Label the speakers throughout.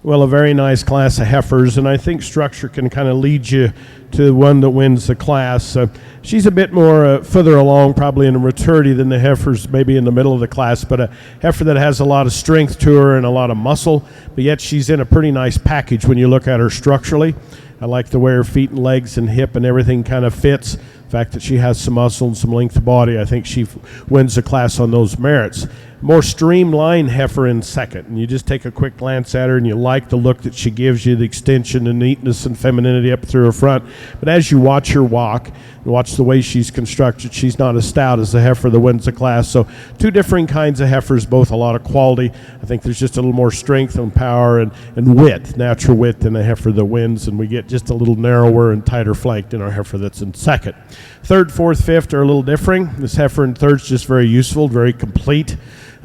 Speaker 1: Well, a very nice class of heifers, and I think structure can kind of lead you to the one that wins the class. She's a bit more further along probably in maturity than the heifers maybe in the middle of the class, but a heifer that has a lot of strength to her and a lot of muscle, but yet she's in a pretty nice package when you look at her structurally. I like the way her feet and legs and hip and everything kind of fits. The fact that she has some muscle and some length of body, I think she wins the class on those merits. More streamlined heifer in second, and you just take a quick glance at her and you like the look that she gives you, the extension and neatness and femininity up through her front. But as you watch her walk and watch the way she's constructed, she's not as stout as the heifer that wins the class. So two different kinds of heifers, both a lot of quality. I think there's just a little more strength and power and width, natural width in the heifer that wins, and we get just a little narrower and tighter flanked in our heifer that's in second. Third, fourth, fifth are a little differing. This heifer in third's just very useful, very complete.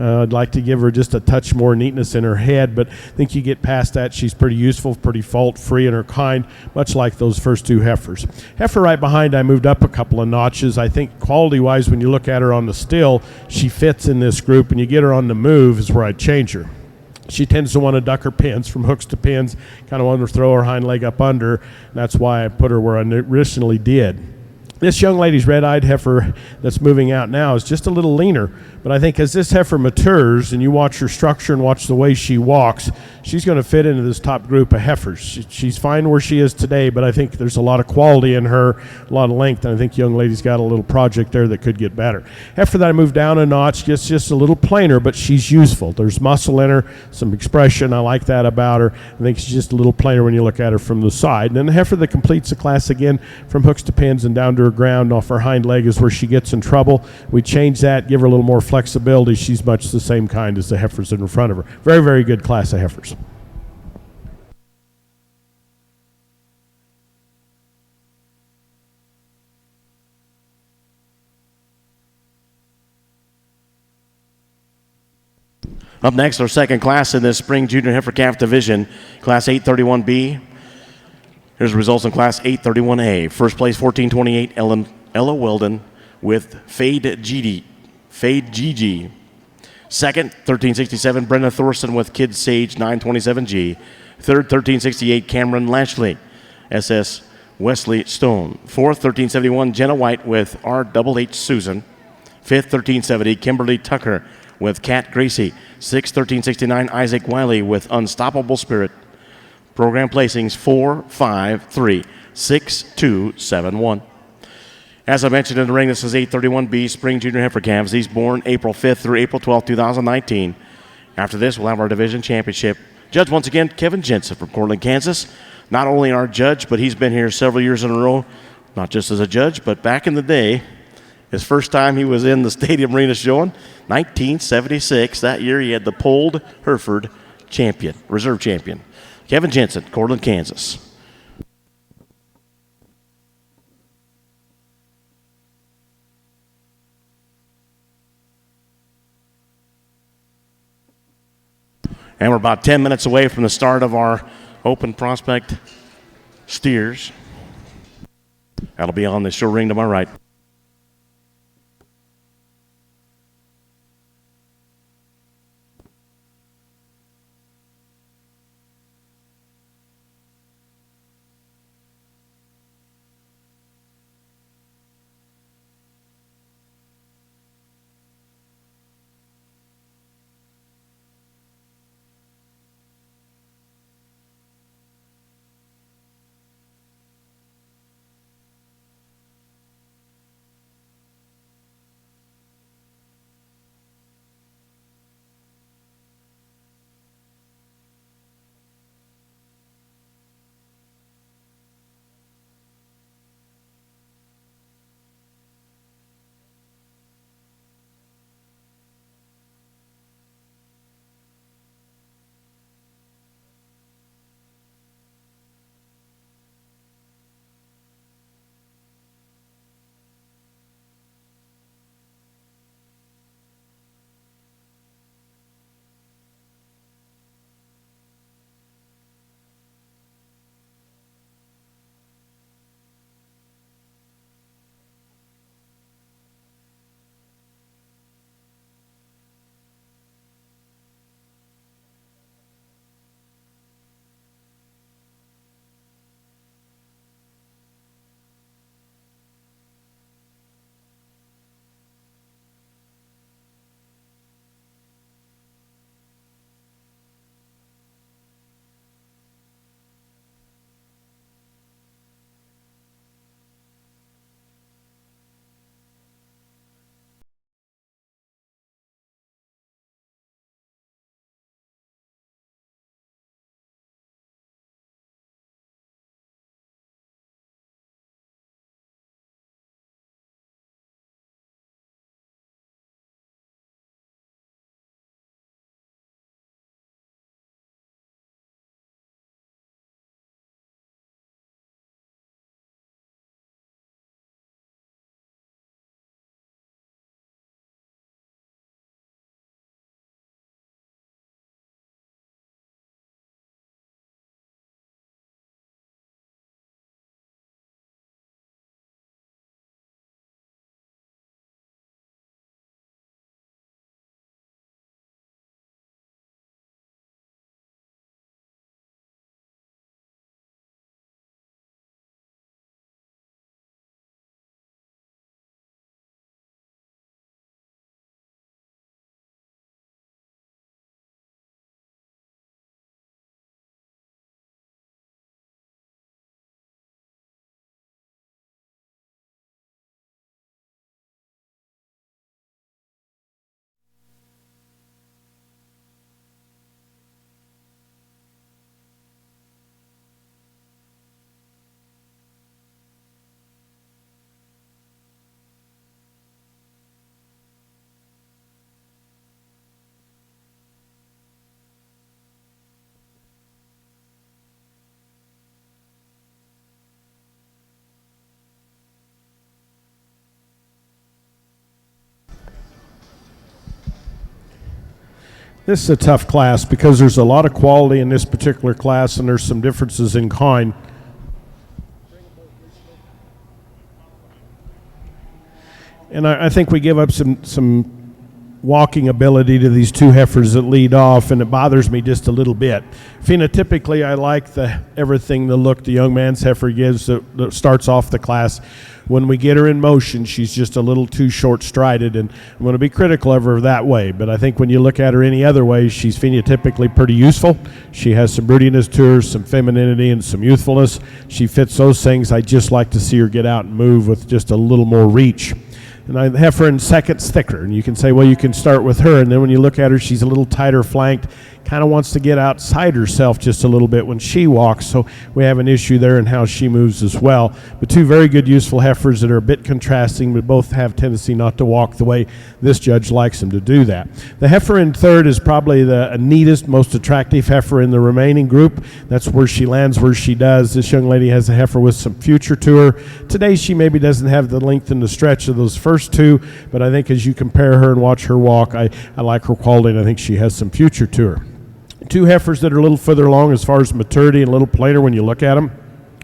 Speaker 1: I'd like to give her just a touch more neatness in her head, but I think you get past that, she's pretty useful, pretty fault-free in her kind, much like those first two heifers. Heifer right behind, I moved up a couple of notches. I think quality-wise, when you look at her on the still, she fits in this group, and you get her on the move is where I'd change her. She tends to want to duck her pins from hooks to pins, kind of want to throw her hind leg up under, and that's why I put her where I originally did. This young lady's red-eyed heifer that's moving out now is just a little leaner, but I think as this heifer matures and you watch her structure and watch the way she walks, she's going to fit into this top group of heifers. She's fine where she is today, but I think there's a lot of quality in her, a lot of length, and I think young lady's got a little project there that could get better. Heifer that I moved down a notch gets just a little plainer, but she's useful. There's muscle in her, some expression. I like that about her. I think she's just a little plainer when you look at her from the side. And then the heifer that completes the class again from hooks to pins and down to her ground off her hind leg is where she gets in trouble. We change that, give her a little more flexibility. She's much the same kind as the heifers in front of her. Very, very good class of heifers.
Speaker 2: Up next, our second class in this spring junior heifer calf division, Class 831B. Here's the results in Class 831A. First place, 1428, Ella Weldon with Fade Gigi. Second, 1367, Brenda Thorson with Kid Sage 927G. Third, 1368, Cameron Lashley, SS Wesley Stone. Fourth, 1371, Jenna White with RHH Susan. Fifth, 1370, Kimberly Tucker with Kat Gracie. Sixth, 1369, Isaac Wiley with Unstoppable Spirit. Program placings 4, 5, 3, 6, 2, 7, 1. As I mentioned in the ring, this is 831B Spring Junior Heifer Calves. These born April 5th through April 12th, 2019. After this, we'll have our division championship. Judge once again, Kevin Jensen from Cortland, Kansas. Not only our judge, but he's been here several years in a row, not just as a judge, but back in the day. His first time he was in the Stadium Arena showing, 1976. That year he had the polled Hereford champion, reserve champion. Kevin Jensen, Cortland, Kansas. And we're about 10 minutes away from the start of our open prospect steers. That'll be on the show ring to my right.
Speaker 1: This is a tough class because there's a lot of quality in this particular class, and there's some differences in kind. And I think we give up some walking ability to these two heifers that lead off, and it bothers me just a little bit. Phenotypically, I like the look the young man's heifer gives that starts off the class. When we get her in motion, she's just a little too short-strided, and I'm going to be critical of her that way. But I think when you look at her any other way, she's phenotypically pretty useful. She has some broodiness to her, some femininity, and some youthfulness. She fits those things. I just like to see her get out and move with just a little more reach. And I heifer in second's thicker, and you can say, well, you can start with her, and then when you look at her, she's a little tighter flanked, kind of wants to get outside herself just a little bit when she walks, so we have an issue there in how she moves as well. But two very good, useful heifers that are a bit contrasting, but both have tendency not to walk the way this judge likes them to do that. The heifer in third is probably the neatest, most attractive heifer in the remaining group. That's where she lands, where she does. This young lady has a heifer with some future to her. Today, she maybe doesn't have the length and the stretch of those first two, but I think as you compare her and watch her walk, I like her quality, and I think she has some future to her. Two heifers that are a little further along as far as maturity and a little plainer when you look at them,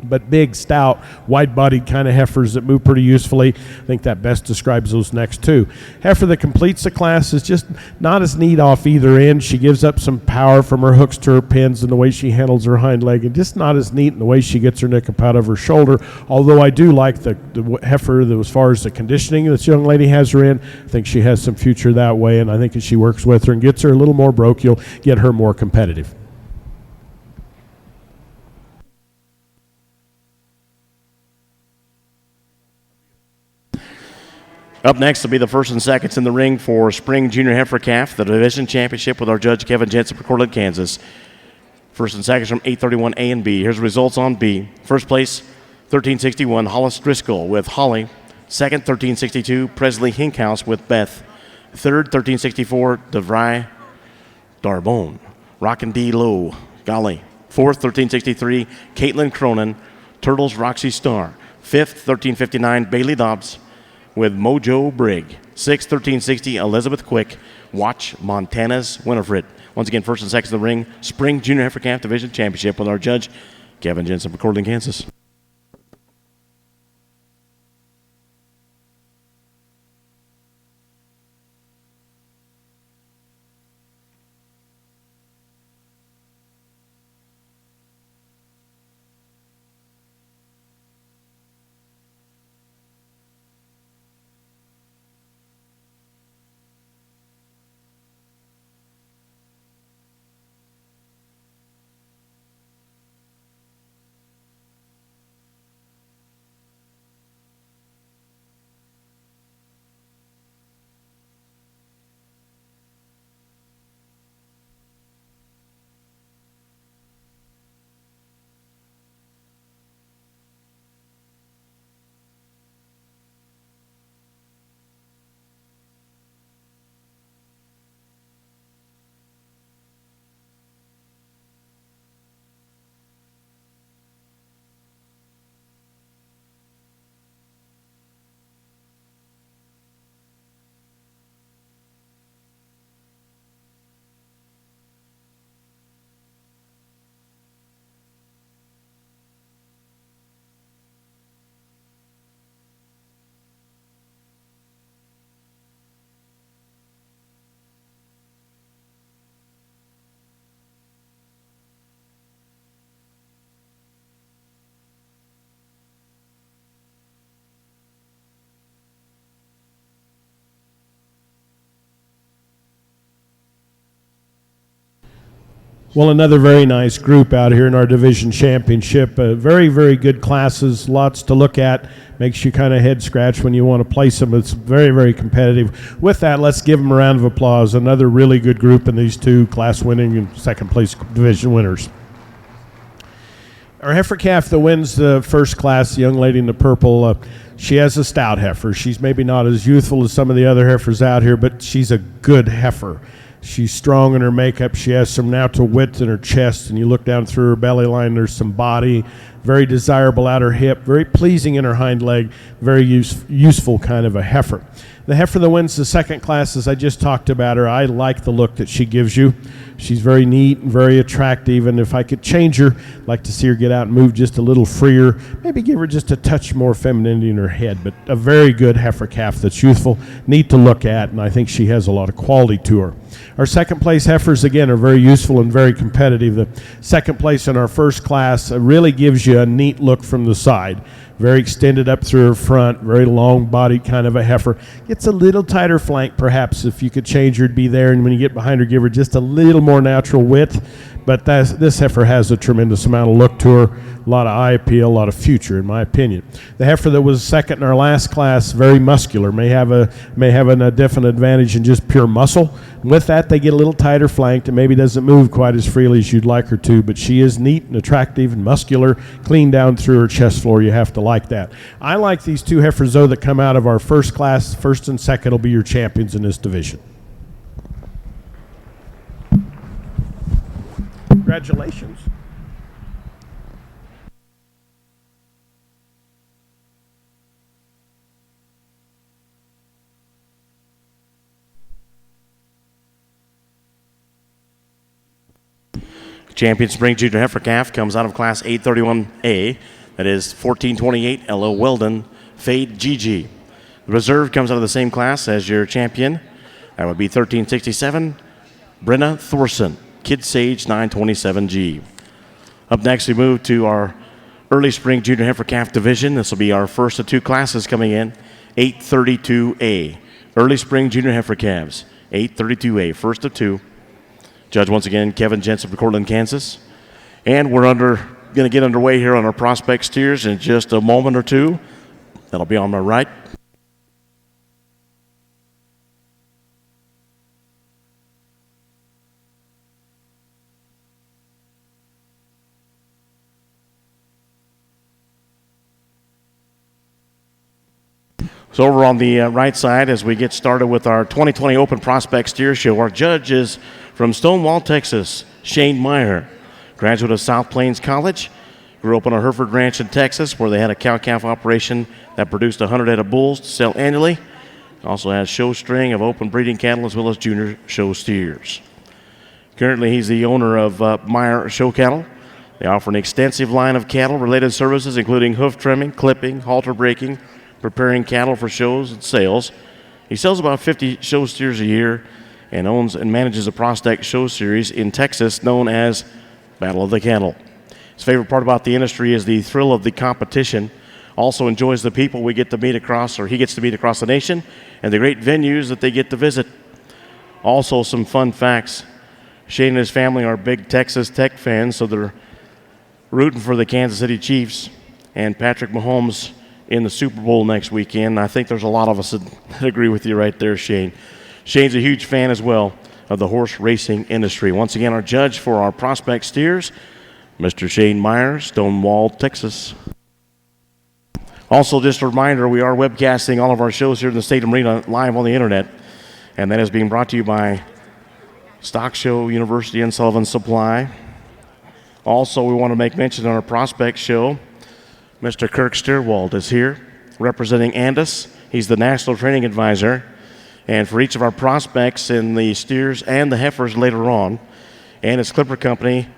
Speaker 1: but big, stout, wide-bodied kind of heifers that move pretty usefully. I think that best describes those next two. Heifer that completes the class is just not as neat off either end. She gives up some power from her hooks to her pins and the way she handles her hind leg, and just not as neat in the way she gets her neck up out of her shoulder, although I do like the heifer that, as far as the conditioning this young lady has her in, I think she has some future that way, and I think as she works with her and gets her a little more broke, you'll get her more competitive.
Speaker 2: Up next will be the first and seconds in the ring for Spring Junior Heifer Calf, the division championship with our judge Kevin Jensen for Cortland, Kansas. First and seconds from 831 A and B. Here's the results on B. First place, 1361, Hollis Driscoll with Holly. Second, 1362, Presley Hinkhouse with Beth. Third, 1364, DeVry Darbone. Rockin' D. Low, Golly. Fourth, 1363, Caitlin Cronin, Turtles Roxy Star. Fifth, 1359, Bailey Dobbs with Mojo Brigg. 6th, 1360, Elizabeth Quick, Watch Montana's Winifred. Once again, first and second in the ring, Spring Junior Heifer Calf Division Championship with our judge, Kevin Jensen from Cortland, Kansas.
Speaker 1: Well, another very nice group out here in our division championship. Very, very good classes, lots to look at. Makes you kind of head scratch when you want to place them. It's very, very competitive. With that, let's give them a round of applause. Another really good group in these two class winning and second place division winners. Our heifer calf that wins the first class, the young lady in the purple, she has a stout heifer. She's maybe not as youthful as some of the other heifers out here, but she's a good heifer. She's strong in her makeup. She has some natural width in her chest, and you look down through her belly line, there's some body. Very desirable at her hip, very pleasing in her hind leg, very useful kind of a heifer. The heifer that wins the second class, as I just talked about her, I like the look that she gives you. She's very neat and very attractive, and if I could change her, I'd like to see her get out and move just a little freer, maybe give her just a touch more femininity in her head, but a very good heifer calf that's youthful, neat to look at, and I think she has a lot of quality to her. Our second place heifers, again, are very useful and very competitive. The second place in our first class really gives you a neat look from the side. Very extended up through her front, very long-bodied kind of a heifer. Gets a little tighter flank, perhaps. If you could change her, it'd be there. And when you get behind her, give her just a little more natural width. But this heifer has a tremendous amount of look to her, a lot of eye appeal, a lot of future, in my opinion. The heifer that was second in our last class, very muscular, may have a definite advantage in just pure muscle. And with that, they get a little tighter flanked and maybe doesn't move quite as freely as you'd like her to. But she is neat and attractive and muscular, clean down through her chest floor. You have to like that. I like these two heifers, though, that come out of our first class. First and second will be your champions in this division. Congratulations.
Speaker 2: Champion Spring Junior Heifer Calf comes out of Class 831A. That is 1428 Ella Weldon Fade Gigi. The reserve comes out of the same class as your champion. That would be 1367 Brenna Thorson, Kid Sage 927G. Up next, we move to our early spring junior heifer calf division. This will be our first of two classes coming in, 832A. Early spring junior heifer calves, 832A, first of two. Judge once again, Kevin Jensen from Cortland, Kansas. And we're going to get underway here on our prospect steers in just a moment or two. That'll be on my right. So over on the right side, as we get started with our 2020 Open Prospect Steer Show, our judge is from Stonewall, Texas, Shane Meyer, graduate of South Plains College, grew up on a Hereford ranch in Texas where they had a cow-calf operation that produced 100 head of bulls to sell annually. Also has show string of open breeding cattle as well as junior show steers. Currently, he's the owner of Meyer Show Cattle. They offer an extensive line of cattle-related services, including hoof trimming, clipping, halter breaking, preparing cattle for shows and sales. He sells about 50 show steers a year and owns and manages a prospect show series in Texas known as Battle of the Cattle. His favorite part about the industry is the thrill of the competition. Also enjoys the people he gets to meet across the nation and the great venues that they get to visit. Also some fun facts. Shane and his family are big Texas Tech fans, so they're rooting for the Kansas City Chiefs and Patrick Mahomes in the Super Bowl next weekend. I think there's a lot of us that agree with you right there, Shane. Shane's a huge fan as well of the horse racing industry. Once again, our judge for our prospect steers, Mr. Shane Meyer, Stonewall, Texas. Also, just a reminder, we are webcasting all of our shows here in the Stadium Arena live on the internet, and that is being brought to you by Stock Show University and Sullivan Supply. Also, we want to make mention on our prospect show, Mr. Kirk Stierwald is here representing Andis. He's the National Training Advisor. And for each of our prospects in the steers and the heifers later on, Andis Clipper Company,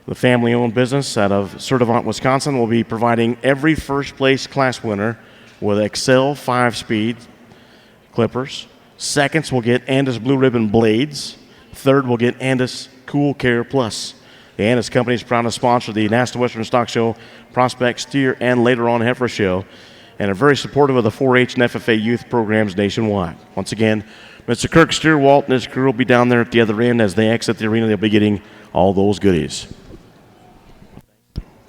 Speaker 2: the family-owned business out of Sturtevant, Wisconsin, will be providing every first-place class winner with Excel 5-speed clippers. Seconds will get Andis Blue Ribbon blades. Third will get Andis Cool Care Plus. The Andis Company is proud to sponsor the National Western Stock Show, Prospect Steer, and later on Heifer Show, and are very supportive of the 4-H and FFA youth programs nationwide. Once again, Mr. Kirk Stierwalt and his crew will be down there at the other end. As they exit the arena, they'll be getting all those goodies.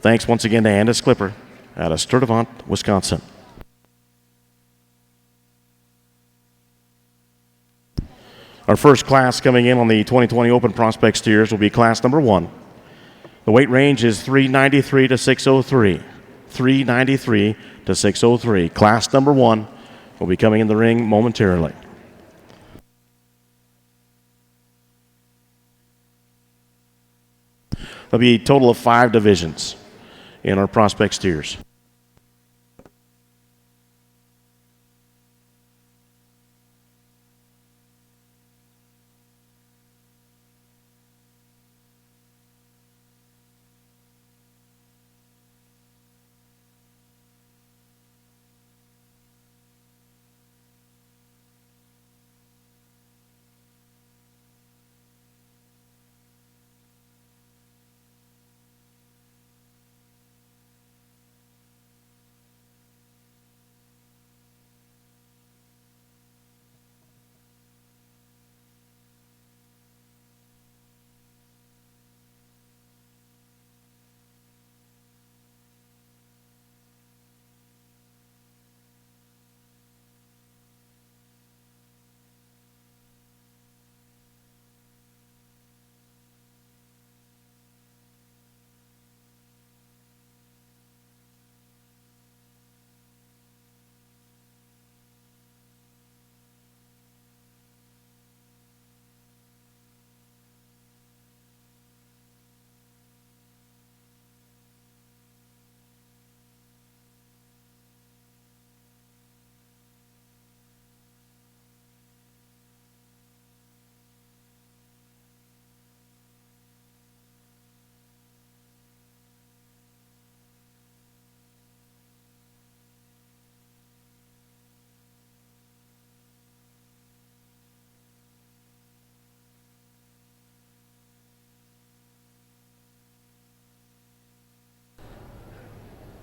Speaker 2: Thanks once again to Andis Clipper out of Sturtevant, Wisconsin. Our first class coming in on the 2020 Open Prospect Steers will be class number 1. The weight range is 393 to 603. 393 to 603. Class number 1 will be coming in the ring momentarily. There'll be a total of 5 divisions in our prospect steers.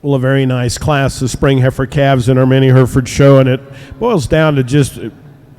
Speaker 1: Well, a very nice class of spring heifer calves in our mini Hereford show, and it boils down to just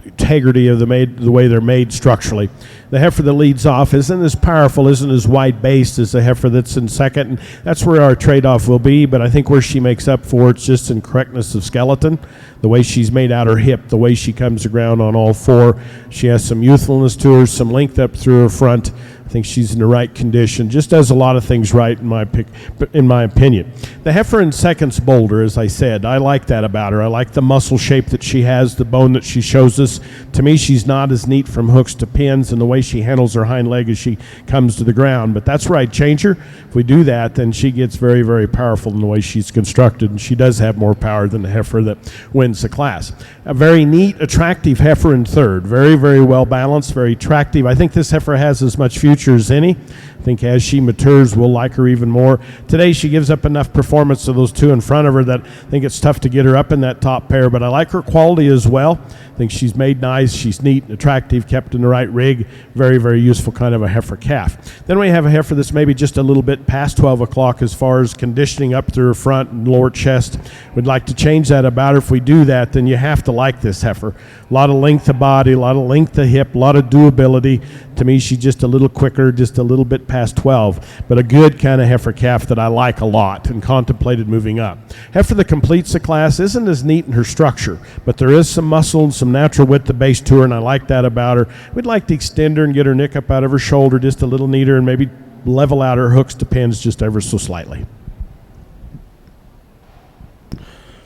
Speaker 1: integrity of the way they're made structurally. The heifer that leads off isn't as powerful, isn't as wide-based as the heifer that's in second, and that's where our trade-off will be, but I think where she makes up for it's just in correctness of skeleton, the way she's made out her hip, the way she comes to ground on all 4. She has some youthfulness to her, some length up through her front. I think she's in the right condition, just does a lot of things right in my opinion. The heifer in second's bolder, as I said. I like that about her. I like the muscle shape that she has, the bone that she shows us. To me, she's not as neat from hooks to pins and the way she handles her hind leg as she comes to the ground, but that's where I'd change her. If we do that, then she gets very, very powerful in the way she's constructed, and she does have more power than the heifer that wins the class. A very neat, attractive heifer in third. Very, very well balanced, very attractive. I think this heifer has as much future as any. I think as she matures, we'll like her even more. Today, she gives up enough performance to those 2 in front of her that I think it's tough to get her up in that top pair, but I like her quality as well. I think she's made nice, she's neat and attractive, kept in the right rig. Very, very useful kind of a heifer calf. Then we have a heifer that's maybe just a little bit past 12 o'clock as far as conditioning up through her front and lower chest. We'd like to change that about her. If we do that, then you have to like this heifer. A lot of length of body, a lot of length of hip, a lot of doability. To me, she's just a little quicker, just a little bit past 12, but a good kind of heifer calf that I like a lot and contemplated moving up. Heifer that completes the class isn't as neat in her structure, but there is some muscle and some natural width to base to her, and I like that about her. We'd like to extend her and get her neck up out of her shoulder just a little neater and maybe level out her hooks to pins just ever so slightly.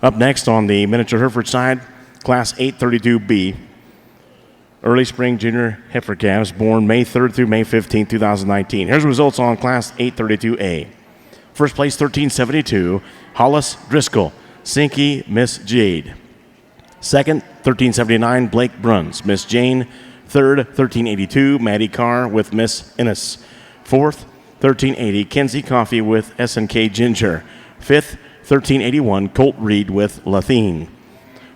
Speaker 2: Up next on the miniature Hereford side, Class 832B, early spring junior heifer calves born May 3rd through May 15th, 2019. Here's the results on Class 832A. First place, 1372, Hollis Driscoll, Sinky Miss Jade. Second, 1379, Blake Bruns, Miss Jane. Third, 1382, Maddie Carr with Miss Innes. Fourth, 1380, Kenzie Coffee with S&K Ginger. Fifth, 1381, Colt Reed with Lathine.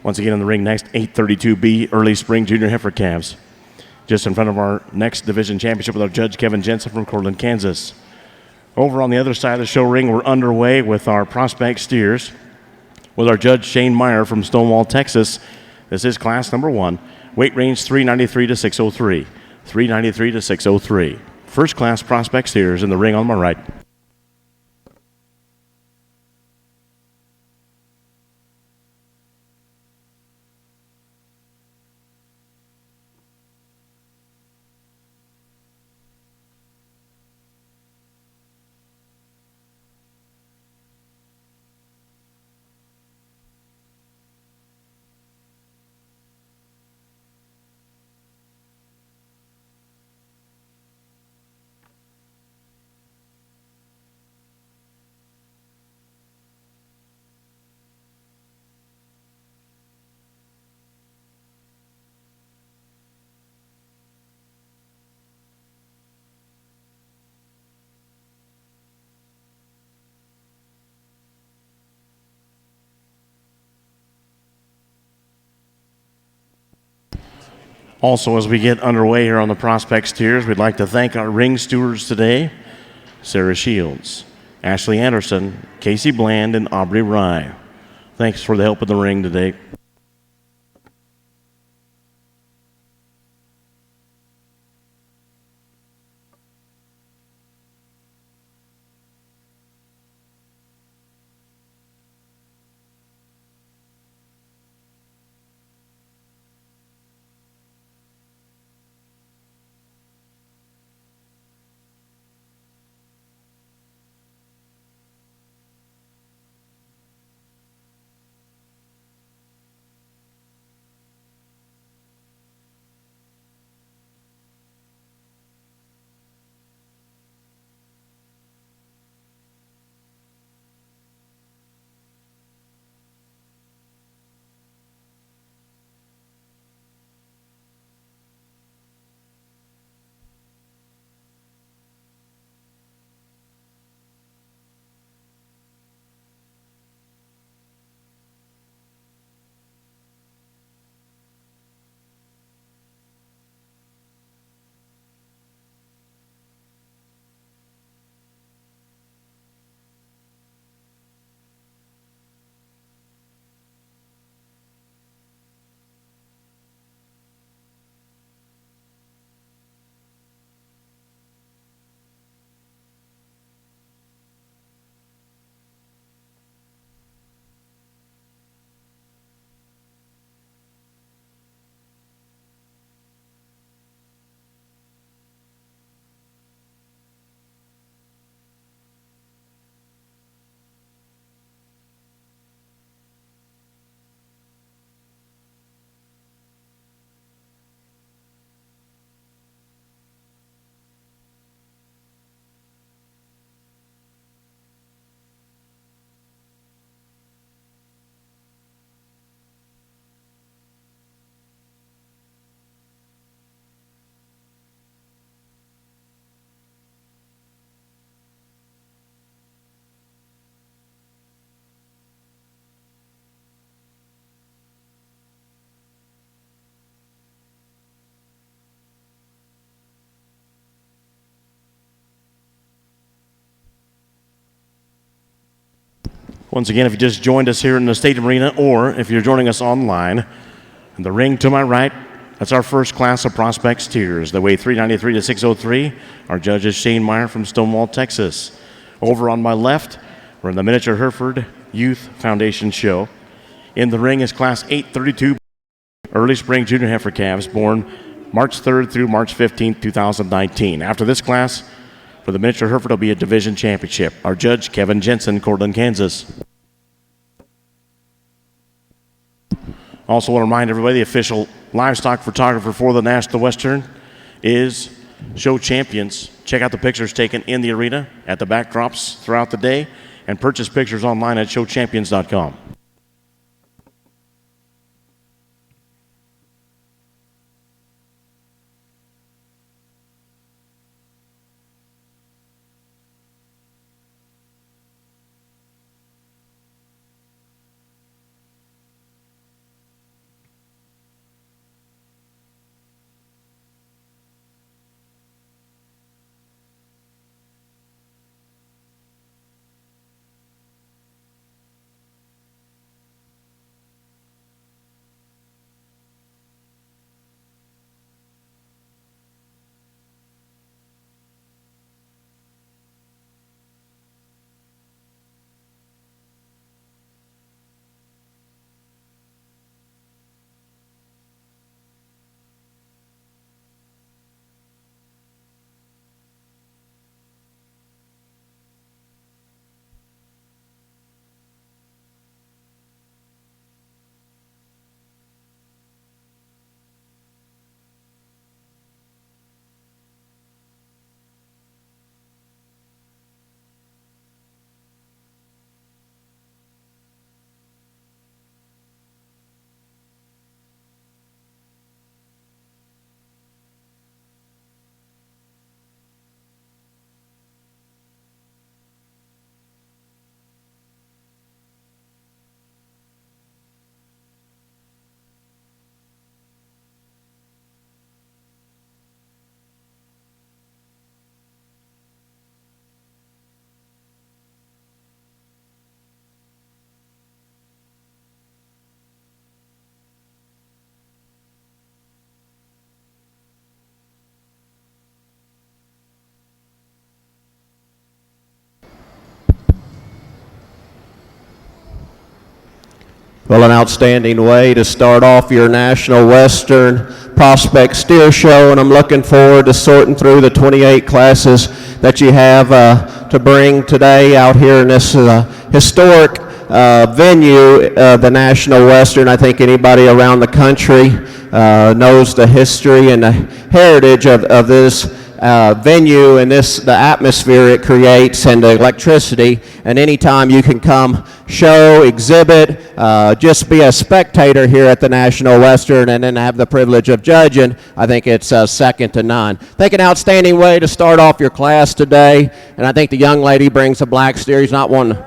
Speaker 2: Once again in the ring next, 832B, early spring junior heifer calves. Just in front of our next division championship with our judge, Kevin Jensen from Cortland, Kansas. Over on the other side of the show ring, we're underway with our prospect steers with our judge, Shane Meyer from Stonewall, Texas. This is class number 1. Weight range 393 to 603. 393 to 603. First class prospect steers in the ring on my right. Also, as we get underway here on the Prospect Steers, we'd like to thank our ring stewards today, Sarah Shields, Ashley Anderson, Casey Bland, and Aubrey Rye. Thanks for the help in the ring today. Once again, if you just joined us here in the Stadium Arena, or if you're joining us online, in the ring to my right, that's our first class of Prospect Steers. They weigh 393 to 603. Our judge is Shane Meyer from Stonewall, Texas. Over on my left, we're in the Miniature Hereford Youth Foundation Show. In the ring is Class 832 Early Spring Junior Heifer calves born March 3rd through March 15th, 2019. After this class, for the Miniature Hereford, will be a division championship. Our judge, Kevin Jensen, Cortland, Kansas. Also want to remind everybody the official livestock photographer for the National Western is Show Champions. Check out the pictures taken in the arena, at the backdrops throughout the day, and purchase pictures online at showchampions.com.
Speaker 3: Well, an outstanding way to start off your National Western Prospect Steer Show, and I'm looking forward to sorting through the 28 classes that you have to bring today out here in this historic venue, the National Western. I think anybody around the country knows the history and the heritage of this venue and the atmosphere it creates and the electricity. And anytime you can come show, exhibit, just be a spectator here at the National Western and then have the privilege of judging, I think it's second to none. I think an outstanding way to start off your class today, and I think the young lady brings a black steer. He's not one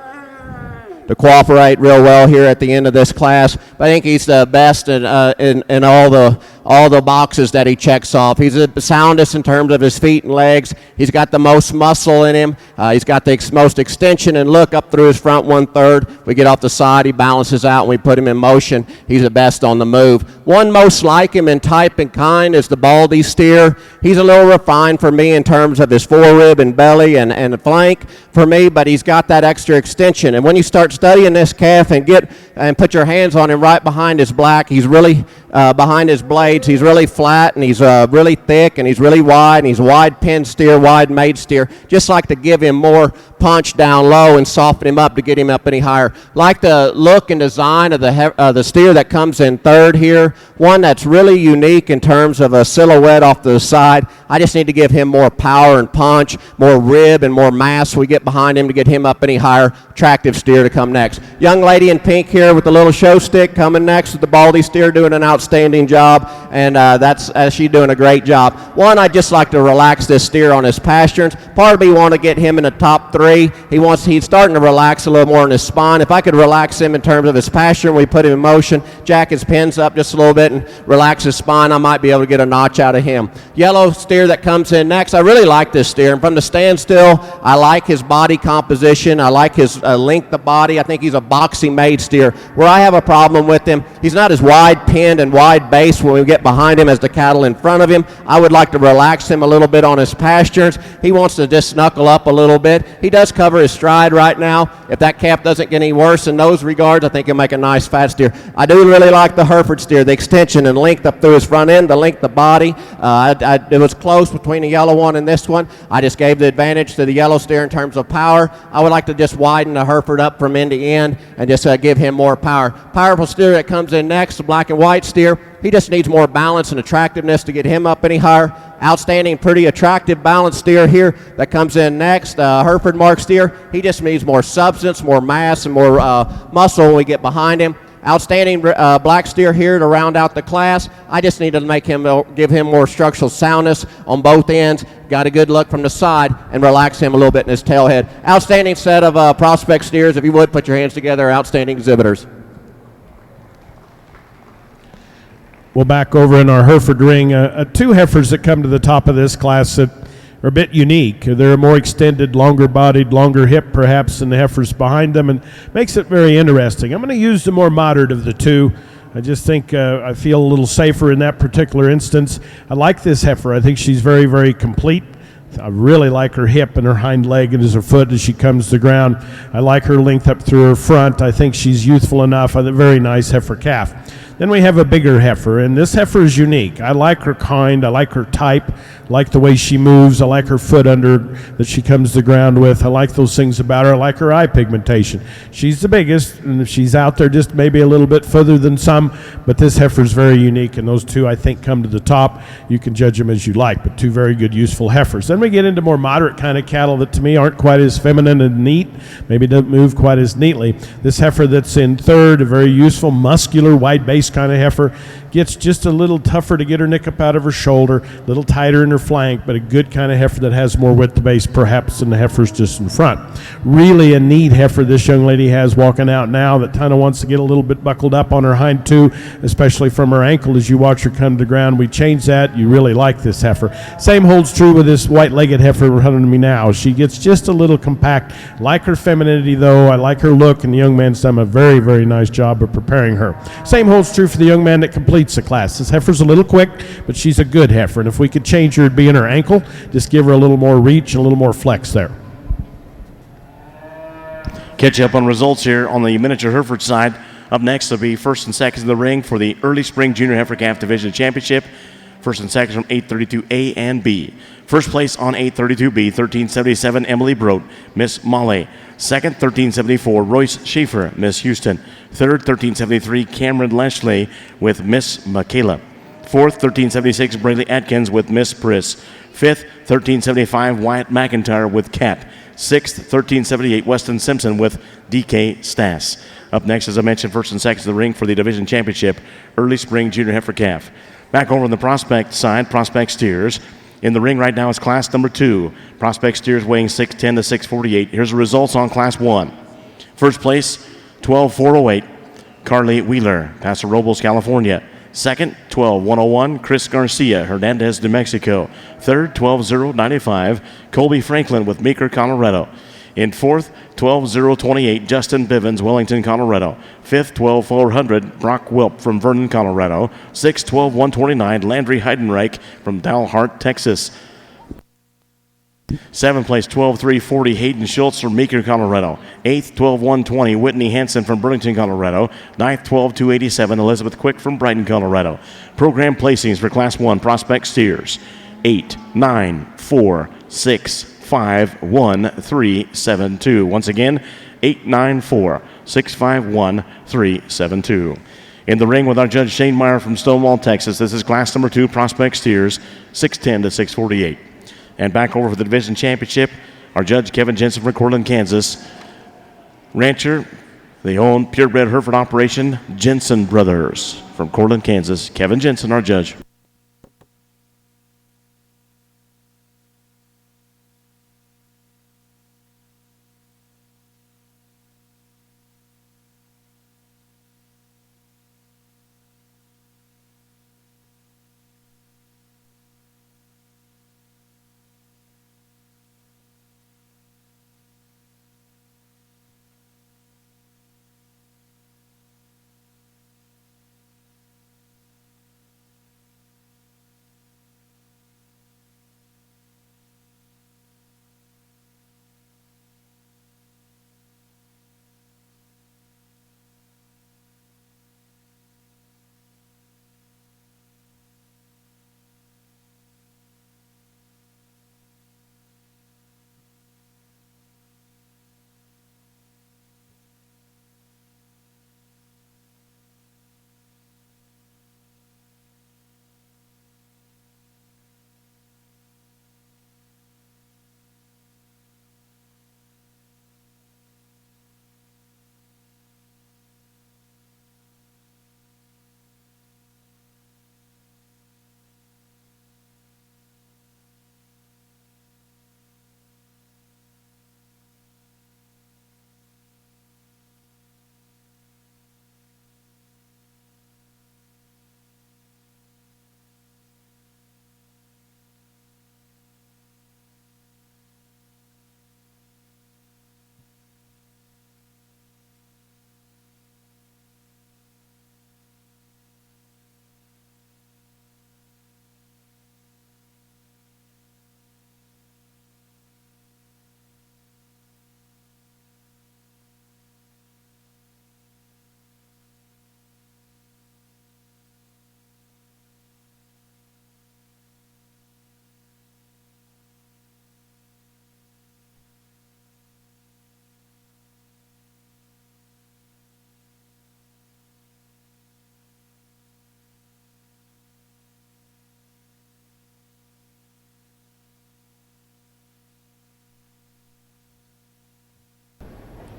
Speaker 3: to cooperate real well here at the end of this class, but I think he's the best in all the boxes that he checks off. He's the soundest in terms of his feet and legs. He's got the most muscle in him. He's got the most extension and look up through his front 1/3. We get off the side, he balances out, and we put him in motion. He's the best on the move. One most like him in type and kind is the Baldy steer. He's a little refined for me in terms of his forerib and belly and the flank for me, but he's got that extra extension. And when you start studying this calf and put your hands on him right behind his black, he's really behind his blades, he's really flat and he's really thick and he's really wide and he's wide pin steer, wide made steer. Just like to give him more punch down low and soften him up to get him up any higher. Like the look and design of the steer that comes in third here, one that's really unique in terms of a silhouette off to the side. I just need to give him more power and punch, more rib and more mass. We get behind him to get him up any higher. Attractive steer to come next. Young lady in pink here with the little show stick coming next with the Baldy steer, doing an outstanding job, and she's doing a great job. One, I'd just like to relax this steer on his pastureings. Part of me want to get him in the top 3. He's starting to relax a little more in his spine. If I could relax him in terms of his pasture, we put him in motion, jack his pins up just a little bit and relax his spine, I might be able to get a notch out of him. Yellow steer that comes in next, I really like this steer. And from the standstill, I like his body composition. I like his length of body. I think he's a boxing made steer. Where I have a problem with him, he's not as wide pinned and wide base when we get behind him as the cattle in front of him. I would like to relax him a little bit on his pastures. He wants to just knuckle up a little bit. He does cover his stride right now. If that calf doesn't get any worse in those regards, I think he'll make a nice fat steer. I do really like the Hereford steer, the extension and length up through his front end, the length of body. It was close between the yellow one and this one. I just gave the advantage to the yellow steer in terms of power. I would like to just widen the Hereford up from end to end and just give him more power. Powerful steer that comes in next, the black and white steer. He just needs more balance and attractiveness to get him up any higher. Outstanding, pretty attractive balanced steer here that comes in next. Hereford mark steer. He just needs more substance, more mass, and more muscle when we get behind him. Outstanding black steer here to round out the class. I just need to give him more structural soundness on both ends. Got a good look from the side and relax him a little bit in his tail head. Outstanding set of prospect steers. If you would, put your hands together. Outstanding exhibitors.
Speaker 1: Well, back over in our Hereford ring, 2 heifers that come to the top of this class that are a bit unique. They're more extended, longer bodied, longer hip perhaps than the heifers behind them, and makes it very interesting. I'm going to use the more moderate of the 2. I just think I feel a little safer in that particular instance. I like this heifer. I think she's very, very complete. I really like her hip and her hind leg and her foot as she comes to the ground. I like her length up through her front. I think she's youthful enough. A very nice heifer calf. Then we have a bigger heifer, and this heifer is unique. I like her kind, I like her type, I like the way she moves, I like her foot under that she comes to the ground with. I like those things about her. I like her eye pigmentation. She's the biggest, and she's out there just maybe a little bit further than some, but this heifer is very unique, and those 2, I think, come to the top. You can judge them as you like, but 2 very good, useful heifers. Then we get into more moderate kind of cattle that to me aren't quite as feminine and neat, maybe don't move quite as neatly. This heifer that's in third, a very useful, muscular, wide base kind of heifer, gets just a little tougher to get her nick up out of her shoulder, a little tighter in her flank, but a good kind of heifer that has more width to base perhaps than the heifers just in front. Really a neat heifer this young lady has walking out now that kind of wants to get a little bit buckled up on her hind 2, especially from her ankle as you watch her come to the ground. We change that. You really like this heifer. Same holds true with this white-legged heifer running to me now. She gets just a little compact. Like her femininity though. I like her look, and the young man's done a very, very nice job of preparing her. Same holds true for the young man that completes the class. This heifer's a little quick, but she's a good heifer, and if we could change her, it'd be in her ankle. Just give her a little more reach and a little more flex there.
Speaker 2: Catch you up on results here on the miniature Hereford side. Up next will be first and seconds in the ring for the early spring junior heifer calf division championship. First and seconds from 832A and B. First place on 832B, 1377 Emily Brote, Miss Molly. Second, 1374 Royce Schaefer, Miss Houston. Third, 1373 Cameron Lashley with Miss Michaela. Fourth, 1376 Braylee Atkins with Miss Priss. Fifth, 1375 Wyatt McIntyre with Cat. Sixth, 1378 Weston Simpson with DK Stass. Up next, as I mentioned, first and seconds in the ring for the division championship, early spring junior heifer calf. Back over on the prospect side, prospect steers. In the ring right now is class number 2. Prospect steers weighing 610 to 648. Here's the results on class 1. First place, 12408, Carly Wheeler, Paso Robles, California. Second, 12101, Chris Garcia, Hernandez, New Mexico. Third, 12095, Colby Franklin with Meeker, Colorado. In fourth, 12028, Justin Bivens, Wellington, Colorado. Fifth, 12400, Brock Wilp from Vernon, Colorado. Sixth, 12129, Landry Heidenreich from Dalhart, Texas. Seventh place, 12340, Hayden Schultz from Meeker, Colorado. Eighth, 12120, Whitney Hansen from Burlington, Colorado. Ninth, 12287, Elizabeth Quick from Brighton, Colorado. Program placings for Class 1 prospect steers: 8, 9, 4, 6, 5, 1, 3, 7, 2. Once again, 8, 9, 4, 6, 5, 1, 3, 7, 2. In the ring with our judge Shane Meyer from Stonewall, Texas, this is class number 2 prospect steers, 610 to 648. And back over for the division championship, our judge Kevin Jensen from Cortland, Kansas. Rancher, they own purebred Hereford operation, Jensen Brothers from Cortland, Kansas. Kevin Jensen, our judge.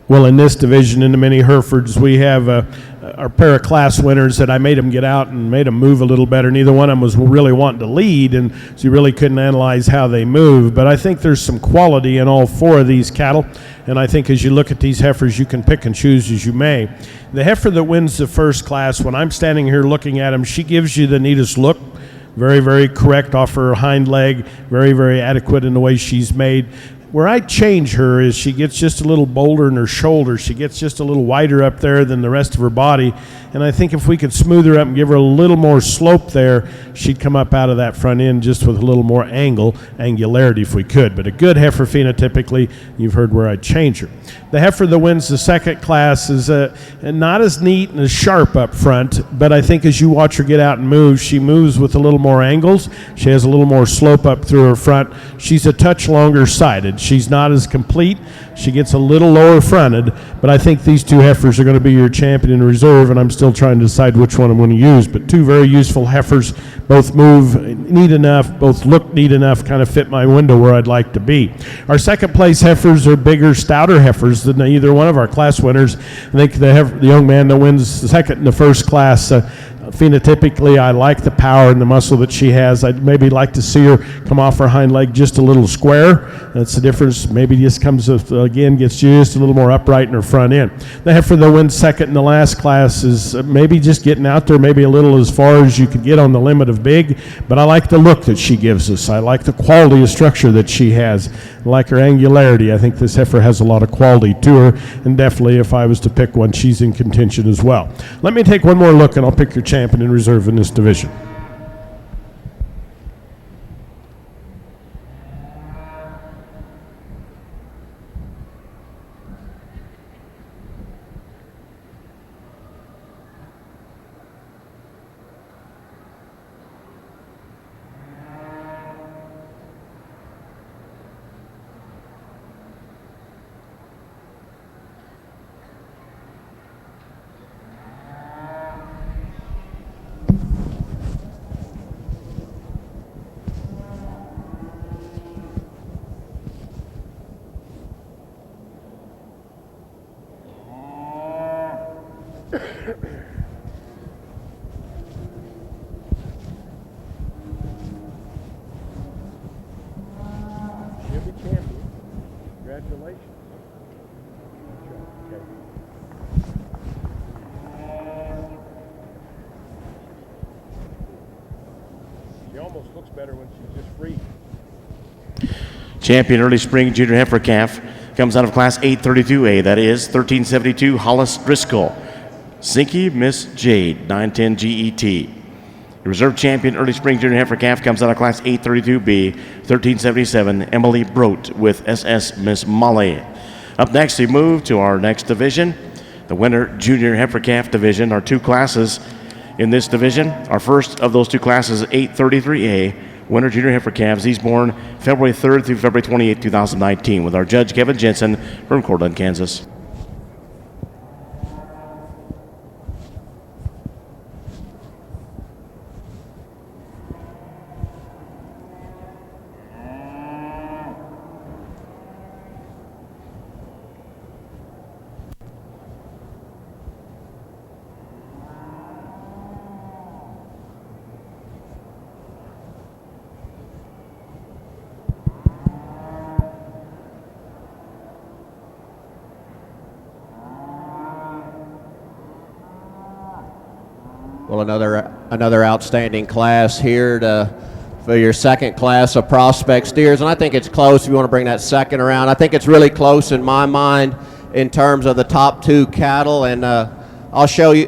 Speaker 1: Well, in this division, in the mini Herefords, we have our pair of class winners that I made them get out and made them move a little better. Neither one of them was really wanting to lead, and so you really couldn't analyze how they move. But I think there's some quality in all 4 of these cattle, and I think as you look at these heifers, you can pick and choose as you may. The heifer that wins the first class, when I'm standing here looking at him, she gives you the neatest look. Very, very correct off her hind leg, very, very adequate in the way she's made. Where I change her is she gets just a little bolder in her shoulder. She gets just a little wider up there than the rest of her body. And I think if we could smooth her up and give her a little more slope there, she'd come up out of that front end just with a little more angularity if we could. But a good heifer phenotypically, you've heard where I'd change her. The heifer that wins the second class is not as neat and as sharp up front, but I think as you watch her get out and move, she moves with a little more angles. She has a little more slope up through her front. She's a touch longer sided. She's not as complete. She gets a little lower fronted, but I think these two heifers are going to be your champion in reserve, and I'm still trying to decide which one I'm going to use. But two very useful heifers, both move neat enough, both look neat enough, kind of fit my window where I'd like to be. Our second place heifers are bigger, stouter heifers than either one of our class winners. I think the young man that wins the second and the first class, phenotypically, I like the power and the muscle that she has. I'd maybe like to see her come off her hind leg just a little square. That's the difference. Maybe just comes with, again, gets just a little more upright in her front end. The heifer that wins second in the last class is maybe just getting out there, maybe a little as far as you could get on the limit of big, but I like the look that she gives us. I like the quality of structure that she has. I like her angularity. I think this heifer has a lot of quality to her, and definitely if I was to pick one, she's in contention as well. Let me take one more look, and I'll pick your champion in reserve in this division. She'll be champion. Congratulations. Okay. She almost looks better when she's just free.
Speaker 2: Champion early spring junior heifer calf comes out of class 832A. That is 1372 Hollis Driscoll. Zinky Miss Jade, 910 GET. The reserve champion early spring junior heifer calf comes out of class 832B, 1377 Emily Brote with SS Miss Molly. Up next, we move to our next division, the winter junior heifer calf division. Our two classes in this division. Our first of those two classes is 833A, winter junior heifer calves. He's born February 3rd through February 28th, 2019, with our judge Kevin Jensen from Cortland, Kansas.
Speaker 3: Well, another outstanding class here for your second class of prospect steers, and I think it's close if you want to bring that second around. I think it's really close in my mind in terms of the top two cattle, and I'll tell you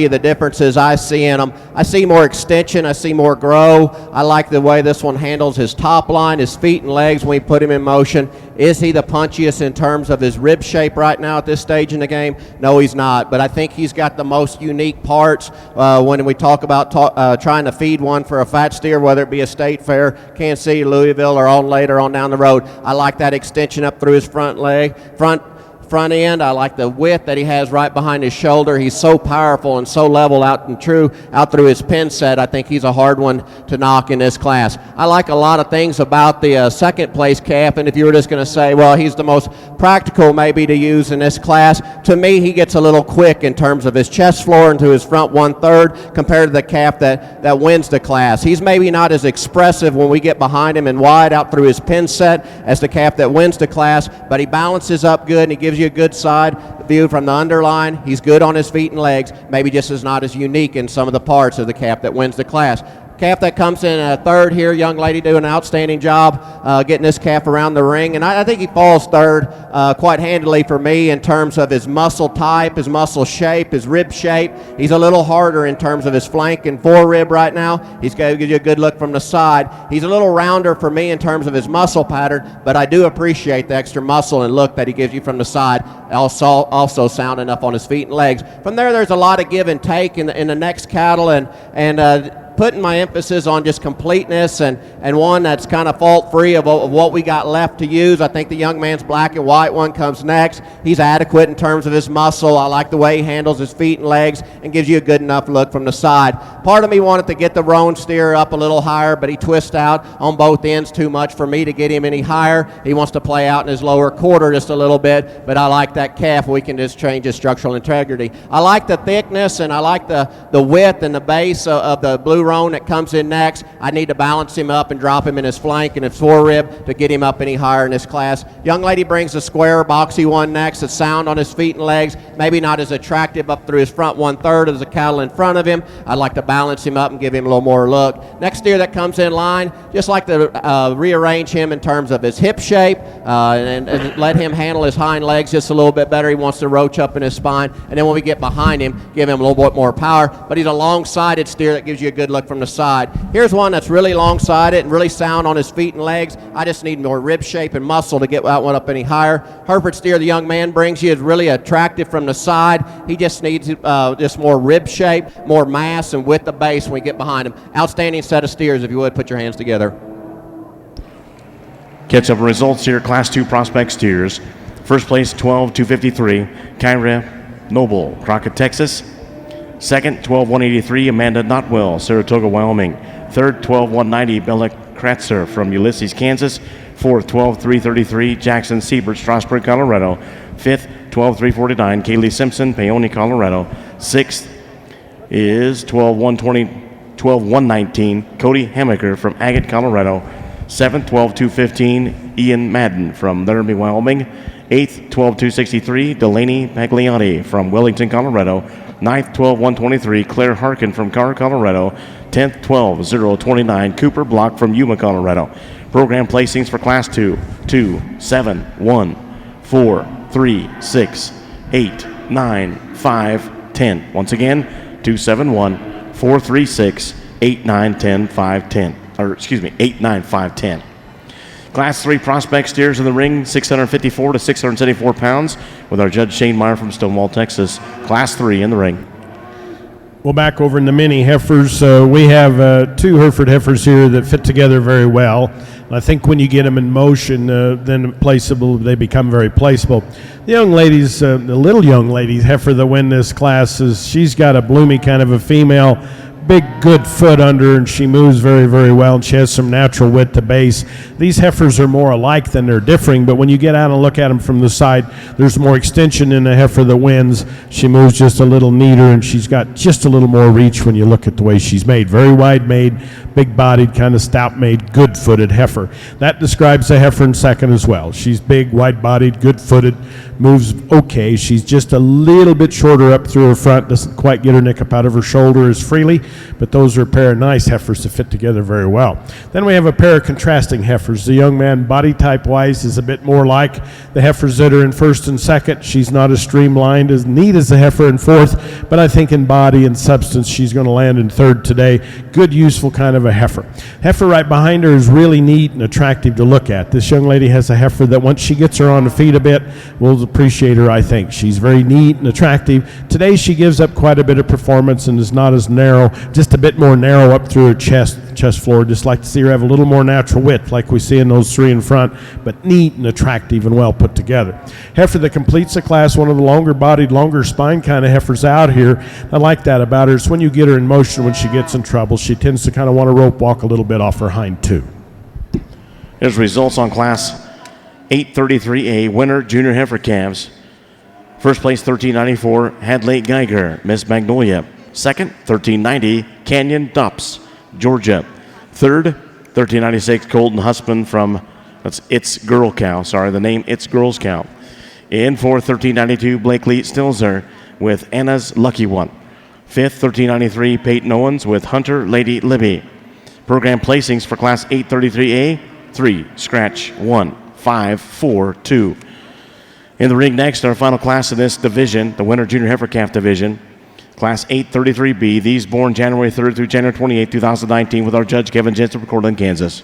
Speaker 3: the differences I see in them. I see more extension, I see more grow. I like the way this one handles his top line, his feet and legs when we put him in motion. Is he the punchiest in terms of his rib shape right now at this stage in the game? No, he's not, but I think he's got the most unique parts when we talk about trying to feed one for a fat steer, whether it be a state fair, Kansas City, Louisville, or on later on down the road. I like that extension up through his front end. I like the width that he has right behind his shoulder. He's so powerful and so level out and true out through his pin set. I think he's a hard one to knock in this class. I like a lot of things about the second place calf, and if you were just going to say, well, he's the most practical maybe to use in this class, to me he gets a little quick in terms of his chest floor into his front 1/3 compared to the calf that wins the class. He's maybe not as expressive when we get behind him and wide out through his pin set as the calf that wins the class, but he balances up good and he gives you a good side view from the underline. He's good on his feet and legs, maybe just is not as unique in some of the parts of the calf that wins the class. Calf that comes in third here, young lady doing an outstanding job getting this calf around the ring, and I think he falls third quite handily for me in terms of his muscle type, his muscle shape, his rib shape. He's a little harder in terms of his flank and forerib right now. He's going to give you a good look from the side. He's a little rounder for me in terms of his muscle pattern, but I do appreciate the extra muscle and look that he gives you from the side. Also sound enough on his feet and legs. From there, there's a lot of give and take in the next cattle, and putting my emphasis on just completeness and one that's kind of fault-free of what we got left to use. I think the young man's black and white one comes next. He's adequate in terms of his muscle. I like the way he handles his feet and legs and gives you a good enough look from the side. Part of me wanted to get the roan steer up a little higher, but he twists out on both ends too much for me to get him any higher. He wants to play out in his lower quarter just a little bit, but I like that calf. We can just change his structural integrity. I like the thickness, and I like the width and the base of the blue roan that comes in next. I need to balance him up and drop him in his flank and his forerib to get him up any higher in this class. Young lady brings the square boxy one next. It's sound on his feet and legs, maybe not as attractive up through his front 1/3 as the cattle in front of him. I'd like to balance him up and give him a little more look. Next steer that comes in line, just like to rearrange him in terms of his hip shape and let him handle his hind legs just a little bit better. He wants to roach up in his spine, and then when we get behind him, give him a little bit more power. But he's a long-sided steer that gives you a good look from the side. Here's one that's really long-sided and really sound on his feet and legs. I just need more rib shape and muscle to get that one up any higher. Hereford steer the young man brings you is really attractive from the side. He just needs just more rib shape, more mass, and with the base when we get behind him. Outstanding set of steers. If you would, put your hands together.
Speaker 2: Catch up results here. Class 2 prospect steers. First place, 12,253, Kyra Noble, Crockett, Texas. Second, 12,183, Amanda Notwell, Saratoga, Wyoming. Third, 12,190, Bella Kratzer from Ulysses, Kansas. Fourth, 12,333, Jackson Siebert, Strasburg, Colorado. Fifth, 12,349, Kaylee Simpson, Paoni, Colorado. Sixth is 12,119, Cody Hamaker from Agate, Colorado. Seventh, 12,215, Ian Madden from Laramie, Wyoming. Eighth, 12,263, Delaney Pagliani from Wellington, Colorado. Ninth, 12,123, Claire Harkin from Carr, Colorado. 10th, 12,029, Cooper Block from Yuma, Colorado. Program placings for Class 2, 2, 7, 1, 4, 3, 6, 8, 9, 5, 10. Once again, 2, 7, 1, 4, 3, 6, 8, 9, 10, 5, 10. Or, excuse me, 8, 9, 5, 10. Class 3 prospect steers in the ring, 654 to 674 pounds, with our judge Shane Meyer from Stonewall, Texas. Class 3 in the ring.
Speaker 1: Well, back over in the mini heifers, we have 2 Hereford heifers here that fit together very well. And I think when you get them in motion, then placeable, they become very placeable. The young ladies, the little young ladies heifer that win this class, she's got a bloomy kind of a female, big good foot under, and she moves very, very well, and she has some natural width to base. These heifers are more alike than they're differing, but when you get out and look at them from the side, there's more extension in the heifer that wins. She moves just a little neater, and she's got just a little more reach when you look at the way she's made. Very wide made, big bodied, kind of stout made, good footed heifer. That describes the heifer in second as well. She's big, wide bodied, good footed, moves okay. She's just a little bit shorter up through her front, doesn't quite get her neck up out of her shoulder as freely, but those are a pair of nice heifers that fit together very well. Then we have a pair of contrasting heifers. The young man, body type wise, is a bit more like the heifers that are in first and second. She's not as streamlined, as neat as the heifer in fourth, but I think in body and substance she's going to land in third today. Good, useful kind of a heifer. Heifer right behind her is really neat and attractive to look at. This young lady has a heifer that once she gets her on the feet a bit, will appreciate her, I think. She's very neat and attractive. Today she gives up quite a bit of performance and is not as narrow, just a bit more narrow up through her chest floor. Just like to see her have a little more natural width like we see in those 3 in front, but neat and attractive and well put together. Heifer that completes the class, one of the longer bodied, longer spine kind of heifers out here. I like that about her. It's when you get her in motion, when she gets in trouble, she tends to kind of want to rope walk a little bit off her hind too.
Speaker 2: Here's results on Class 833A winner junior heifer calves. First place, 1394, Hadley Geiger, Miss Magnolia. Second, 1390, Canyon Dops, Georgia. Third, 1396, Colton Husband from, that's It's Girl Cow, sorry, the name It's Girls Cow. In fourth, 1392, Blakely Stilzer with Anna's Lucky One. Fifth, 1393, Peyton Owens with Hunter Lady Libby. Program placings for Class 833A, 3, scratch 1, 5, 4, 2. In the ring next, our final class in this division, the Winter Junior Heifer Calf Division, Class 833B, these born January 3rd through January 28th, 2019, with our judge, Kevin Jensen, from Cortland, Kansas.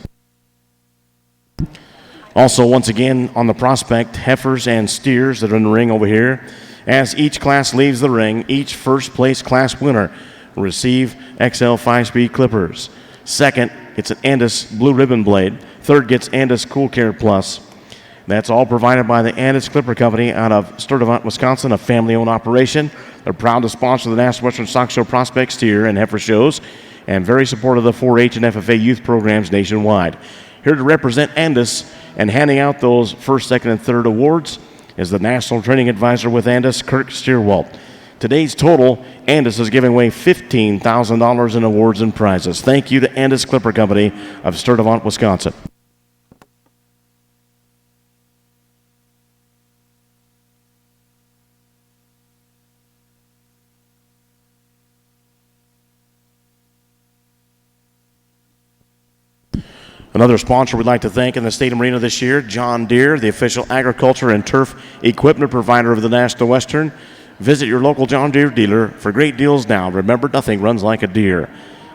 Speaker 2: Also, once again, on the prospect, heifers and steers that are in the ring over here. As each class leaves the ring, each first-place class winner will receive XL 5-speed clippers. Second, it's an Andis Blue Ribbon Blade. Third gets Andis Cool Care Plus. That's all provided by the Andis Clipper Company out of Sturtevant, Wisconsin, a family-owned operation. They're proud to sponsor the National Western Stock Show Prospect Steer and Heifer shows, and very supportive of the 4-H and FFA youth programs nationwide. Here to represent Andis and handing out those first, second, and third awards is the National Training Advisor with Andis, Kirk Steerwalt. Today's total, Andis is giving away $15,000 in awards and prizes. Thank you to Andis Clipper Company of Sturtevant, Wisconsin. Another sponsor we'd like to thank in the Stadium Arena this year, John Deere, the official agriculture and turf equipment provider of the National Western. Visit your local John Deere dealer for great deals now. Remember, nothing runs like a Deere.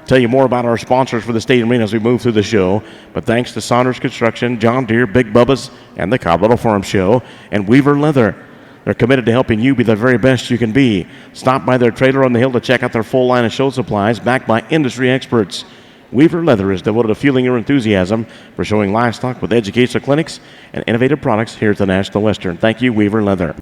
Speaker 2: Tell you more about our sponsors for the Stadium Arena as we move through the show. But thanks to Saunders Construction, John Deere, Big Bubba's, and the Colorado Farm Show, and Weaver Leather. They're committed to helping you be the very best you can be. Stop by their trailer on the hill to check out their full line of show supplies backed by industry experts. Weaver Leather is devoted to fueling your enthusiasm for showing livestock with educational clinics and innovative products here at the National Western. Thank you, Weaver Leather.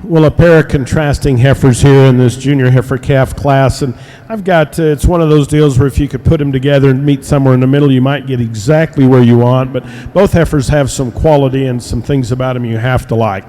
Speaker 1: Well, a pair of contrasting heifers here in this junior heifer calf class, and I've got, it's one of those deals where if you could put them together and meet somewhere in the middle, you might get exactly where you want, but both heifers have some quality and some things about them you have to like.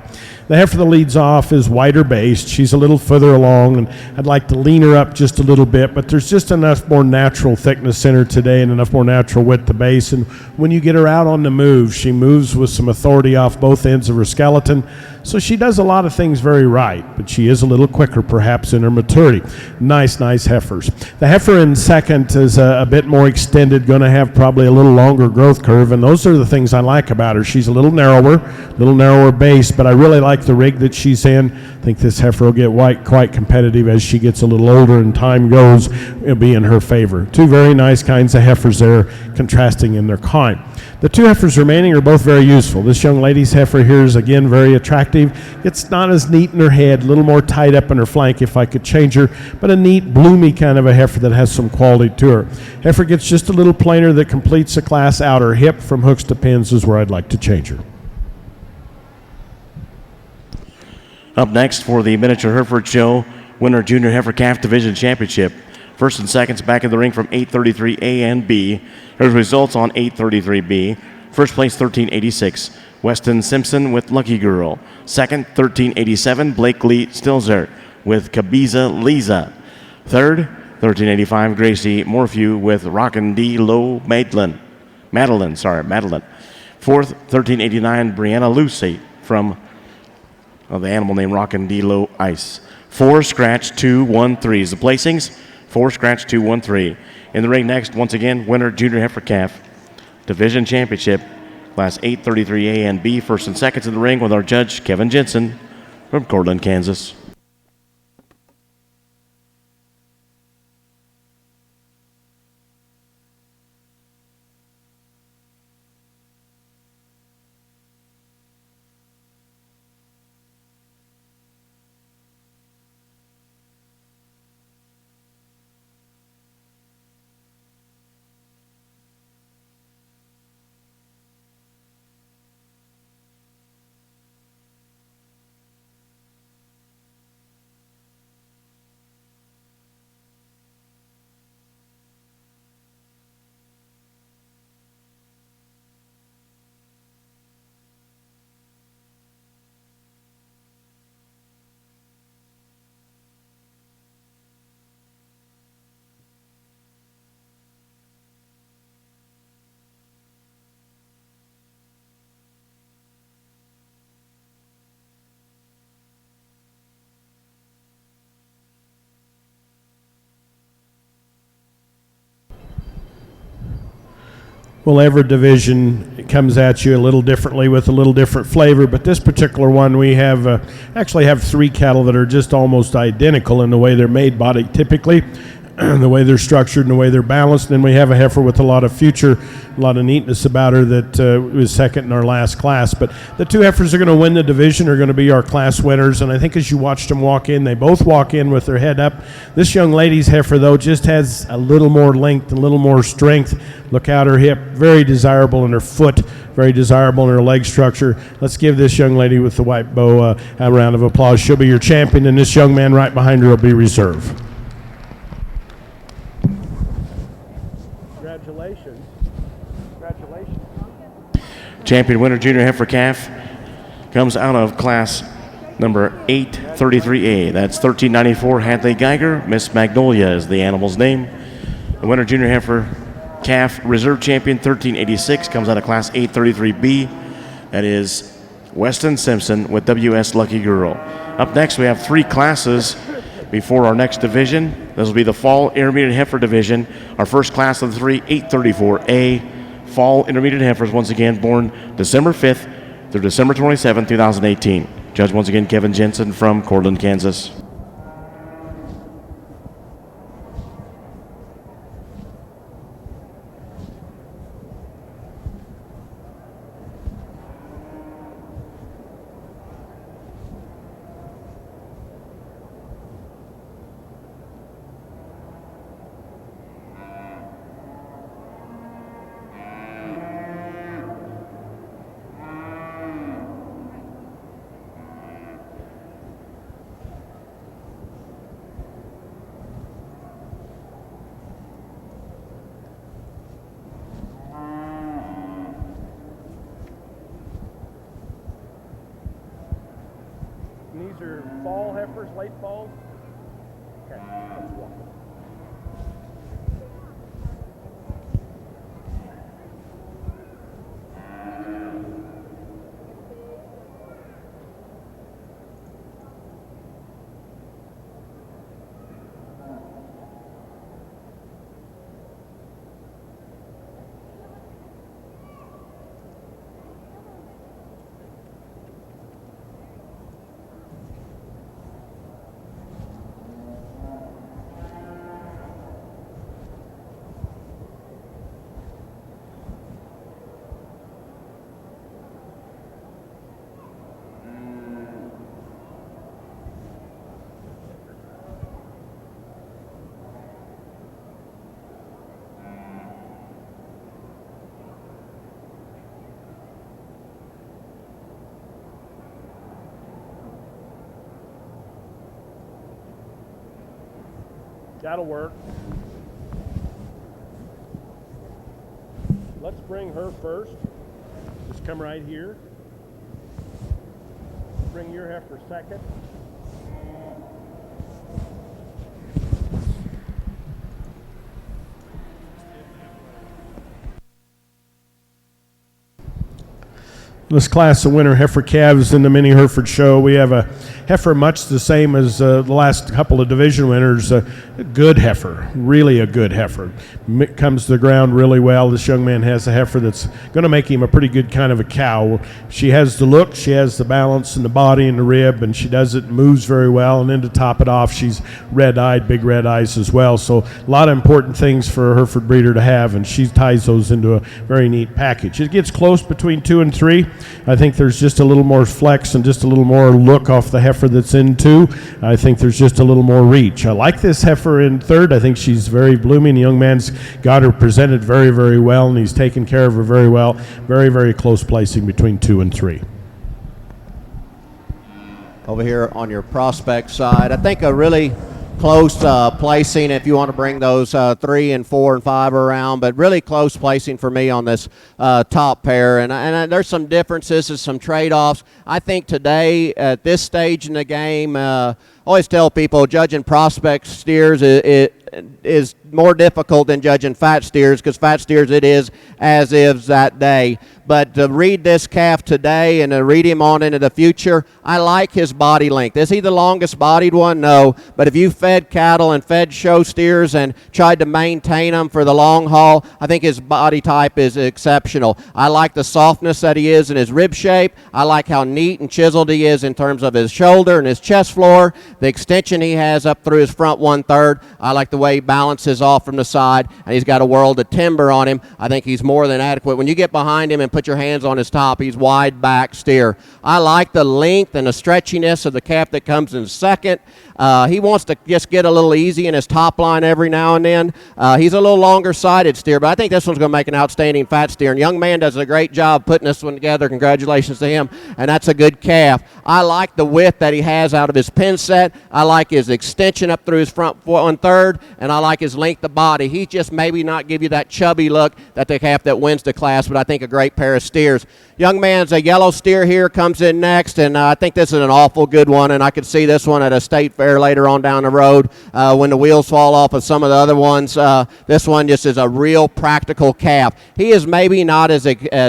Speaker 1: The heifer that leads off is wider based. She's a little further along, and I'd like to lean her up just a little bit, but there's just enough more natural thickness in her today and enough more natural width to base, and when you get her out on the move, she moves with some authority off both ends of her skeleton, so she does a lot of things very right, but she is a little quicker perhaps in her maturity. Nice heifers. The heifer in second is a bit more extended, going to have probably a little longer growth curve, and those are the things I like about her. She's a little narrower base, but I really like like the rig that she's in. I think this heifer will get quite competitive as she gets a little older and time goes. It'll be in her favor. Two very nice kinds of heifers there, contrasting in their kind. The two heifers remaining are both very useful. This young lady's heifer here is, again, very attractive. It's not as neat in her head, a little more tied up in her flank if I could change her, but a neat, bloomy kind of a heifer that has some quality to her. Heifer gets just a little plainer that completes the class outer hip from hooks to pins is where I'd like to change her.
Speaker 2: Up next for the Miniature Hereford Show, winner Junior Heifer Calf Division Championship. First and seconds back in the ring from 833A and B. Here's results on 833B. First place, 1386, Weston Simpson with Lucky Girl. Second, 1387, Blakely Stilzer with Kabiza Liza. Third, 1385, Gracie Morphew with Rockin' D. Low Madeline. Fourth, 1389, Brianna Lucy from the animal named Rockin' D. Low Ice. 4, scratch 213 is the placings. 4, scratch 213. In the ring next, once again, winner Junior Heifer Calf Division Championship, Class 833A and B. First and seconds in the ring with our judge, Kevin Jensen from Cortland, Kansas.
Speaker 1: Well, every division comes at you a little differently with a little different flavor, but this particular one we have actually have 3 cattle that are just almost identical in the way they're made body typically, the way they're structured and the way they're balanced. And then we have a heifer with a lot of future, a lot of neatness about her that was second in our last class. But the 2 heifers are going to win the division, are going to be our class winners. And I think as you watched them walk in, they both walk in with their head up. This young lady's heifer, though, just has a little more length, a little more strength. Look out her hip, very desirable in her foot, very desirable in her leg structure. Let's give this young lady with the white bow a round of applause. She'll be your champion, and this young man right behind her will be reserve. Congratulations.
Speaker 2: Champion winner Junior Heifer Calf comes out of class number 833A. That's 1394 Hadley Geiger. Miss Magnolia is the animal's name. The winner Junior Heifer Calf Reserve Champion 1386 comes out of class 833B. That is Weston Simpson with WS Lucky Girl. Up next, we have 3 classes before our next division. This will be the Fall Intermediate Heifer Division. Our first class of the 3, 834A. Fall Intermediate Heifers, once again, born December 5th through December 27th, 2018. Judge, once again, Kevin Jensen from Cortland, Kansas.
Speaker 1: These are fall heifers, late falls? Okay, let's walk. That'll work. Let's bring her first. Just come right here. Bring your heifer second. This class of winter heifer calves in the mini Hereford show. We have a heifer much the same as the last couple of division winners. A good heifer, really a good heifer. Comes to the ground really well. This young man has a heifer that's going to make him a pretty good kind of a cow. She has the look, she has the balance in the body and the rib, and she does it, moves very well. And then to top it off, she's red-eyed, big red eyes as well. So a lot of important things for a Hereford breeder to have, and she ties those into a very neat package. It gets close between 2 and 3. I think there's just a little more flex and just a little more look off the heifer that's in 2. I think there's just a little more reach. I like this heifer in 3rd. I think she's very blooming. The young man's got her presented very, very well, and he's taken care of her very well. Very, very close placing between 2 and 3.
Speaker 3: Over here on your prospect side, I think a really close placing if you want to bring those 3 and 4 and 5 around, but really close placing for me on this top pair. And there's some differences and some trade-offs. I think today at this stage in the game, I always tell people judging prospect steers is more difficult than judging fat steers, because fat steers it is as is that day. But to read this calf today and to read him on into the future, I like his body length. Is he the longest bodied one? No. But if you fed cattle and fed show steers and tried to maintain them for the long haul, I think his body type is exceptional. I like the softness that he is in his rib shape. I like how neat and chiseled he is in terms of his shoulder and his chest floor, the extension he has up through his front 1/3. I like the way he balances off from the side, and he's got a world of timber on him. I think he's more than adequate. When you get behind him and put your hands on his top, he's wide back steer. I like the length and the stretchiness of the calf that comes in second. He wants to just get a little easy in his top line every now and then. He's a little longer sided steer, but I think this one's going to make an outstanding fat steer. And young man does a great job putting this one together. Congratulations to him. And that's a good calf. I like the width that he has out of his pin set. I like his extension up through his front 1/3, and I like his length of body. He just maybe not give you that chubby look that the calf that wins the class, but I think a great pair of steers. Young man's a yellow steer here, comes in next, and I think this is an awful good one, and I could see this one at a state fair later on down the road when the wheels fall off of some of the other ones. This one just is a real practical calf. He is maybe not as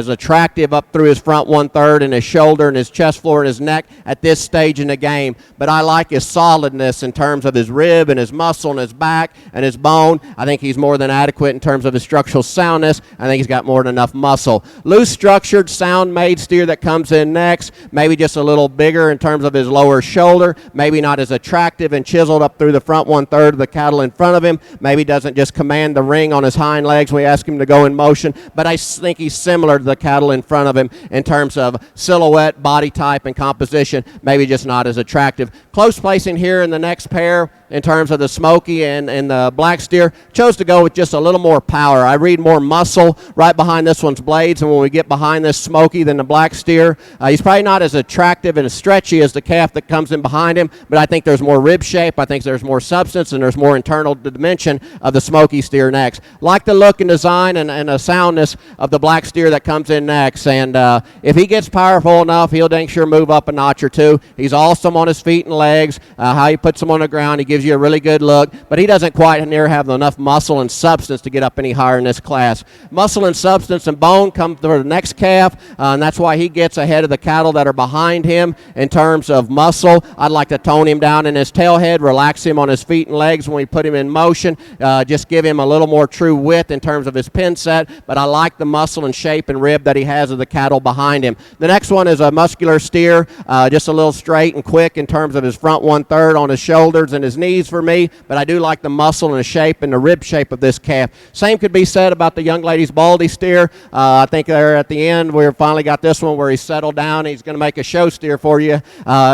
Speaker 3: attractive up through his front 1/3 and his shoulder and his chest floor and his neck at this stage in the game, but I like his solidness in terms of his rib and his muscle and his back and his bone. I think he's more than adequate in terms of his structural soundness. I think he's got more than enough muscle. Loose structured, sound made steer that comes in next, maybe just a little bigger in terms of his lower shoulder, maybe not as attractive and chiseled up through the front 1/3 of the cattle in front of him, maybe doesn't just command the ring on his hind legs when we ask him to go in motion, but I think he's similar to the cattle in front of him in terms of silhouette, body type, and composition, maybe just not as attractive. Close placing here in the next pair in terms of the Smoky and the black steer. Chose to go with just a little more power. I read more muscle right behind this one's blades, and when we get behind this Smoky than the black steer, he's probably not as attractive and as stretchy as the calf that comes in behind him, but I think there's more rib shape, I think there's more substance, and there's more internal dimension of the Smoky steer next. Like the look and design and the soundness of the black steer that comes in next, and if he gets powerful enough, he'll dang sure move up a notch or two. He's awesome on his feet and legs, how he puts them on the ground, he gives you a really good look, but he doesn't quite near have enough muscle and substance to get up any higher in this class. Muscle and substance and bone come for the next calf, and that's why he gets ahead of the cattle that are behind him in terms of muscle. I'd like to tone him down in his tail head, relax him on his feet and legs when we put him in motion, just give him a little more true width in terms of his pin set, but I like the muscle and shape and rib that he has of the cattle behind him. The next one is a muscular steer, just a little straight and quick in terms of his front 1/3 on his shoulders and his knees for me, but I do like the muscle and the shape and the rib shape of this calf. Same could be said about the young lady's baldy steer. I think they're where at the end we finally got this one where he's settled down. He's going to make a show steer for you.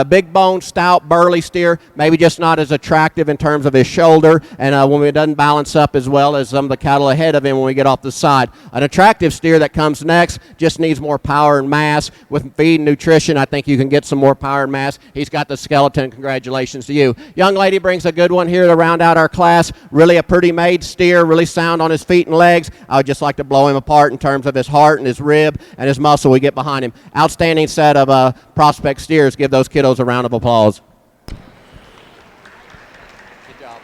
Speaker 3: Big bone, stout, burly steer, maybe just not as attractive in terms of his shoulder, and when it doesn't balance up as well as some of the cattle ahead of him when we get off the side. An attractive steer that comes next just needs more power and mass. With feed and nutrition, I think you can get some more power and mass. He's got the skeleton. Congratulations to you. Young lady brings a good one here to round out our class. Really a pretty made steer, really sound on his feet and legs. I would just like to blow him apart in terms of his heart and his rib and his muscle we get behind him. Outstanding set of prospect steers. Give those kiddos a round of applause.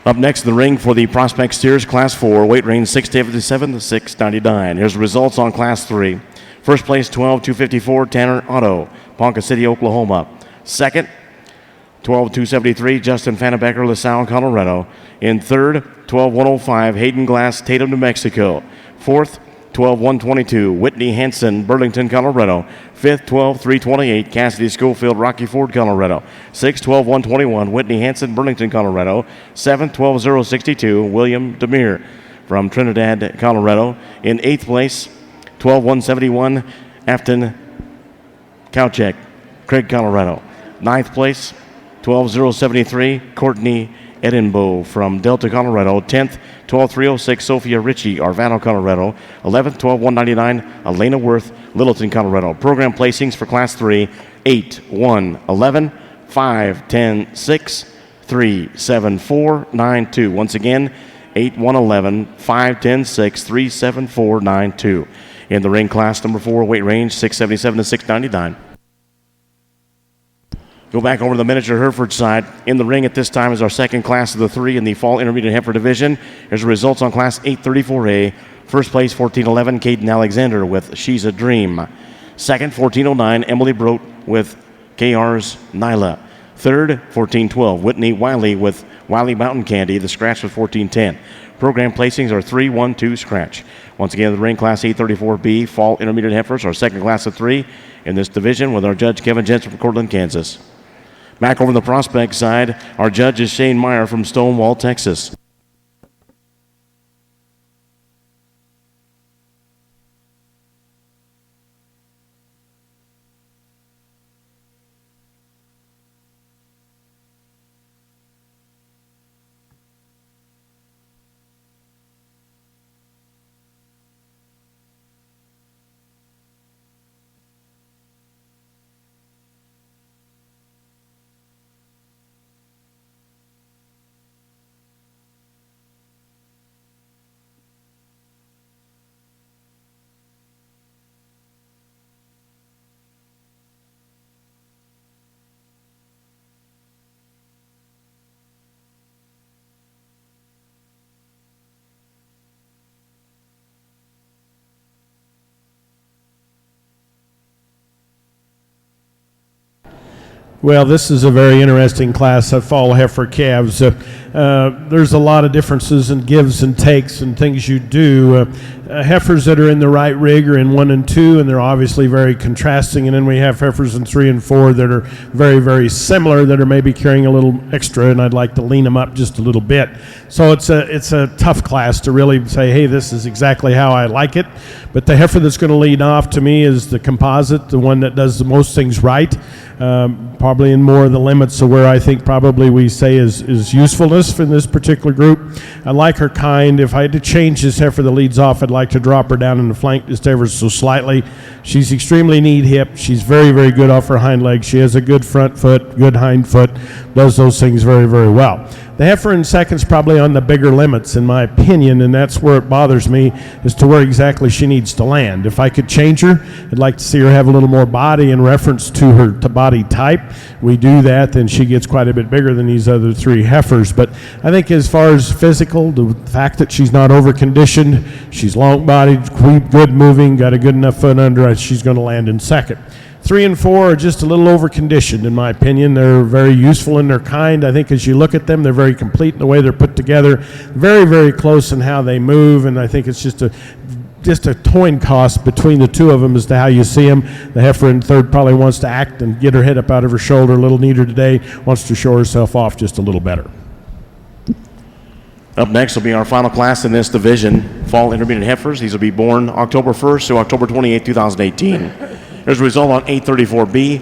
Speaker 2: Up next in the ring for the Prospect Steers Class 4, weight range 657 to 699. Here's the results on Class 3. First place, 12,254, Tanner Otto, Ponca City, Oklahoma. Second, 12,273, Justin Fannebecker, LaSalle, Colorado. In third, 12,105, Hayden Glass, Tatum, New Mexico. Fourth, 12,122, Whitney Hansen, Burlington, Colorado. Fifth, 12,328, Cassidy Schofield, Rocky Ford, Colorado. Sixth, 12,121, Whitney Hansen, Burlington, Colorado. Seventh, 12,062, William Demir from Trinidad, Colorado. In eighth place, 12,171, Afton Kauchek, Craig, Colorado. Ninth place, 12,073, Courtney Edinbow from Delta, Colorado. 10th, 12,306, Sophia Ritchie, Arvado, Colorado. 11th, 12,199, Elena Worth, Littleton, Colorado. Program placings for Class 3, 8, 1, 11, 5, 10, 6, 3, 7, 4, 9, 2. Once again, 8, 1, 11, 5, 10, 6, 3, 7, 4, 9, 2. In the ring, Class number 4, weight range 677 to 699. Go back over to the miniature Hereford side. In the ring at this time is our second class of the 3 in the Fall Intermediate Heifer Division. Here's the results on Class 834A. First place, 1411, Caden Alexander with She's a Dream. Second, 1409, Emily Brote with KR's Nyla. Third, 1412, Whitney Wiley with Wiley Mountain Candy. The scratch was 1410. Program placings are 3, 1, 2, scratch. Once again, the ring, Class 834B, Fall Intermediate Heifers, our second class of 3 in this division with our judge, Kevin Jensen from Cortland, Kansas. Back over the prospect side, our judge is Shane Meyer from Stonewall, Texas.
Speaker 1: Well, this is a very interesting class of fall heifer calves. There's a lot of differences and gives and takes and things you do. Heifers that are in the right rig are in 1 and 2, and they're obviously very contrasting. And then we have heifers in 3 and 4 that are very, very similar, that are maybe carrying a little extra, and I'd like to lean them up just a little bit. So it's a tough class to really say, hey, this is exactly how I like it. But the heifer that's going to lead off to me is the composite, the one that does the most things right. Probably in more of the limits of where I think probably we say is usefulness for this particular group. I like her kind. If I had to change this heifer that leads off, I'd like to drop her down in the flank just ever so slightly. She's extremely neat hip. She's very, very good off her hind leg. She has a good front foot, good hind foot, does those things very, very well. The heifer in second's probably on the bigger limits, in my opinion, and that's where it bothers me as to where exactly she needs to land. If I could change her, I'd like to see her have a little more body in reference to her body type. We do that, then she gets quite a bit bigger than these other 3 heifers. But I think as far as physical, the fact that she's not over-conditioned, she's long-bodied, good moving, got a good enough foot under her, she's going to land in second. 3 and 4 are just a little over-conditioned, in my opinion. They're very useful in their kind. I think as you look at them, they're very complete in the way they're put together, very, very close in how they move, and I think it's just a coin cost between the 2 of them as to how you see them. The heifer in third probably wants to act and get her head up out of her shoulder a little neater today, wants to show herself off just a little better.
Speaker 2: Up next will be our final class in this division, Fall Intermediate Heifers. These will be born October 1st to October 28th, 2018. There's a result on 834B.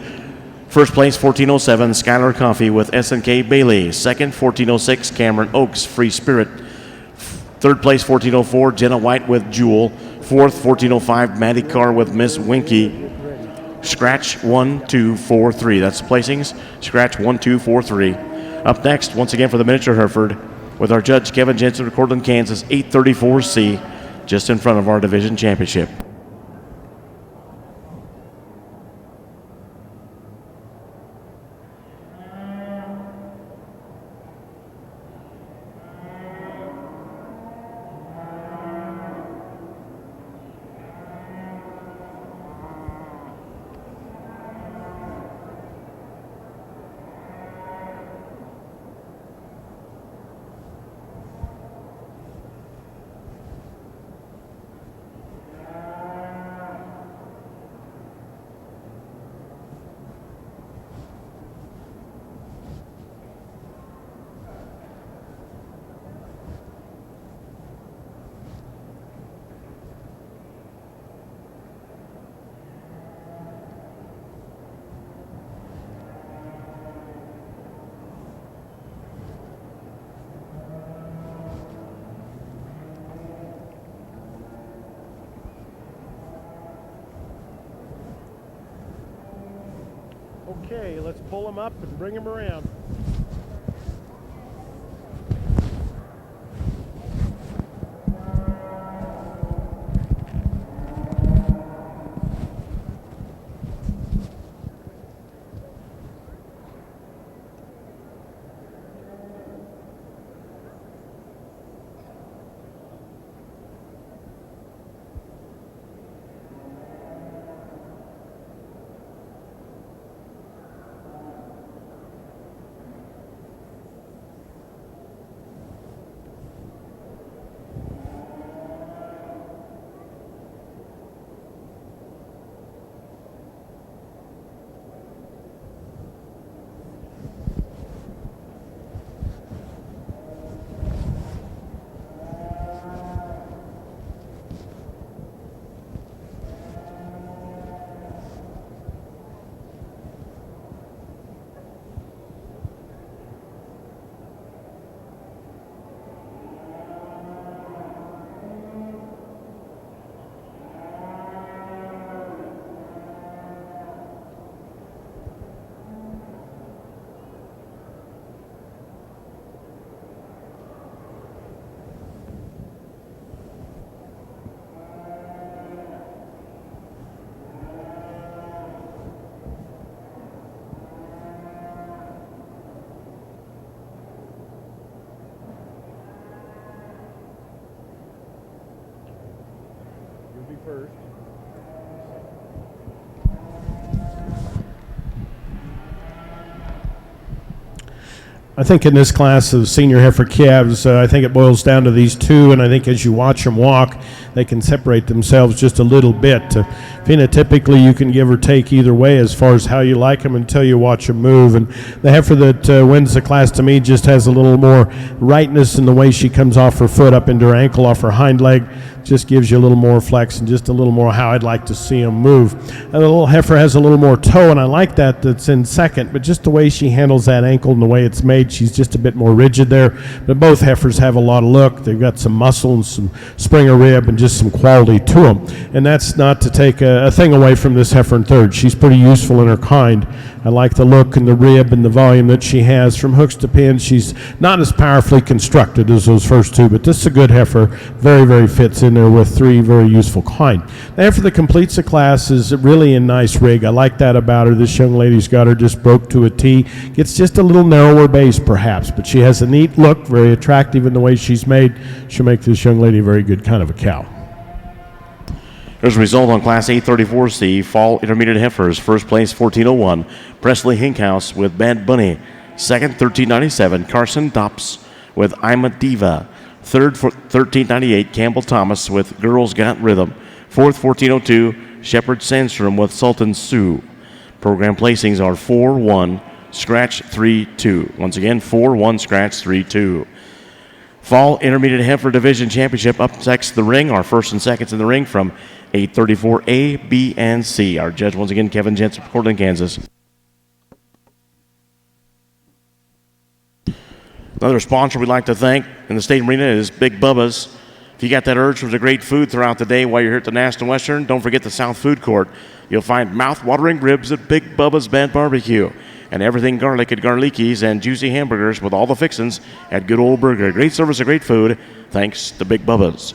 Speaker 2: First place, 1407, Skylar Coffey with S&K Bailey. Second, 1406, Cameron Oaks, Free Spirit. Third place, 1404, Jenna White with Jewel. Fourth, 1405, Maddie Carr with Miss Winky. Scratch 1, 2, 4, 3. That's the placings. Scratch 1, 2, 4, 3. Up next, once again for the miniature Hereford, with our judge Kevin Jensen of Cortland, Kansas, 834C, just in front of our division championship.
Speaker 1: Okay, let's pull them up and bring them around. First. I think in this class of senior heifer calves, I think it boils down to these two, and I think as you watch them walk, they can separate themselves just a little bit. Phenotypically, you can give or take either way as far as how you like them until you watch them move. And the heifer that wins the class to me just has a little more rightness in the way she comes off her foot up into her ankle, off her hind leg. Just gives you a little more flex and just a little more how I'd like to see them move. And the little heifer has a little more toe, and I like that's in second, but just the way she handles that ankle and the way it's made, she's just a bit more rigid there. But both heifers have a lot of look. They've got some muscle and some springer rib and just some quality to them. And that's not to take a thing away from this heifer in third. She's pretty useful in her kind. I like the look and the rib and the volume that she has. From hooks to pins, she's not as powerfully constructed as those first two, but this is a good heifer. Very, very fits in there with three very useful kind. The heifer that completes the class is really a nice rig. I like that about her. This young lady's got her just broke to a T. Gets just a little narrower base perhaps, but she has a neat look, very attractive in the way she's made. She'll make this young lady a very good kind of a cow.
Speaker 2: There's a result on Class 834C, Fall Intermediate Heifers. First place, 1401, Presley Hinkhouse with Bad Bunny. Second, 1397, Carson Dops with I'm a Diva. Third, 1398, Campbell Thomas with Girls Got Rhythm. Fourth, 1402, Shepard Sandstrom with Sultan Sioux. Program placings are 4-1, scratch 3-2. Once again, 4-1, scratch 3-2. Fall Intermediate Heifer Division Championship. Up next, the ring, our first and seconds in the ring from 834 A, B, and C. Our judge, once again, Kevin Jensen, Portland, Kansas. Another sponsor we'd like to thank in the state arena is Big Bubba's. If you got that urge for the great food throughout the day while you're here at the National Western, don't forget the South Food Court. You'll find mouth-watering ribs at Big Bubba's Bad Barbecue and everything garlic at Garlicki's and juicy hamburgers with all the fixins at Good Old Burger. Great service and great food, thanks to Big Bubba's.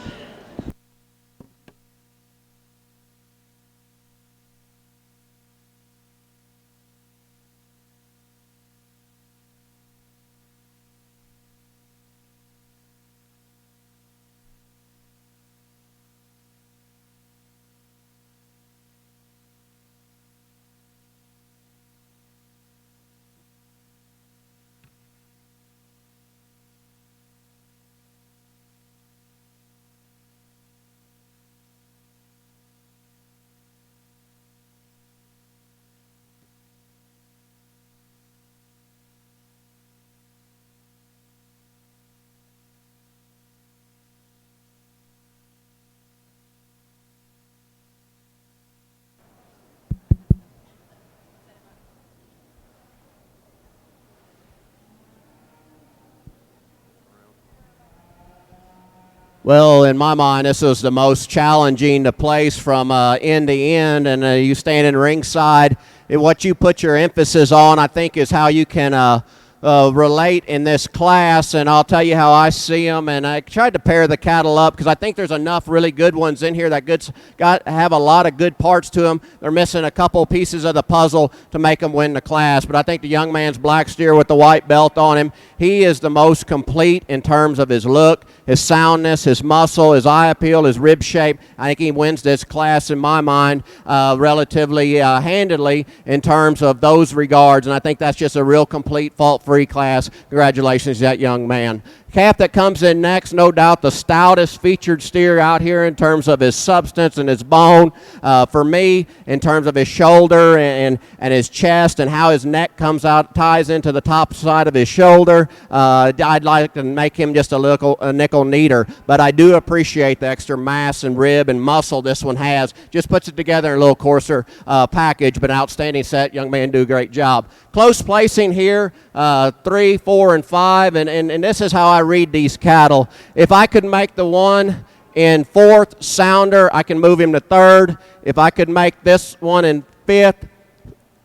Speaker 3: Well, in my mind, this was the most challenging to place from end to end, and you standing ringside. What you put your emphasis on, I think, is how you can relate in this class, and I'll tell you how I see them. And I tried to pair the cattle up because I think there's enough really good ones in here that have a lot of good parts to them. They're missing a couple pieces of the puzzle to make them win the class. But I think the young man's black steer with the white belt on him, he is the most complete in terms of his look, his soundness, his muscle, his eye appeal, his rib shape. I think he wins this class in my mind relatively handedly in terms of those regards, and I think that's just a real complete fault-free class. Congratulations to that young man. Calf that comes in next, no doubt the stoutest featured steer out here in terms of his substance and his bone. For me, in terms of his shoulder and his chest and how his neck comes out, ties into the top side of his shoulder, I'd like to make him just a nickel neater. But I do appreciate the extra mass and rib and muscle this one has. Just puts it together in a little coarser package, but an outstanding set. Young man do a great job. Close placing here, 3, 4, and 5, and this is how I read these cattle. If I could make the one in 4th sounder, I can move him to 3rd. If I could make this one in 5th,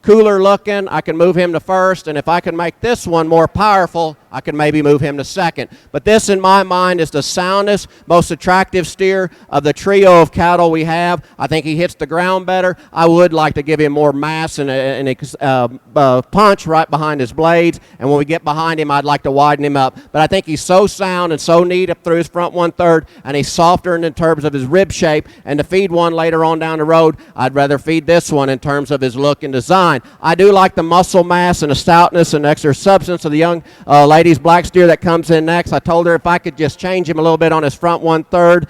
Speaker 3: cooler looking, I can move him to 1st, and if I can make this one more powerful, I could maybe move him to 2nd. But this, in my mind, is the soundest, most attractive steer of the trio of cattle we have. I think he hits the ground better. I would like to give him more mass and a punch right behind his blades, and when we get behind him, I'd like to widen him up. But I think he's so sound and so neat up through his front 1/3, and he's softer in terms of his rib shape, and to feed one later on down the road, I'd rather feed this one in terms of his look and design. I do like the muscle mass and the stoutness and extra substance of the young lady's black steer that comes in next. I told her if I could just change him a little bit on his front 1/3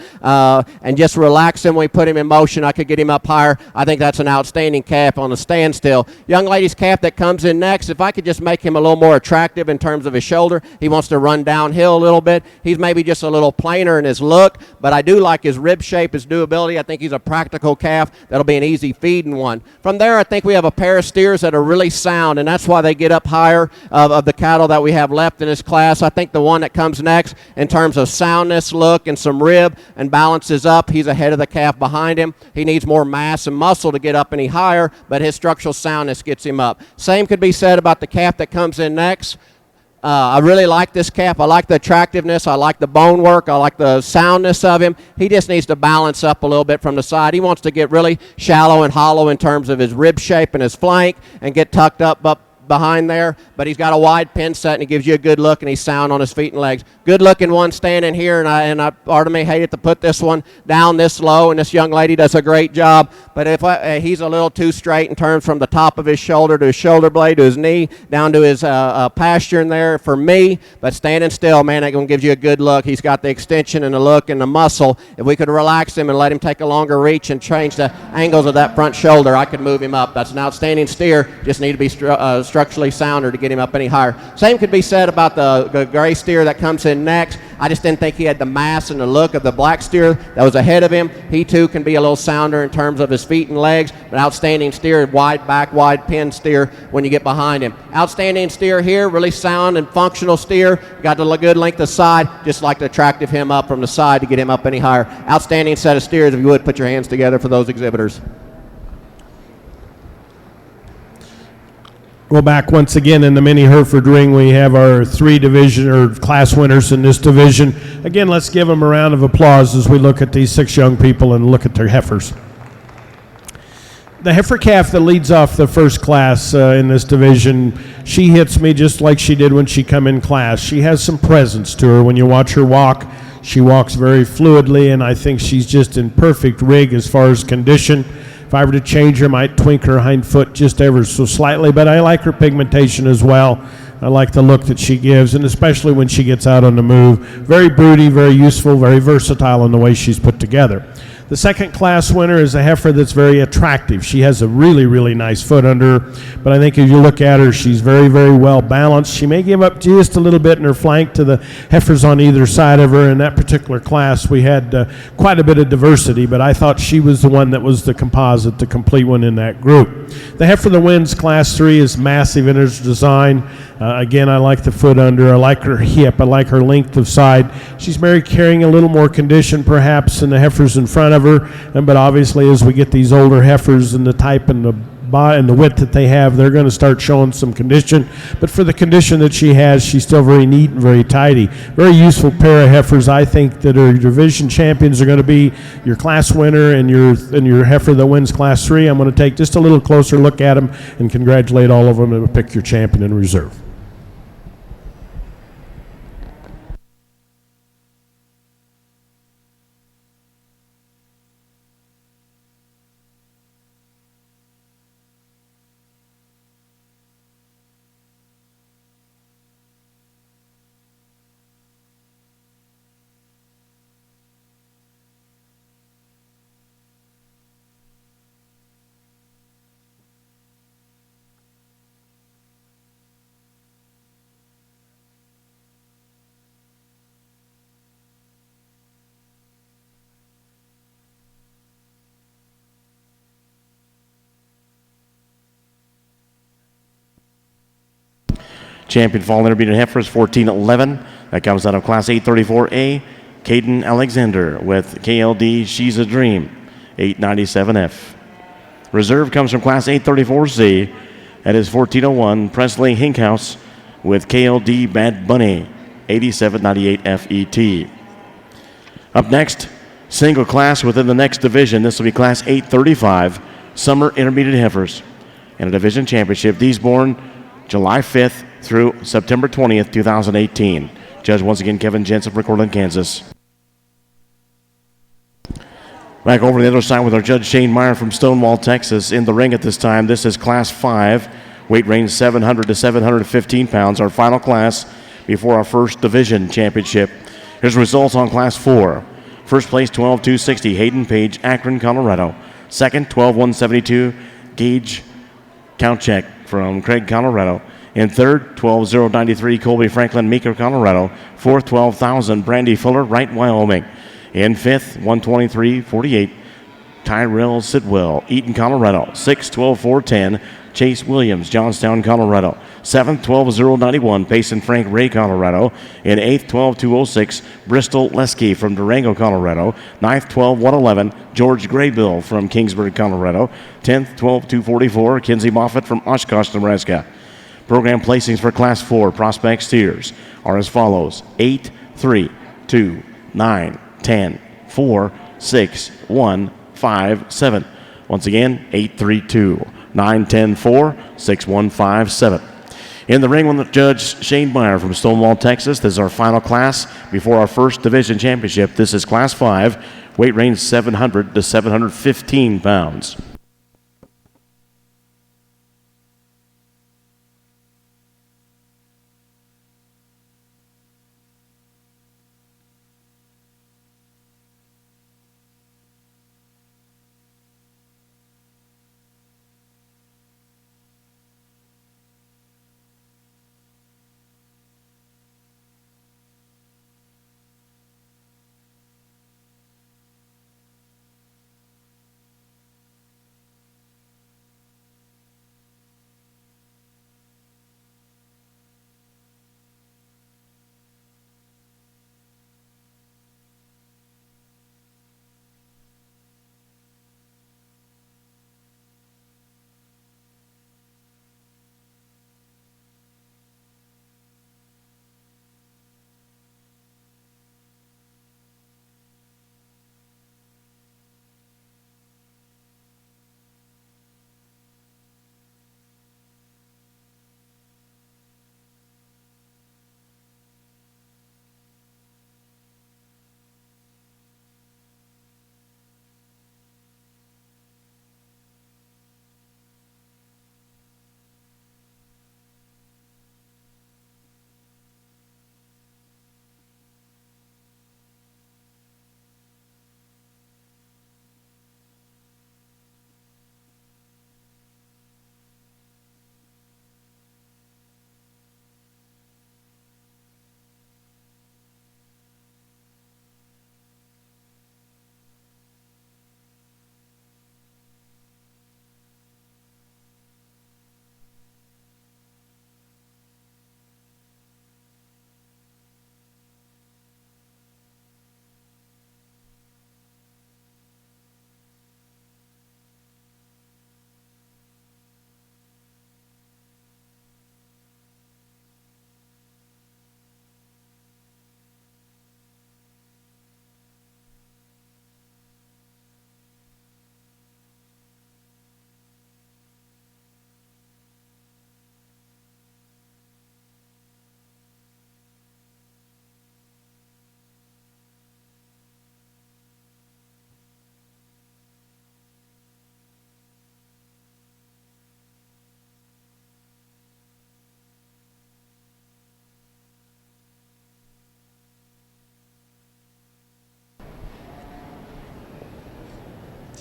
Speaker 3: and just relax him when we put him in motion, I could get him up higher. I think that's an outstanding calf on a standstill. Young lady's calf that comes in next, if I could just make him a little more attractive in terms of his shoulder. He wants to run downhill a little bit. He's maybe just a little plainer in his look, but I do like his rib shape, his doability. I think he's a practical calf that'll be an easy feeding one. From there, I think we have a pair of steers that are really sound, and that's why they get up higher of the cattle that we have left in this class. I think the one that comes next in terms of soundness, look, and some rib and balances up, he's ahead of the calf behind him. He needs more mass and muscle to get up any higher, but his structural soundness gets him up. Same could be said about the calf that comes in next. I really like this calf. I like the attractiveness. I like the bone work. I like the soundness of him. He just needs to balance up a little bit from the side. He wants to get really shallow and hollow in terms of his rib shape and his flank and get tucked up behind there, but he's got a wide pin set and he gives you a good look, and he's sound on his feet and legs. Good looking one standing here, and I part of me hated to put this one down this low, and this young lady does a great job, but if he's a little too straight in terms from the top of his shoulder to his shoulder blade to his knee down to his pasture in there for me, but standing still, man, that going to give you a good look. He's got the extension and the look and the muscle. If we could relax him and let him take a longer reach and change the angles of that front shoulder, I could move him up. That's an outstanding steer. Just need to be structurally sounder to get him up any higher. Same could be said about the gray steer that comes in next. I just didn't think he had the mass and the look of the black steer that was ahead of him. He too can be a little sounder in terms of his feet and legs, but outstanding steer, wide back, wide pin steer when you get behind him. Outstanding steer here, really sound and functional steer. Got a good length of side, just like to attractive him up from the side to get him up any higher. Outstanding set of steers. If you would, put your hands together for those exhibitors.
Speaker 1: Well, back once again in the mini Hereford ring, we have our 3 division or class winners in this division. Again, let's give them a round of applause as we look at these 6 young people and look at their heifers. The heifer calf that leads off the first class in this division, she hits me just like she did when she come in class. She has some presence to her. When you watch her walk, she walks very fluidly, and I think she's just in perfect rig as far as condition. If I were to change her, I might twink her hind foot just ever so slightly, but I like her pigmentation as well. I like the look that she gives, and especially when she gets out on the move. Very broody, very useful, very versatile in the way she's put together. The second class winner is a heifer that's very attractive. She has a really, really nice foot under her, but I think if you look at her, she's very, very well balanced. She may give up just a little bit in her flank to the heifers on either side of her. In that particular class, we had quite a bit of diversity, but I thought she was the one that was the composite, the complete one in that group. The heifer that wins Class 3 is massive in its design. Again, I like the foot under. I like her hip. I like her length of side. She's maybe carrying a little more condition perhaps than the heifers in front of her. But obviously, as we get these older heifers and the type and the width that they have, they're going to start showing some condition. But for the condition that she has, she's still very neat and very tidy. Very useful pair of heifers. I think that our division champions are going to be your class winner and your heifer that wins Class 3. I'm going to take just a little closer look at them and congratulate all of them and pick your champion in reserve.
Speaker 2: Champion fall intermediate heifers 14-11. That comes out of Class 834A. Caden Alexander with KLD She's a Dream 897F. Reserve comes from Class 834C. That is 1401 Presley Hinkhouse with KLD Bad Bunny 8798 FET. Up next, single class within the next division. This will be Class 835 Summer Intermediate Heifers and a division championship. These born July 5th through September 20th, 2018. Judge once again Kevin Jensen from Cortland, Kansas. Back over to the other side with our judge Shane Meyer from Stonewall, Texas. In the ring at this time, this is Class 5, weight range 700 to 715 pounds, our final class before our first division championship. Here's results on Class 4. First place, 12-260, Hayden Page, Akron, Colorado. Second, 12-172, Gage Countcheck from Craig, Colorado. In third, 12-093, Colby Franklin, Meeker, Colorado. Fourth, 12,000, Brandy Fuller, Wright, Wyoming. In fifth, 123.48, Tyrell Sidwell, Eaton, Colorado. Sixth, 12-410, Chase Williams, Johnstown, Colorado. Seventh, 12-091, Payson Frank, Ray, Colorado. In eighth, 12-206, Bristol Lesky from Durango, Colorado. Ninth, 12-111, George Graybill from Kingsburg, Colorado. 10th, 12-244, Kinsey Moffett from Oshkosh, Nebraska. Program placings for Class 4 prospect steers are as follows: 8, 3, 2, 9, 10, 4, 6, 1, 5, 7. Once again, 8, 3, 2, 9, 10, 4, 6, 1, 5, 7. In the ring with the judge Shane Meyer from Stonewall, Texas. This is our final class before our first division championship. This is Class 5, weight range 700 to 715 pounds.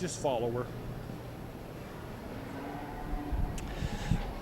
Speaker 1: Just follow her.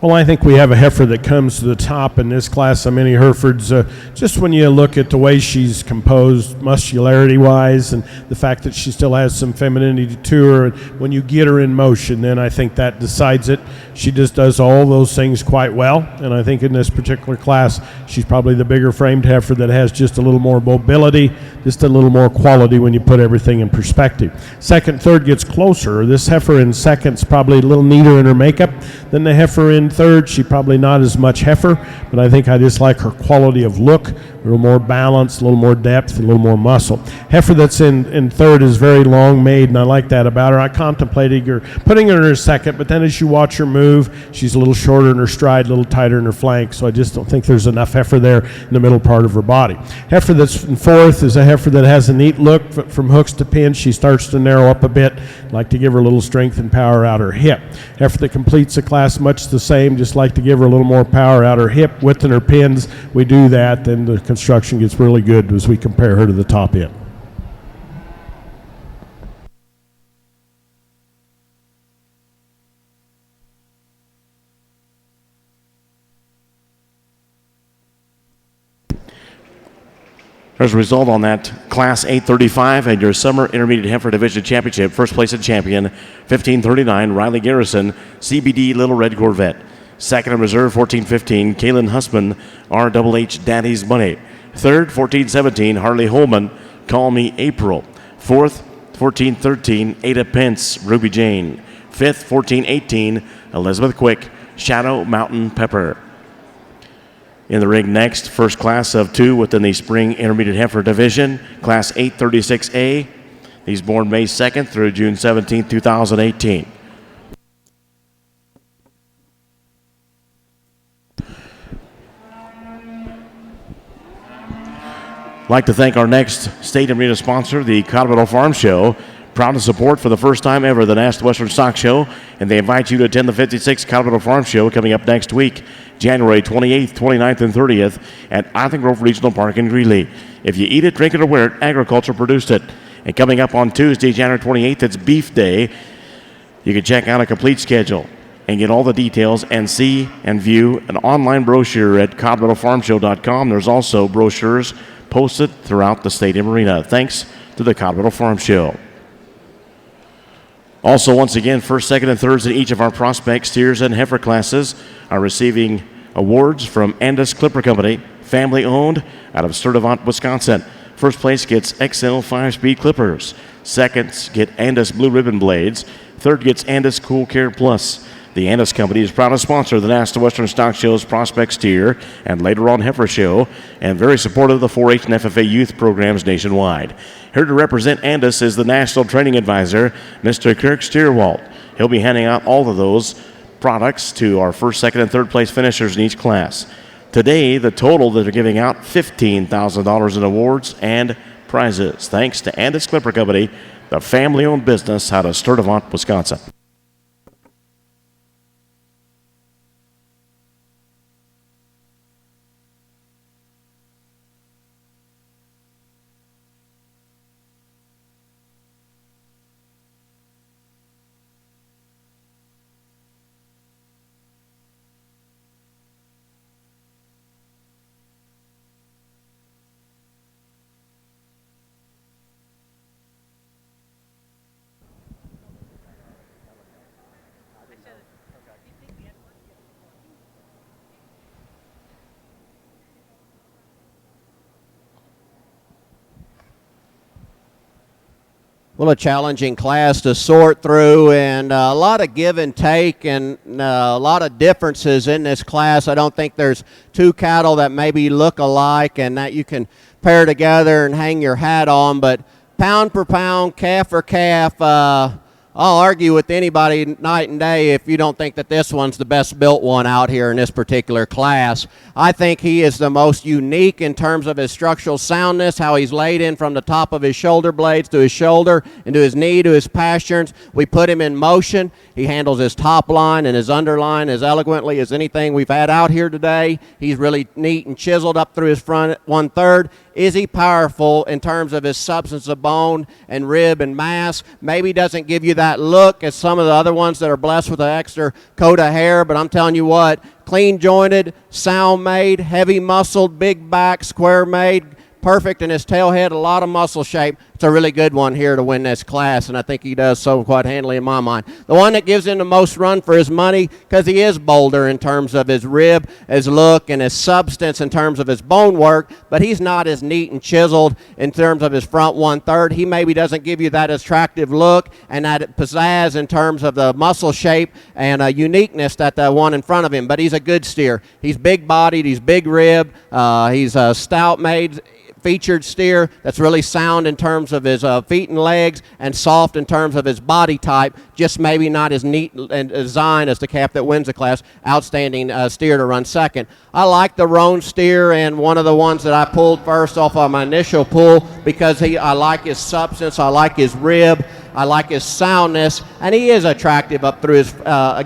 Speaker 1: Well, I think we have a heifer that comes to the top in this class of mini Herefords. Just when you look at the way she's composed, muscularity-wise, and the fact that she still has some femininity to her, and when you get her in motion, then I think that decides it. She just does all those things quite well, and I think in this particular class, she's probably the bigger framed heifer that has just a little more mobility, just a little more quality when you put everything in perspective. Second, third gets closer. This heifer in second's probably a little neater in her makeup than the heifer in third. She probably not as much heifer, but I think I just like her quality of look, a little more balance, a little more depth, a little more muscle. Heifer that's in third is very long made, and I like that about her. I contemplated her putting her in her second, but then as you watch her move, she's a little shorter in her stride, a little tighter in her flank, so I just don't think there's enough heifer there in the middle part of her body. Heifer that's in fourth is a heifer that has a neat look from hooks to pins. She starts to narrow up a bit. I'd like to give her a little strength and power out her hip. Heifer that completes the class much the same, just like to give her a little more power out her hip, width in her pins. We do that, then the construction gets really good as we compare her to the top end.
Speaker 2: There's a result on that Class 835 and your Summer Intermediate Heifer Division Championship. First place in champion, 1539, Riley Garrison, CBD Little Red Corvette. Second in reserve, 1415, Kaylin Hussman, RHH Daddy's Money. Third, 1417, Harley Holman, Call Me April. Fourth, 1413, Ada Pence, Ruby Jane. Fifth, 1418, Elizabeth Quick, Shadow Mountain Pepper. In the ring next, first class of two within the Spring Intermediate Heifer Division, Class 836A. He's born May 2nd through June 17, 2018. I'd like to thank our next state arena sponsor, the Colorado Farm Show. Proud to support for the first time ever the National Western Stock Show, and they invite you to attend the 56th Colorado Farm Show coming up next week, January 28th, 29th, and 30th at Island Grove Regional Park in Greeley. If you eat it, drink it, or wear it, agriculture produced it. And coming up on Tuesday, January 28th, it's Beef Day. You can check out a complete schedule and get all the details and see and view an online brochure at coloradofarmshow.com. There's also brochures posted throughout the stadium arena. Thanks to the Colorado Farm Show. Also, once again, first, second, and thirds in each of our prospect, steers, and heifer classes are receiving awards from Andis Clipper Company, family owned out of Sturtevant, Wisconsin. First place gets XL 5-speed clippers. Seconds get Andis Blue Ribbon blades. Third gets Andis Cool Care Plus. The Andis Company is proud to sponsor the National Western Stock Show's Prospect Steer and later on Heifer Show, and very supportive of the 4-H and FFA youth programs nationwide. Here to represent Andis is the National Training Advisor, Mr. Kirk Steerwalt. He'll be handing out all of those products to our first, second, and third place finishers in each class. Today, the total that they're giving out, $15,000 in awards and prizes. Thanks to Andis Clipper Company, the family-owned business out of Sturtevant, Wisconsin.
Speaker 3: Well, a challenging class to sort through, and a lot of give and take, and a lot of differences in this class. I don't think there's two cattle that maybe look alike and that you can pair together and hang your hat on, but pound per pound, calf for calf, I'll argue with anybody night and day if you don't think that this one's the best built one out here in this particular class. I think he is the most unique in terms of his structural soundness, how he's laid in from the top of his shoulder blades to his shoulder and to his knee to his pasterns. We put him in motion. He handles his top line and his underline as eloquently as anything we've had out here today. He's really neat and chiseled up through his front 1/3. Is he powerful in terms of his substance of bone and rib and mass? Maybe doesn't give you that look as some of the other ones that are blessed with an extra coat of hair, but I'm telling you what, clean jointed, sound made, heavy muscled, big back, square made, perfect in his tail head, a lot of muscle shape. It's a really good one here to win this class, and I think he does so quite handily in my mind. The one that gives him the most run for his money, because he is bolder in terms of his rib, his look, and his substance in terms of his bone work, but he's not as neat and chiseled in terms of his front 1/3. He maybe doesn't give you that attractive look and that pizzazz in terms of the muscle shape and uniqueness that the one in front of him, but he's a good steer. He's big-bodied, he's big-rib, he's stout-made, featured steer that's really sound in terms of his feet and legs and soft in terms of his body type, just maybe not as neat and designed as the calf that wins the class. Outstanding steer to run second. I like the roan steer, and one of the ones that I pulled first off of my initial pull because I like his substance, I like his rib, I like his soundness, and he is attractive up through his,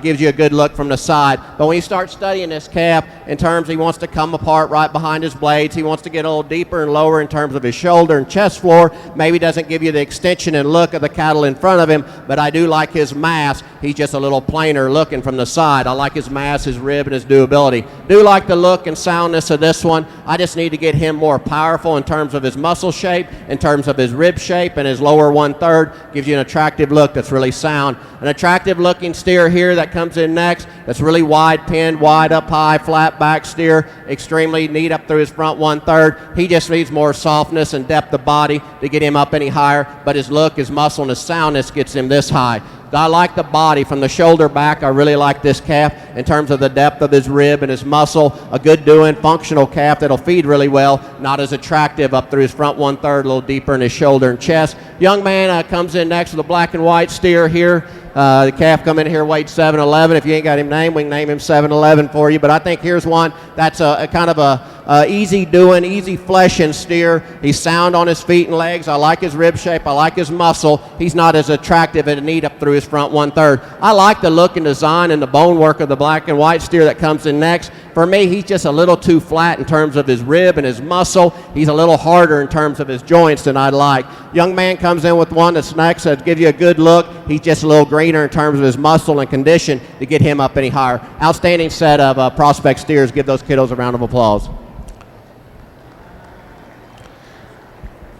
Speaker 3: gives you a good look from the side. But when you start studying this calf in terms he wants to come apart right behind his blades, he wants to get a little deeper and lower in terms of his shoulder and chest floor, maybe doesn't give you the extension and look of the cattle in front of him, but I do like his mass. He's just a little plainer looking from the side. I like his mass, his rib, and his durability. Do like the look and soundness of this one. I just need to get him more powerful in terms of his muscle shape, in terms of his rib shape, and his lower 1/3 gives you an attractive look that's really sound. An attractive looking steer here that comes in next that's really wide pinned, wide up high, flat back steer, extremely neat up through his front 1/3. He just needs more softness and depth of body to get him up any higher, but his look, his muscle, and his soundness gets him this high. I like the body from the shoulder back. I really like this calf in terms of the depth of his rib and his muscle. A good doing, functional calf that'll feed really well. Not as attractive up through his front 1/3, a little deeper in his shoulder and chest. Young man comes in next with a black and white steer here. The calf come in here, weighed 7'11". If you ain't got him named, we can name him 7'11" for you. But I think here's one that's a kind of a easy doing, easy fleshing steer. He's sound on his feet and legs. I like his rib shape. I like his muscle. He's not as attractive and neat up through his front 1/3. I like the look and design and the bone work of the black and white steer that comes in next. For me, he's just a little too flat in terms of his rib and his muscle. He's a little harder in terms of his joints than I'd like. Young man comes in with one that's next that gives you a good look. He's just a little greener in terms of his muscle and condition to get him up any higher. Outstanding set of prospect steers. Give those kiddos a round of applause.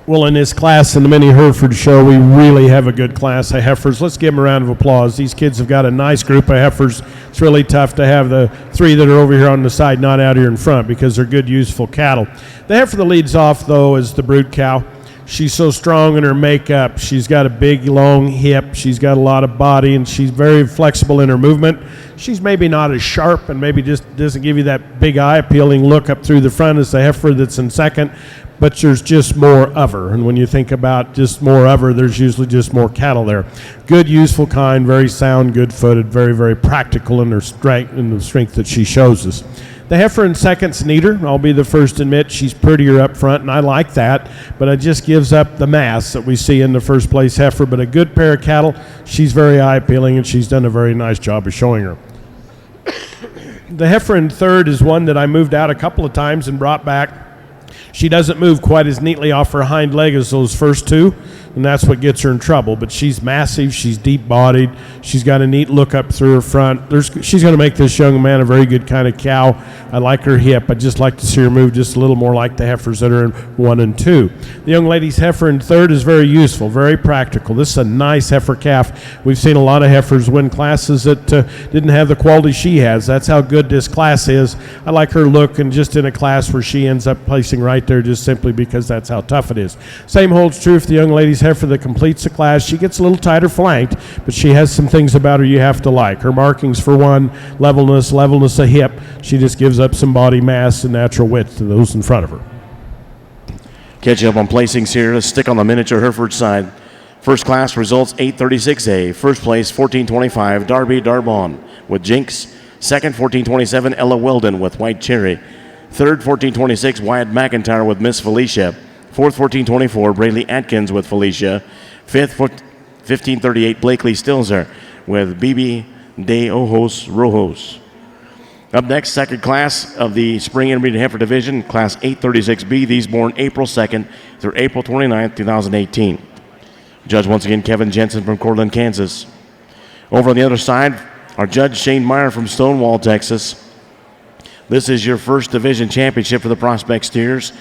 Speaker 1: Well, in this class in the mini Hereford show, we really have a good class of heifers. Let's give them a round of applause. These kids have got a nice group of heifers. It's really tough to have the three that are over here on the side not out here in front because they're good, useful cattle. The heifer that leads off, though, is the brood cow. She's so strong in her makeup. She's got a big, long hip. She's got a lot of body, and she's very flexible in her movement. She's maybe not as sharp and maybe just doesn't give you that big eye-appealing look up through the front as the heifer that's in second, but there's just more of her. And when you think about just more of her, there's usually just more cattle there. Good, useful kind, very sound, good-footed, very, very practical in her strength and the strength that she shows us. The heifer in second's neater. I'll be the first to admit she's prettier up front, and I like that, but it just gives up the mass that we see in the first place heifer. But a good pair of cattle, she's very eye-appealing, and she's done a very nice job of showing her. The heifer in third is one that I moved out a couple of times and brought back. She doesn't move quite as neatly off her hind leg as those first two, and that's what gets her in trouble. But she's massive, she's deep-bodied, she's got a neat look up through her front. She's going to make this young man a very good kind of cow. I like her hip. I'd just like to see her move just a little more like the heifers that are in 1 and 2. The young lady's heifer in third is very useful, very practical. This is a nice heifer calf. We've seen a lot of heifers win classes that didn't have the quality she has. That's how good this class is. I like her look, and just in a class where she ends up placing right there just simply because that's how tough it is. Same holds true for the young lady's heifer that completes the class. She gets a little tighter flanked, but she has some things about her you have to like. Her markings, for one, levelness of hip. She just gives up some body mass and natural width to those in front of her.
Speaker 2: Catch up on placings here. Let's stick on the miniature Hereford side. First class results 836A. First place 1425 Darby Darbon with Jinx. Second 1427 Ella Weldon with White Cherry. Third 1426 Wyatt McIntyre with Miss Felicia. Fourth 1424 Braylee Atkins with Felicia. Fifth 1538 Blakely Stilzer with BB de Ojos Rojos. Up next, second class of the Spring Intermediate Heifer Division, Class 836B. These born April 2nd through April 29th, 2018. Judge once again Kevin Jensen from Cortland, Kansas. Over on the other side, our judge Shane Meyer from Stonewall, Texas. This is your first division championship for the Prospect Steers.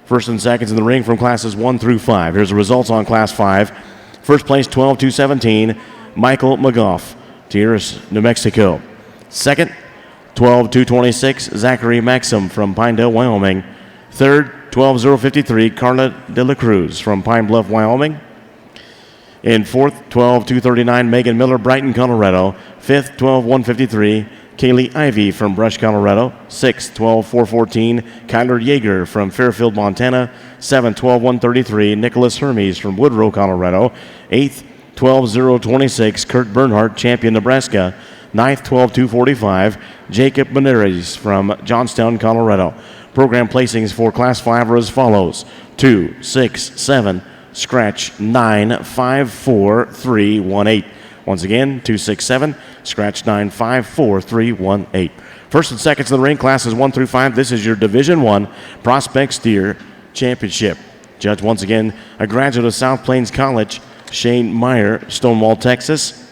Speaker 2: First and seconds in the ring from classes 1 through 5. Here's the results on Class 5. First place, 12-217, Michael McGough, Tierras, New Mexico. Second, 12-226, Zachary Maxim from Pinedale, Wyoming. Third, 12-053, Carla De La Cruz from Pine Bluff, Wyoming. In fourth, 12-239, Megan Miller, Brighton, Colorado. Fifth, 12-153, Kaylee Ivey from Brush, Colorado. Sixth, 12-414, Kyler Yeager from Fairfield, Montana. Seventh, 12-133, Nicholas Hermes from Woodrow, Colorado. Eighth, 12-026, Kurt Bernhardt, Champion, Nebraska. Ninth, 12-245, Jacob Benares from Johnstown, Colorado. Program placings for Class 5 are as follows: 2, 6, 7, scratch 9, 5, 4, 3, 1, 8. Once again, 2, 6, 7, scratch 9, 5, 4, 3, 1, 8. First and seconds in the ring, classes 1 through 5. This is your Division I Prospect Steer Championship. Judge once again, a graduate of South Plains College, Shane Meyer, Stonewall, Texas.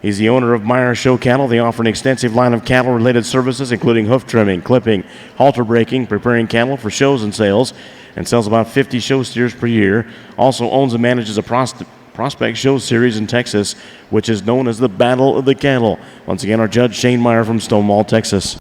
Speaker 2: He's the owner of Meyer Show Cattle. They offer an extensive line of cattle-related services, including hoof trimming, clipping, halter breaking, preparing cattle for shows and sales, and sells about 50 show steers per year. Also owns and manages a Prospect Show Series in Texas, which is known as the Battle of the Cattle. Once again, our judge, Shane Meyer from Stonewall, Texas.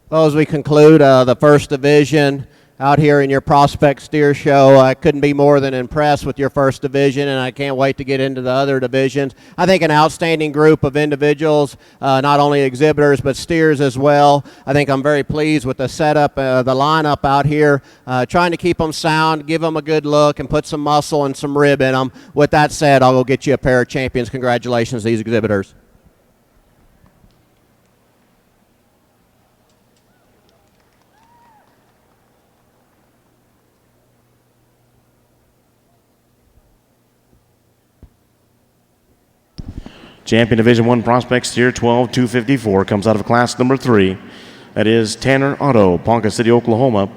Speaker 3: Well, as we conclude the first division out here in your Prospect Steer Show, I couldn't be more than impressed with your first division, and I can't wait to get into the other divisions. I think an outstanding group of individuals, not only exhibitors but steers as well. I think I'm very pleased with the setup, the lineup out here, trying to keep them sound, give them a good look, and put some muscle and some rib in them. With that said, I'll go get you a pair of champions. Congratulations to these exhibitors.
Speaker 2: Champion Division I Prospect Steer 12-254 comes out of class number 3. That is Tanner Otto, Ponca City, Oklahoma.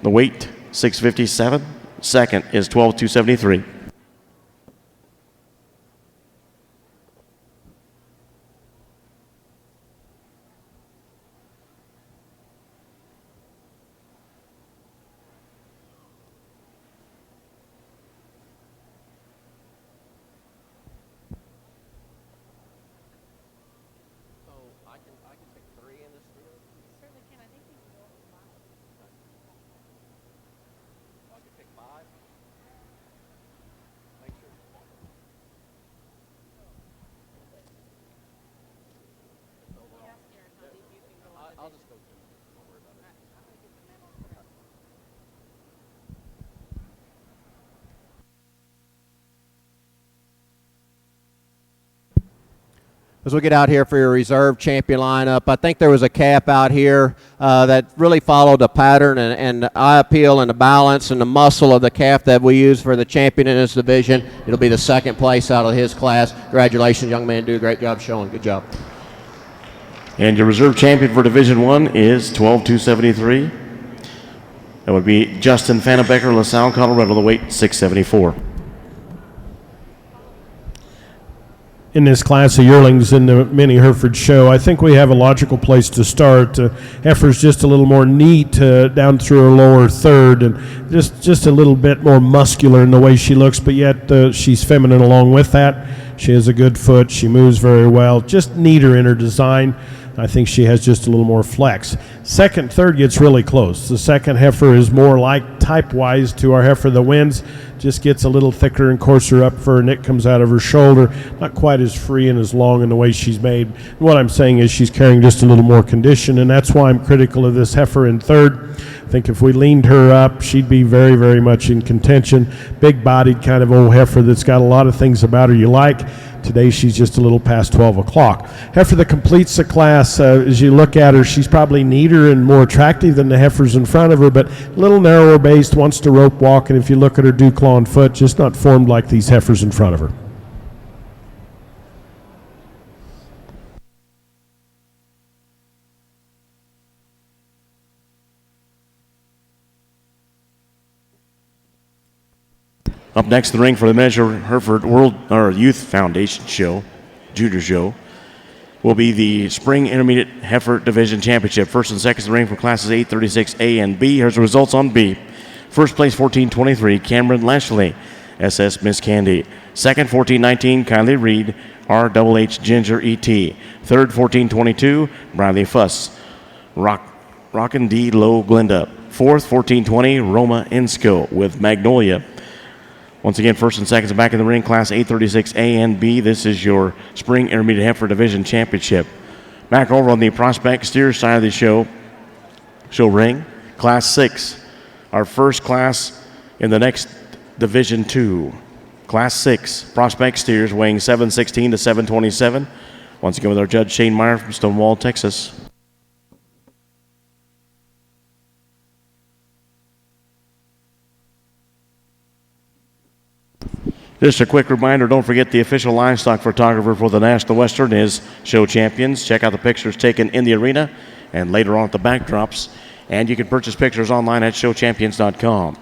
Speaker 2: The weight, 657. Second is 12-273. As we get out here for your reserve champion lineup, I think there was a calf out here that really followed the pattern and the eye appeal and the balance and the muscle of the calf that we use for the champion in this division. It'll be the second place out of his class. Congratulations, young man. Do a great job showing. Good job. And your reserve champion for Division I is 12-273. That would be Justin Fannebecker, LaSalle, Colorado, the weight 674.
Speaker 1: In this class of yearlings in the mini Hereford show, I think we have a logical place to start. Heifer's just a little more neat down through her lower third, and just a little bit more muscular in the way she looks, but yet she's feminine along with that. She has a good foot. She moves very well. Just neater in her design. I think she has just a little more flex. Second, third gets really close. The second heifer is more like type-wise to our heifer that wins. Just gets a little thicker and coarser up for her. Nick comes out of her shoulder. Not quite as free and as long in the way she's made. And what I'm saying is she's carrying just a little more condition, and that's why I'm critical of this heifer in third. I think if we leaned her up, she'd be very, very much in contention. Big-bodied kind of old heifer that's got a lot of things about her you like. Today she's just a little past 12 o'clock. Heifer that completes the class, as you look at her, she's probably neater and more attractive than the heifers in front of her, but a little narrower based, wants to rope walk, and if you look at her dew claw and foot, just not formed like these heifers in front of her.
Speaker 2: Up next in the ring for the miniature Hereford World or Youth Foundation show, junior show, will be the Spring Intermediate Heifer Division Championship. First and second in the ring for classes 836A and B. Here's the results on B. First place, 1423, Cameron Lashley, SS Miss Candy. Second, 1419, Kylie Reed, RHH Ginger ET. Third, 1422, Bradley Fuss, Rockin' D Low Glenda. Fourth, 1420, Roma Insco with Magnolia. Once again, first and seconds back in the ring, class 836A and B. This is your Spring Intermediate Heifer Division Championship. Back over on the prospect steer side of the show ring, class 6. Our first class in the next Division 2. Class 6, prospect steers weighing 716 to 727. Once again with our judge Shane Meyer from Stonewall, Texas. Just a quick reminder, don't forget the official livestock photographer for the National Western is Show Champions. Check out the pictures taken in the arena and later on at the backdrops. And you can purchase pictures online at showchampions.com.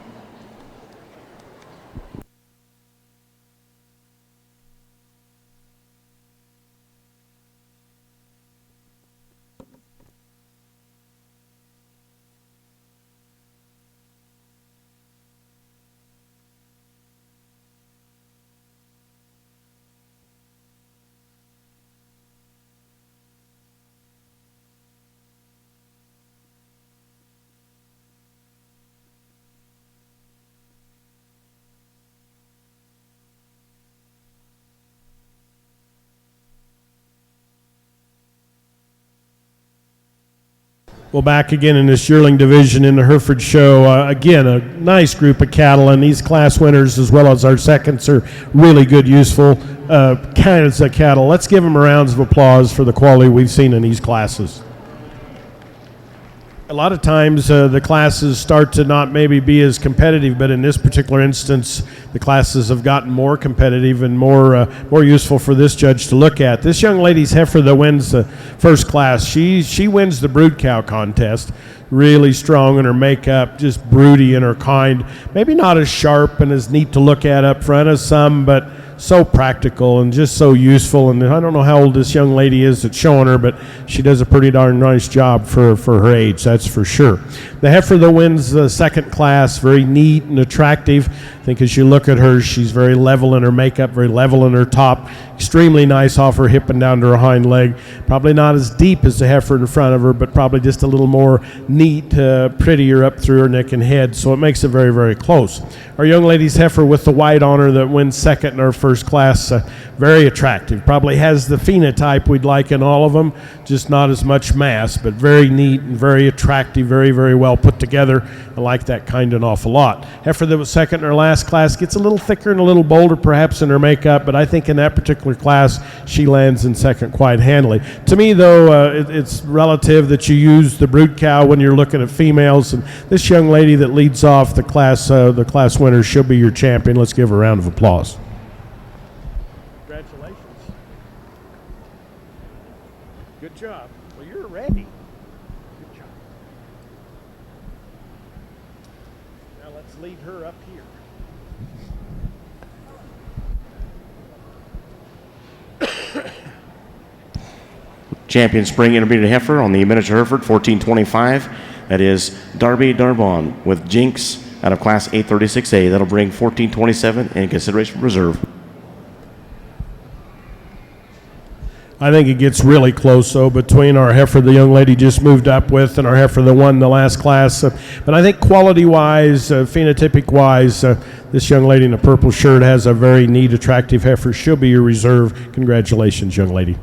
Speaker 1: Well, back again in this yearling division in the Hereford show. Again, a nice group of cattle, and these class winners as well as our seconds are really good, useful kinds of cattle. Let's give them a round of applause for the quality we've seen in these classes. A lot of times the classes start to not maybe be as competitive, but in this particular instance, the classes have gotten more competitive and more useful for this judge to look at. This young lady's heifer that wins the first class, she wins the brood cow contest. Really strong in her makeup, just broody in her kind. Maybe not as sharp and as neat to look at up front as some, but so practical and just so useful. And I don't know how old this young lady is that's showing her, but she does a pretty darn nice job for her age, that's for sure. The heifer that wins the second class, very neat and attractive. I think as you look at her, she's very level in her makeup, very level in her top, extremely nice off her hip and down to her hind leg. Probably not as deep as the heifer in front of her, but probably just a little more neat, prettier up through her neck and head, so it makes it very, very close. Our young lady's heifer with the white on her that wins second in our first class, very attractive. Probably has the phenotype we'd like in all of them, just not as much mass, but very neat and very attractive, very, very well put together. I like that kind an awful lot. Heifer that was second in her last class gets a little thicker and a little bolder perhaps in her makeup, but I think in that particular class she lands in second quite handily. To me though, it's relative that you use the brood cow when you're looking at females, and this young lady that leads off the class winner, she'll be your champion. Let's give her a round of applause. Congratulations. Good job. Well, you're ready. Good job. Now let's lead her up here.
Speaker 2: Champion Spring Intermediate Heifer on the miniature Hereford, 1425. That is Darby Darbon with Jinx out of class 836A. That'll bring 1427 in consideration reserve.
Speaker 1: I think it gets really close, though, between our heifer the young lady just moved up with and our heifer that won the last class. But I think quality-wise, phenotypic-wise, this young lady in the purple shirt has a very neat, attractive heifer. She'll be your reserve. Congratulations, young lady.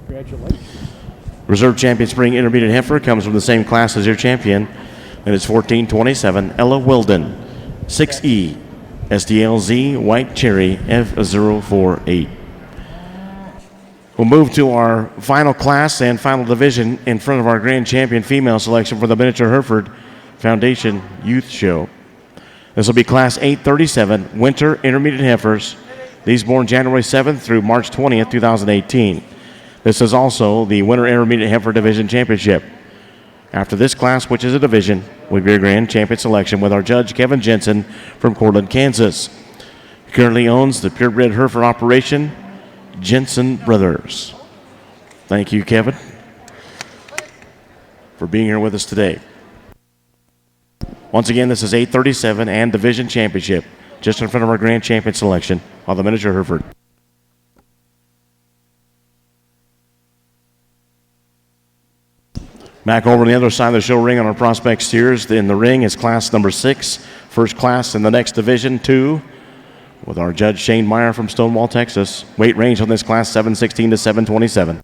Speaker 1: Congratulations.
Speaker 2: Reserve champion Spring Intermediate Heifer comes from the same class as your champion, and it's 1427, Ella Weldon, 6E. SDLZ White Cherry F048. We'll move to our final class and final division in front of our grand champion female selection for the Miniature Hereford Foundation Youth Show. This will be class 837 Winter Intermediate Heifers, these born January 7th through March 20th, 2018. This is also the Winter Intermediate Heifer Division Championship. After this class, which is a division, with your grand champion selection with our judge, Kevin Jensen from Cortland, Kansas. He currently owns the purebred Hereford operation, Jensen Brothers. Thank you, Kevin, for being here with us today. Once again, this is 837 and Division Championship, just in front of our grand champion selection on the miniature Hereford. Back over on the other side of the show ring on our prospect steers. In the ring is class number 6, first class in the next division, 2, with our judge Shane Meyer from Stonewall, Texas. Weight range on this class, 716 to 727.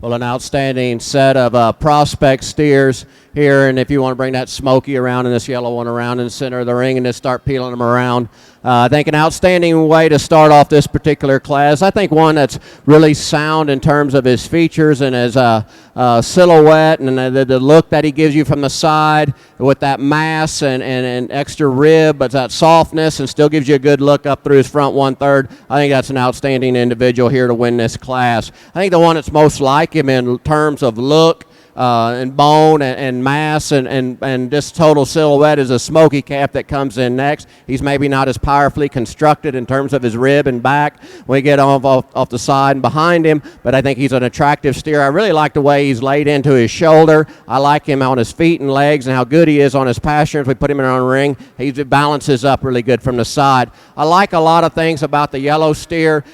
Speaker 3: Well, an outstanding set of prospect steers here, and if you want to bring that Smoky around and this yellow one around in the center of the ring and just start peeling them around. I think an outstanding way to start off this particular class. I think one that's really sound in terms of his features and his silhouette and the look that he gives you from the side with that mass and extra rib, but that softness and still gives you a good look up through his front 1/3. I think that's an outstanding individual here to win this class. I think the one that's most like him in terms of look and bone and mass and just total silhouette is a Smoky calf that comes in next. He's maybe not as powerfully constructed in terms of his rib and back when we get off the side and behind him, but I think he's an attractive steer. I really like the way he's laid into his shoulder. I like him on his feet and legs and how good he is on his pastures. We put him in on a ring. He balances up really good from the side. I like a lot of things about the yellow steer.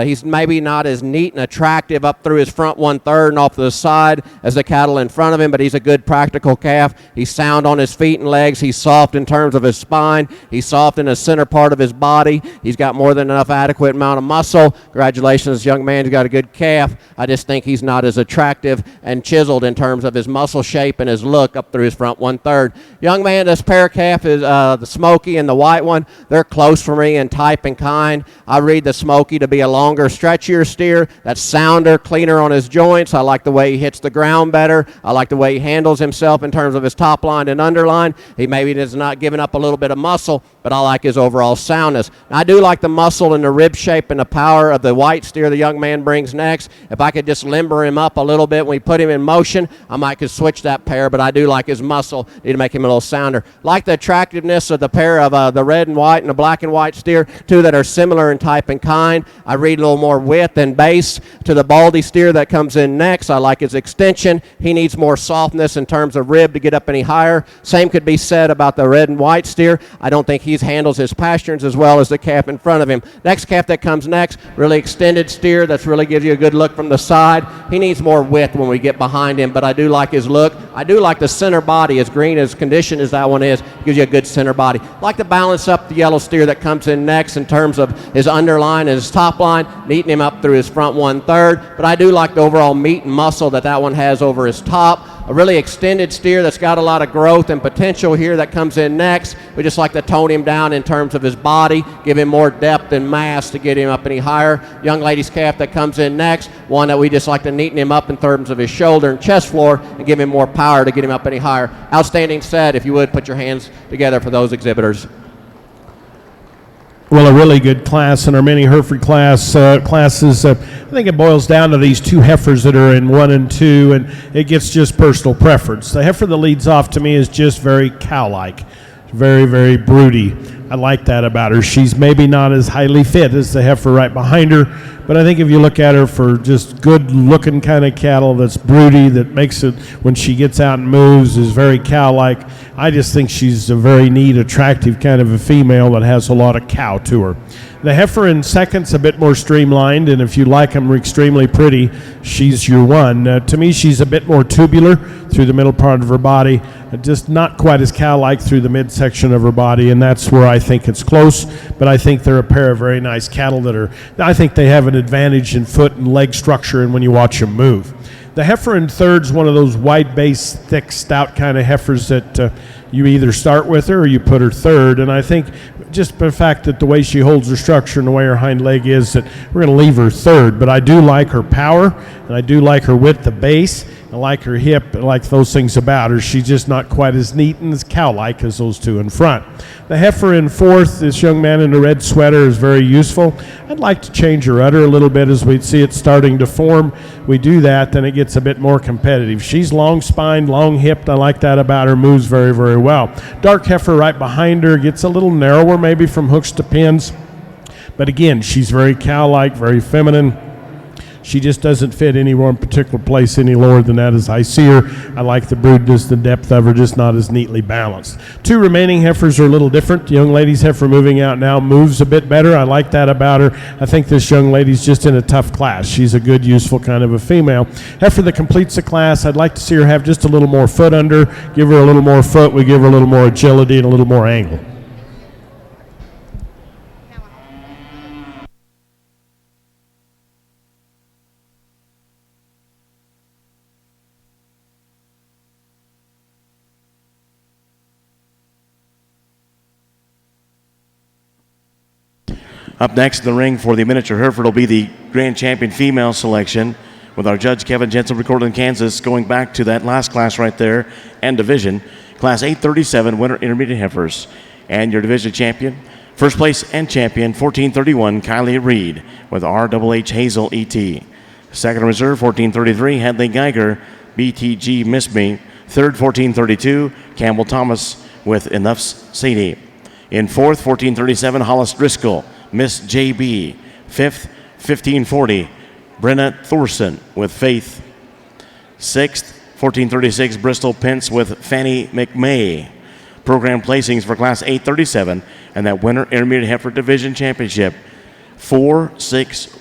Speaker 3: He's maybe not as neat and attractive up through his front 1/3 and off to the side as the cattle in front of him, but he's a good practical calf. He's sound on his feet and legs. He's soft in terms of his spine. He's soft in the center part of his body. He's got more than enough adequate amount of muscle. Congratulations, young man. He's got a good calf. I just think he's not as attractive and chiseled in terms of his muscle shape and his look up through his front 1/3. Young man, this pair calf is the Smoky and the white one. They're close for me in type and kind. I read the Smoky to be a longer, stretchier steer. That's sounder, cleaner on his joints. I like the way he hits the ground better. I like the way he handles himself in terms of his top line and underline. He maybe is not giving up a little bit of muscle, but I like his overall soundness. Now, I do like the muscle and the rib shape and the power of the white steer the young man brings next. If I could just limber him up a little bit when we put him in motion, I might could switch that pair, but I do like his muscle. Need to make him a little sounder. Like the attractiveness of the pair of the red and white and the black and white steer, two that are similar in type and kind. I read a little more width and base to the baldy steer that comes in next. I like his extension. He needs more softness in terms of rib to get up any higher. Same could be said about the red and white steer. I don't think he handles his pasturage as well as the calf in front of him. Next calf that comes next, really extended steer that's really gives you a good look from the side. He needs more width when we get behind him, but I do like his look. I do like the center body, as green as conditioned as that one is, gives you a good center body. Like to balance up the yellow steer that comes in next in terms of his underline and his top line, neaten him up through his front 1/3, but I do like the overall meat and muscle that one has over his top. A really extended steer that's got a lot of growth and potential here that comes in next. We just like to tone him down in terms of his body, give him more depth and mass to get him up any higher. Young lady's calf that comes in next, one that we just like to neaten him up in terms of his shoulder and chest floor and give him more power to get him up any higher. Outstanding set. If you would, put your hands together for those exhibitors.
Speaker 1: Well, a really good class in our mini Hereford classes. I think it boils down to these two heifers that are in 1 and 2, and it gets just personal preference. The heifer that leads off to me is just very cow-like, very, very broody. I like that about her. She's maybe not as highly fit as the heifer right behind her, but I think if you look at her for just good-looking kind of cattle that's broody, that makes it, when she gets out and moves, is very cow-like, I just think she's a very neat, attractive kind of a female that has a lot of cow to her. The heifer in second's a bit more streamlined, and if you like them extremely pretty, she's your one. To me, she's a bit more tubular through the middle part of her body, just not quite as cow-like through the midsection of her body, and that's where I think it's close, but I think they're a pair of very nice cattle I think they have an advantage in foot and leg structure and when you watch them move. The heifer in third's one of those wide-base, thick, stout kind of heifers that you either start with her or you put her third, and I think just the fact that the way she holds her structure and the way her hind leg is, that we're going to leave her third, but I do like her power, and I do like her width of base. I like her hip. I like those things about her. She's just not quite as neat and as cow-like as those two in front. The heifer in fourth, this young man in the red sweater, is very useful. I'd like to change her udder a little bit as we see it starting to form. We do that, then it gets a bit more competitive. She's long-spined, long-hipped. I like that about her. Moves very, very well. Dark heifer right behind her gets a little narrower maybe from hooks to pins. But again, she's very cow-like, very feminine. She just doesn't fit any one particular place any lower than that as I see her. I like the broodness, the depth of her, just not as neatly balanced. Two remaining heifers are a little different. The young lady's heifer moving out now moves a bit better. I like that about her. I think this young lady's just in a tough class. She's a good, useful kind of a female. Heifer that completes the class, I'd like to see her have just a little more foot under. Give her a little more foot. We give her a little more agility and a little more angle.
Speaker 2: Up next in the ring for the miniature Hereford will be the grand champion female selection, with our judge Kevin Jensen from Cortland, Kansas, going back to that last class right there and division, Class 837 Winter Intermediate Heifers. And your division champion, first place and champion, 1431 Kylie Reed with RHH Hazel ET. Second reserve, 1433 Hadley Geiger BTG Miss Me. Third, 1432 Campbell Thomas with Enough's Sadie. In fourth, 1437 Hollis Driscoll Miss JB. Fifth, 1540 Brenna Thorson with Faith. Sixth, 1436 Bristol Pence with Fanny McMay. Program placings for Class 837 and that Winter Intermediate Heifer Division Championship 4, 6,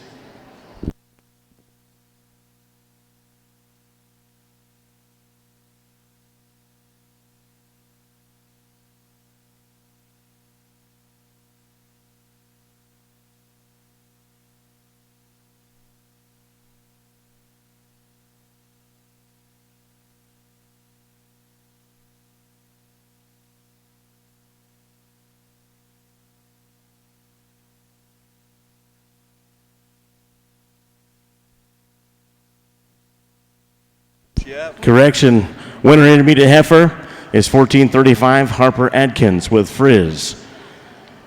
Speaker 2: correction. Winter Intermediate Heifer is 1435 Harper Adkins with Frizz.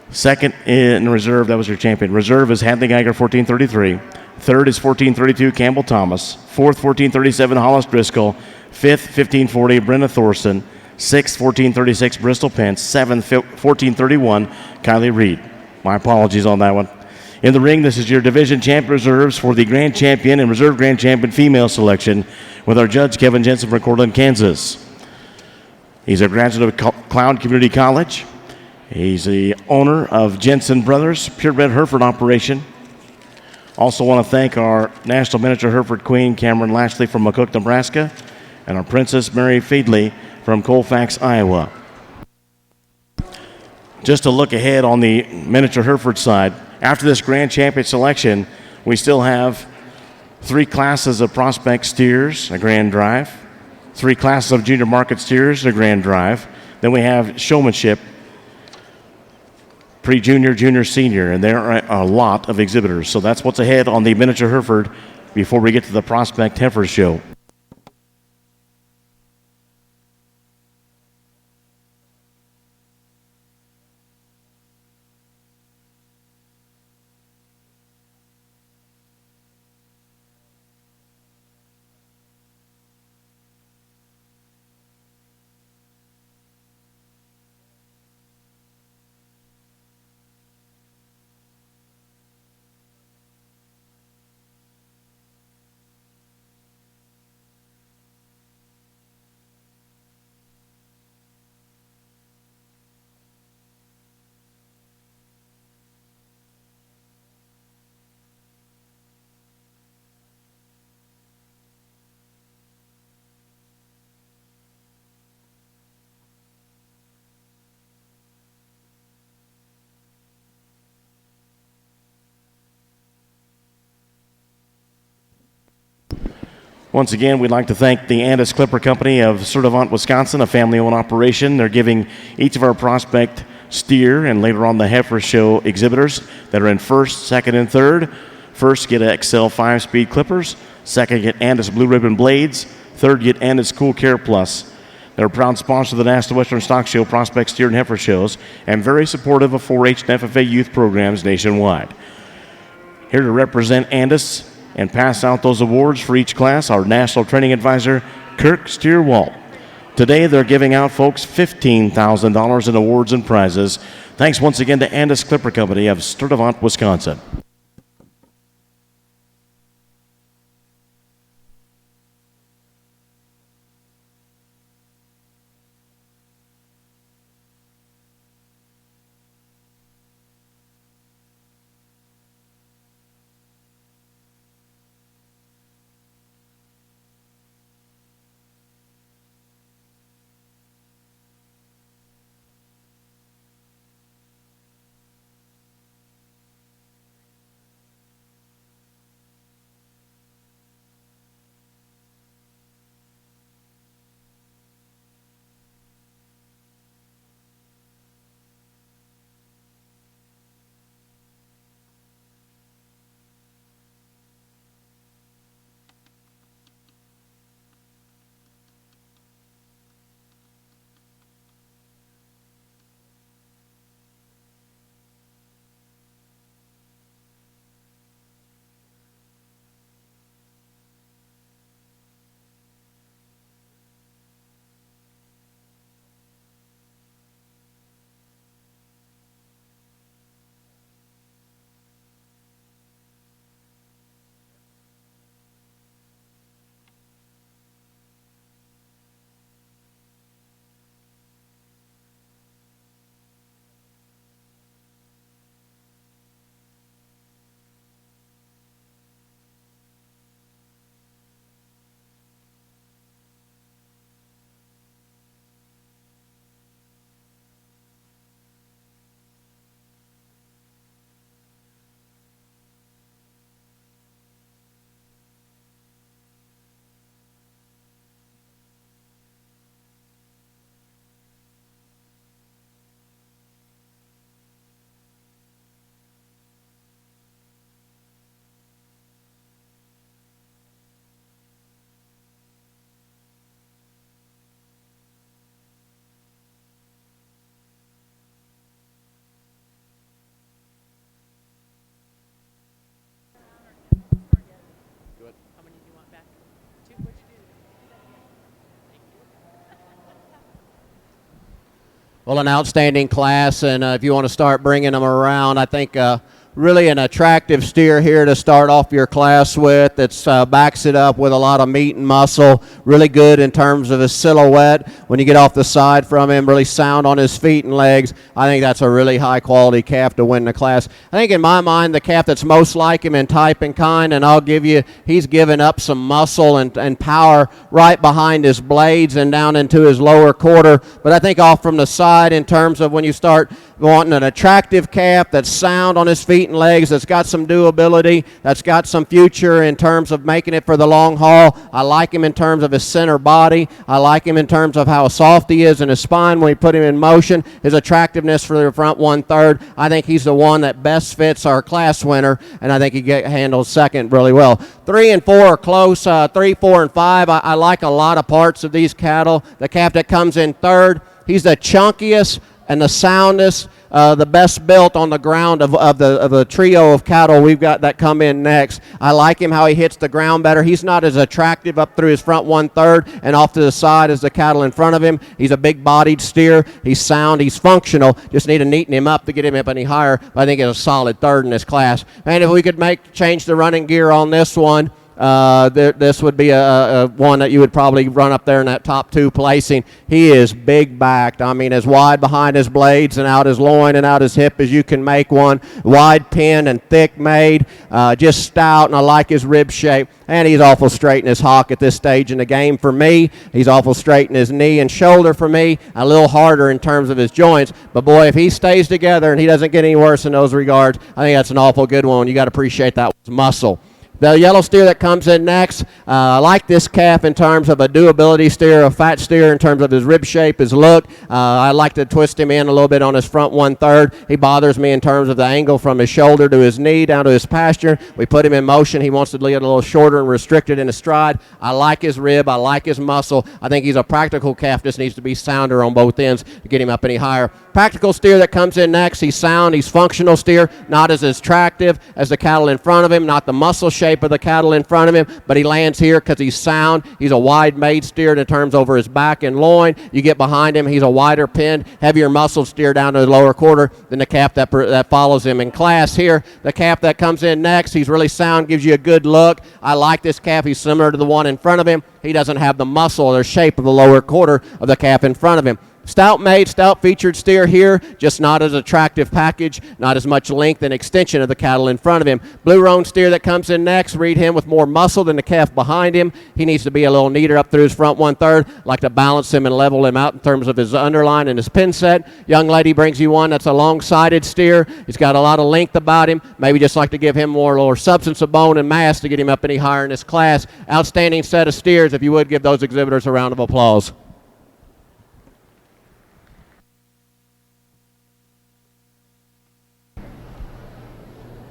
Speaker 2: Second in reserve, that was your champion. Reserve is Hadley Geiger, 1433. Third is 1432 Campbell Thomas. Fourth, 1437 Hollis Driscoll. Fifth, 1540 Brenna Thorson. Sixth, 1436 Bristol Pence. Seventh, 1431 Kylie Reed. My apologies on that one. In the ring, this is your division champ reserves for the grand champion and reserve grand champion female selection with our judge Kevin Jensen from Cortland, Kansas. He's a graduate of Cloud Community College. He's the owner of Jensen Brothers Purebred Hereford operation. Also want to thank our National Miniature Hereford Queen Cameron Lashley from McCook, Nebraska, and our Princess Mary Feedley from Colfax, Iowa. Just a look ahead on the miniature Hereford side. After this grand champion selection, we still have 3 classes of prospect steers, a grand drive, 3 classes of junior market steers, a grand drive. Then we have showmanship, pre-junior, junior, senior, and there are a lot of exhibitors. So that's what's ahead on the miniature Hereford before we get to the prospect heifer show. Once again, we'd like to thank the Andis Clipper Company of Sturtevant, Wisconsin, a family-owned operation. They're giving each of our prospect steer and later on the heifer show exhibitors that are in first, second, and third. First, get XL 5-speed clippers. Second, get Andis Blue Ribbon blades. Third, get Andis Cool Care Plus. They're a proud sponsor of the National Western Stock Show, prospect steer and heifer shows, and very supportive of 4-H and FFA youth programs nationwide. Here to represent Andis and pass out those awards for each class, our National Training Advisor, Kirk Steerwalt. Today, they're giving out, folks, $15,000 in awards and prizes. Thanks once again to Andis Clipper Company of Sturtevant, Wisconsin.
Speaker 3: Well, an outstanding class, and if you want to start bringing them around, I think really an attractive steer here to start off your class with. It's backs it up with a lot of meat and muscle, really good in terms of his silhouette. When you get off the side from him, really sound on his feet and legs. I think that's a really high quality calf to win the class. I think in my mind the calf that's most like him in type and kind, and I'll give you, he's given up some muscle and power right behind his blades and down into his lower quarter. But I think off from the side, in terms of when you start wanting an attractive calf that's sound on his feet and legs, that's got some doability, that's got some future in terms of making it for the long haul. I like him in terms of his center body. I like him in terms of how soft he is in his spine when we put him in motion, his attractiveness for the front 1/3. I think he's the one that best fits our class winner, and I think he handles second really well. 3 and 4 are close. 3, 4, and 5, I like a lot of parts of these cattle. The calf that comes in third, he's the chunkiest and the soundest, the best built on the ground of the trio of cattle we've got that come in next. I like him how he hits the ground better. He's not as attractive up through his front 1/3 and off to the side as the cattle in front of him. He's a big-bodied steer. He's sound. He's functional. Just need to neaten him up to get him up any higher. But I think it's a solid third in this class. And if we could change the running gear on this one, this would be a one that you would probably run up there in that top 2 placing. He is big backed. I mean, as wide behind his blades and out his loin and out his hip as you can make one. Wide pinned and thick made, just stout, and I like his rib shape. And he's awful straight in his hock at this stage in the game for me. He's awful straight in his knee and shoulder for me. A little harder in terms of his joints. But boy, if he stays together and he doesn't get any worse in those regards, I think that's an awful good one. You got to appreciate that muscle. The yellow steer that comes in next, I like this calf in terms of a doability steer, a fat steer in terms of his rib shape, his look. I like to twist him in a little bit on his front 1/3. He bothers me in terms of the angle from his shoulder to his knee down to his pasture. We put him in motion. He wants to get a little shorter and restricted in his stride. I like his rib. I like his muscle. I think he's a practical calf. Just needs to be sounder on both ends to get him up any higher. Practical steer that comes in next, he's sound. He's functional steer, not as attractive as the cattle in front of him, not the muscle shape of the cattle in front of him, but he lands here because he's sound. He's a wide made steer in terms over his back and loin. You get behind him, he's a wider pinned, heavier muscle steer down to the lower quarter than the calf that follows him in class here. The calf that comes in next, he's really sound, gives you a good look. I like this calf. He's similar to the one in front of him. He doesn't have the muscle or shape of the lower quarter of the calf in front of him. Stout made, stout featured steer here, just not as attractive package, not as much length and extension of the cattle in front of him. Blue roan steer that comes in next, read him with more muscle than the calf behind him. He needs to be a little neater up through his front 1/3. Like to balance him and level him out in terms of his underline and his pin set. Young lady brings you one that's a long-sided steer. He's got a lot of length about him. Maybe just like to give him more substance of bone and mass to get him up any higher in this class. Outstanding set of steers. If you would give those exhibitors a round of applause.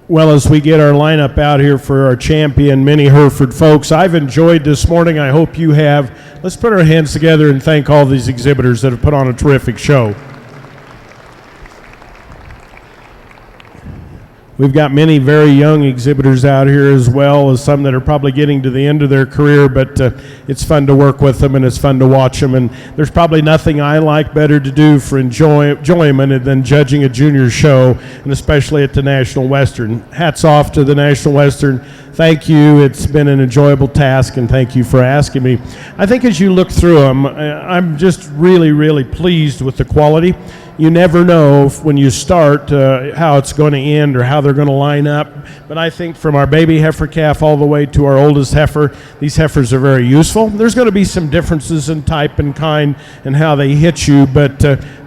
Speaker 1: Well, as we get our lineup out here for our champion, many Hereford folks, I've enjoyed this morning. I hope you have. Let's put our hands together and thank all these exhibitors that have put on a terrific show. We've got many very young exhibitors out here as well as some that are probably getting to the end of their career, but it's fun to work with them and it's fun to watch them. And there's probably nothing I like better to do for enjoyment than judging a junior show, and especially at the National Western. Hats off to the National Western. Thank you. It's been an enjoyable task, and thank you for asking me. I think as you look through them, I'm just really, really pleased with the quality. You never know when you start how it's going to end or how they're going to line up. But I think from our baby heifer calf all the way to our oldest heifer, these heifers are very useful. There's going to be some differences in type and kind and how they hit you, but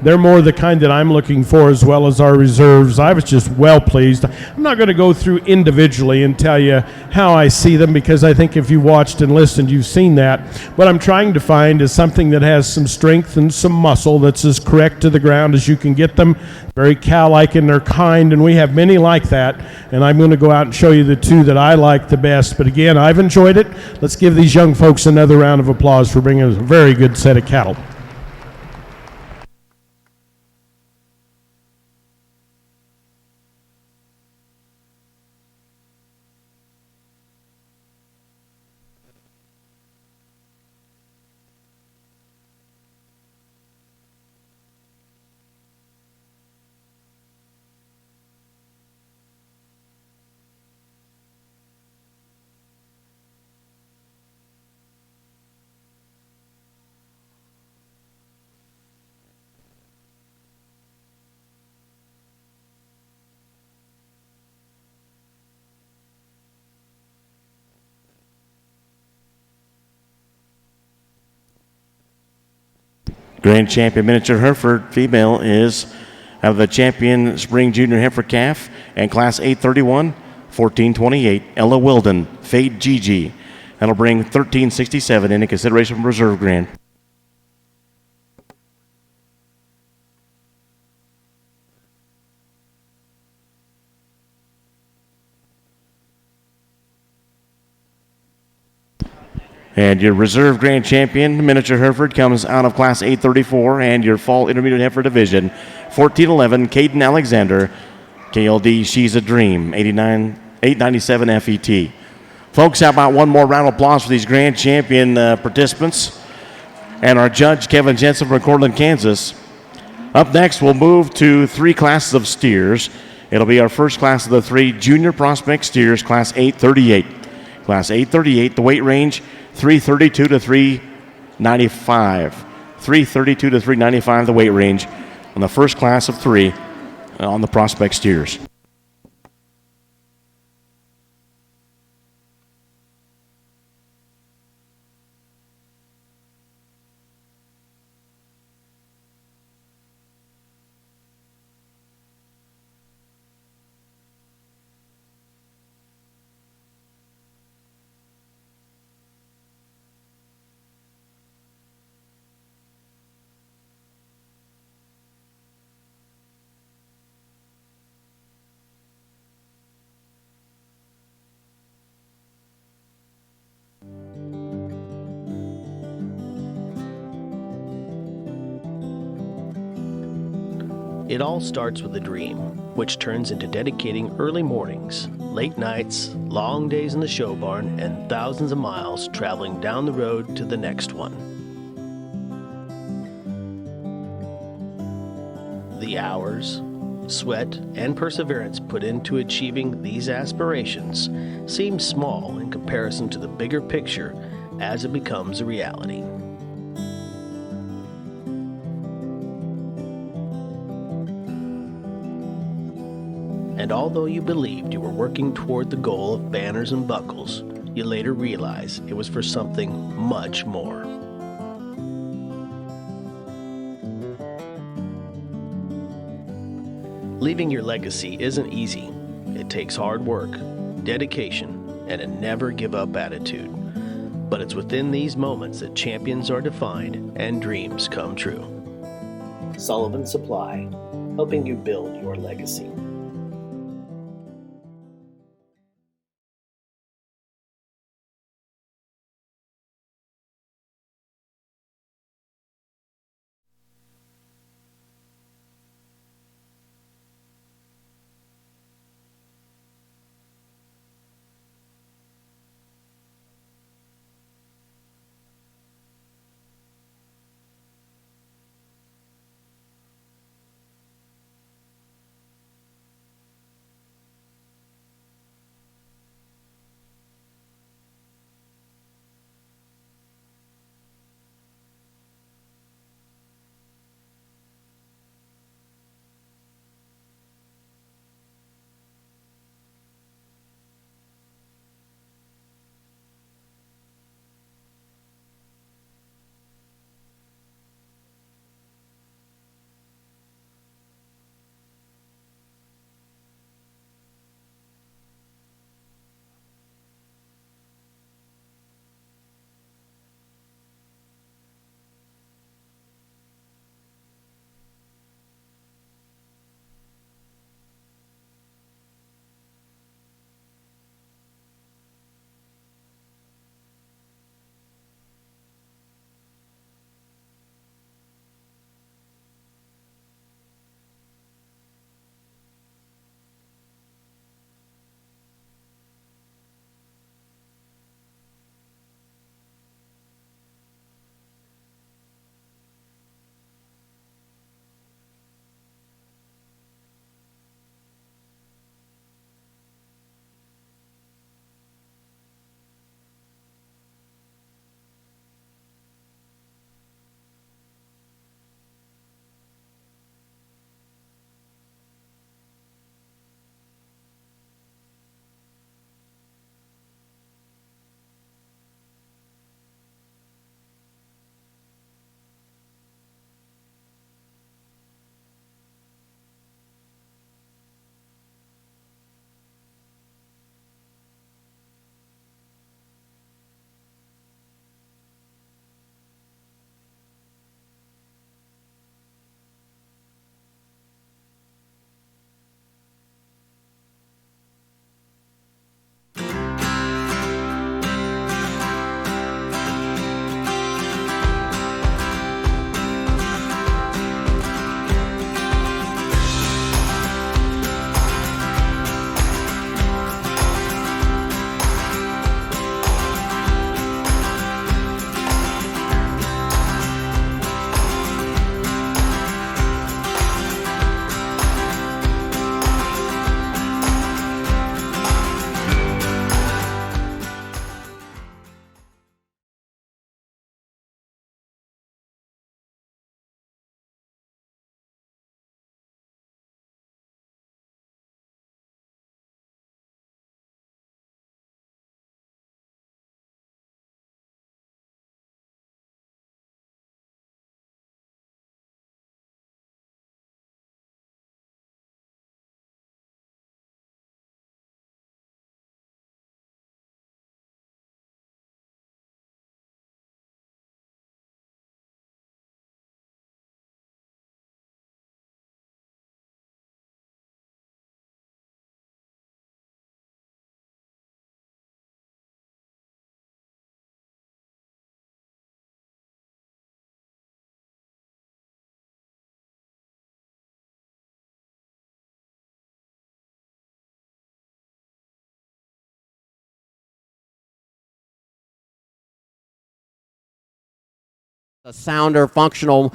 Speaker 1: they're more the kind that I'm looking for, as well as our reserves. I was just well pleased. I'm not going to go through individually and tell you how I see them, because I think if you watched and listened, you've seen that. What I'm trying to find is something that has some strength and some muscle that's as correct to the ground as you can get them. Very cow-like in their kind, and we have many like that. And I'm going to go out and show you the two that I like the best. But again, I've enjoyed it. Let's give these young folks another round of applause for bringing us a very good set of cattle.
Speaker 2: Grand champion miniature Hereford female is out of the champion spring junior heifer calf and class 831, 1428, Ella Wilden, Fade Gigi. That'll bring 1367 into consideration from Reserve Grand. And your Reserve Grand Champion, Miniature Hereford, comes out of Class 834, and your Fall Intermediate Heifer Division, 1411, Caden Alexander, KLD, She's a Dream, 897 FET. Folks, how about one more round of applause for these Grand Champion participants? And our judge, Kevin Jensen from Cortland, Kansas. Up next, we'll move to 3 classes of steers. It'll be our first class of the 3 junior prospect steers, Class 838. Class 838, the weight range, 332 to 395. 332 to 395, the weight range on the first class of 3 on the prospect steers.
Speaker 4: It all starts with a dream, which turns into dedicating early mornings, late nights, long days in the show barn, and thousands of miles traveling down the road to the next one. The hours, sweat, and perseverance put into achieving these aspirations seem small in comparison to the bigger picture as it becomes a reality. And although you believed you were working toward the goal of banners and buckles, you later realized it was for something much more. Leaving your legacy isn't easy. It takes hard work, dedication, and a never-give-up attitude. But it's within these moments that champions are defined and dreams come true. Sullivan Supply, helping you build your legacy.
Speaker 3: A sounder, functional,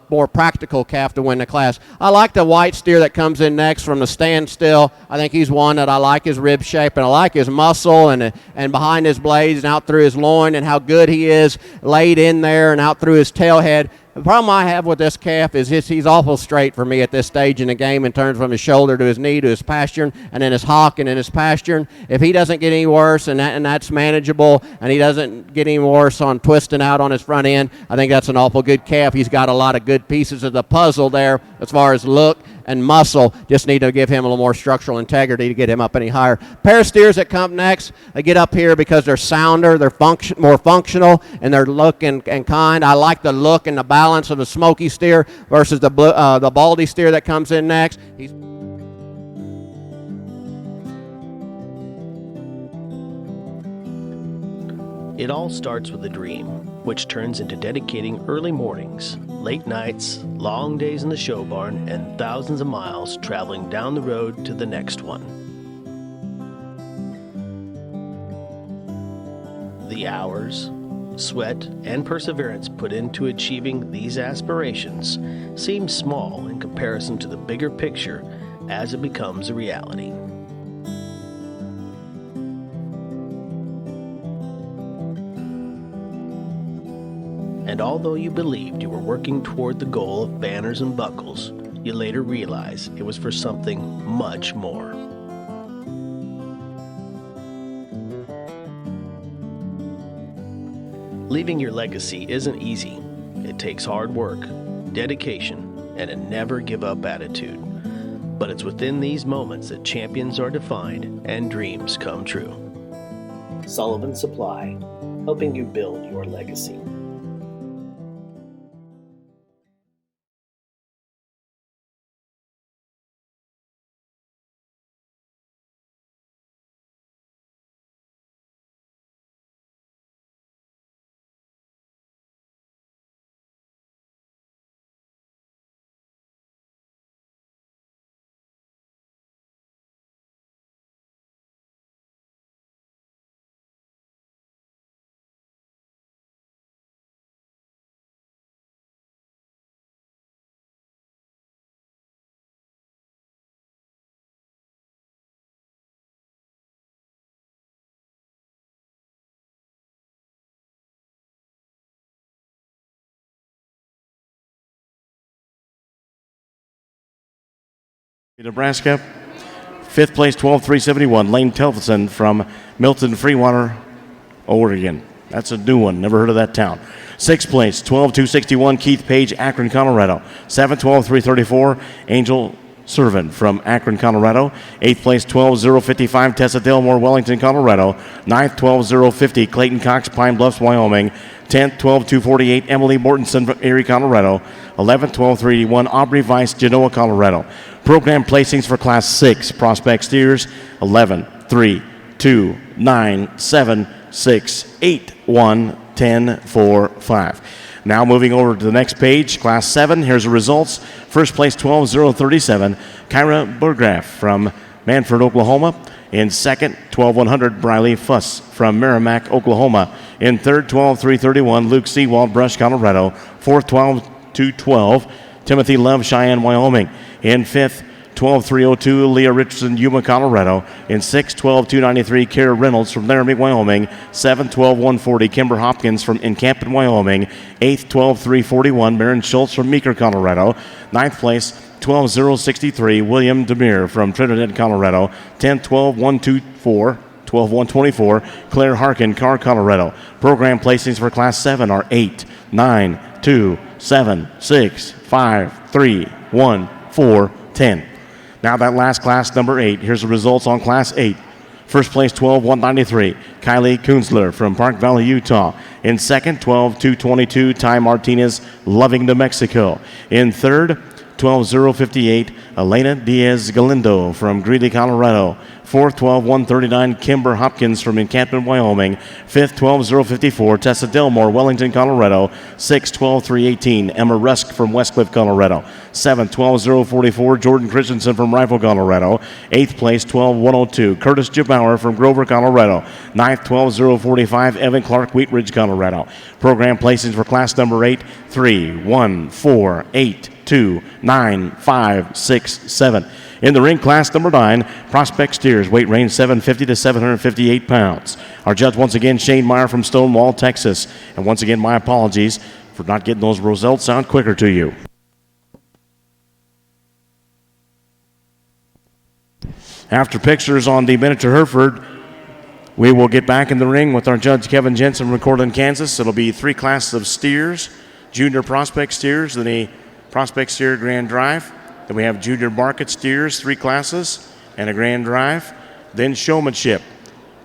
Speaker 3: more practical calf to win the class. I like the white steer that comes in next from the standstill. I think he's one that I like his rib shape, and I like his muscle and behind his blades and out through his loin, and how good he is laid in there and out through his tail head. The problem I have with this calf is he's awful straight for me at this stage in the game in terms from his shoulder to his knee to his pasturing, and then his hock and then his pasturing. If he doesn't get any worse and that's manageable, and he doesn't get any worse on twisting out on his front end, I think that's an awful good calf. He's got a lot of good pieces of the puzzle there as far as look and muscle. Just need to give him a little more structural integrity to get him up any higher. Pair of steers that come next, they get up here because they're sounder, they're more functional, and they're look and kind. I like the look and the balance of the smoky steer versus the baldy steer that comes in next.
Speaker 4: It all starts with a dream, which turns into dedicating early mornings, late nights, long days in the show barn, and thousands of miles traveling down the road to the next one. The hours, sweat, and perseverance put into achieving these aspirations seem small in comparison to the bigger picture as it becomes a reality. And although you believed you were working toward the goal of banners and buckles, you later realized it was for something much more. Leaving your legacy isn't easy. It takes hard work, dedication, and a never give up attitude. But it's within these moments that champions are defined and dreams come true.
Speaker 5: Sullivan Supply, helping you build your legacy.
Speaker 2: Nebraska, fifth place, 12,371, Lane Telfson from Milton, Freewater, Oregon. That's a new one. Never heard of that town. Sixth place, 12,261, Keith Page, Akron, Colorado. 7th, 12,334, Angel Servin from Akron, Colorado. 8th place, 12,055, Tessa Delmore, Wellington, Colorado. 9th, 12,050, Clayton Cox, Pine Bluffs, Wyoming. 10th, 12,248, Emily Mortensen from Erie, Colorado. 11th, 12,381, Aubrey Weiss, Genoa, Colorado. Program placings for Class 6 Prospect Steers: 11, 3, 2, 9, 7, 6, 8, 1, 10, 4, 5. Now moving over to the next page, Class 7. Here's the results. First place, 12,037, Kyra Burgraff from Manford, Oklahoma. In second, 12,100, Briley Fuss from Merrimack, Oklahoma. In third, 12,331, Luke Seawald, Brush, Colorado. Fourth, 12,212, Timothy Love, Cheyenne, Wyoming. In fifth, 12,302, Leah Richardson, Yuma, Colorado. In sixth, 12,293, Kara Reynolds from Laramie, Wyoming. Seventh, 12,140, Kimber Hopkins from Encampment, Wyoming. Eighth, 12,341, Maren Schultz from Meeker, Colorado. Ninth place, 12,063, William Demir from Trinidad, Colorado. 10th, 12,124, 12,124, Claire Harkin, Carr, Colorado. Program placings for Class 7 are 8, 9, 2, 7, 6, 5, 3, 1, 4, 10. Now that last class, number 8. Here's the results on Class 8. First place, 12,193, Kylie Kunzler from Park Valley, Utah. In second, 12,222, Ty Martinez, Loving, New Mexico. In third, 12-0-58, Elena Diaz Galindo from Greeley, Colorado. Fourth, 12-139, Kimber Hopkins from Encampment, Wyoming. Fifth, 12-0-54, Tessa Delmore, Wellington, Colorado. Sixth, 12-3-18, Emma Rusk from Westcliff, Colorado. Seventh, 12-0-44, Jordan Christensen from Rifle, Colorado. Eighth place, 12-102, Curtis Jabauer from Grover, Colorado. Ninth, 12-0-45, Evan Clark, Wheat Ridge, Colorado. Program placings for class number 8, 3, 1, 4, 8, 2, 9, 5, 6, 7. In the ring, class number 9, Prospect Steers, weight range 750 to 758 pounds. Our judge, once again, Shane Meyer from Stonewall, Texas. And once again, my apologies for not getting those results out quicker to you. After pictures on the miniature Hereford, we will get back in the ring with our judge, Kevin Jensen from Cortland, Kansas. It'll be 3 classes of steers, junior prospect steers, then a prospect steer grand drive. Then we have junior market steers, 3 classes, and a grand drive. Then showmanship,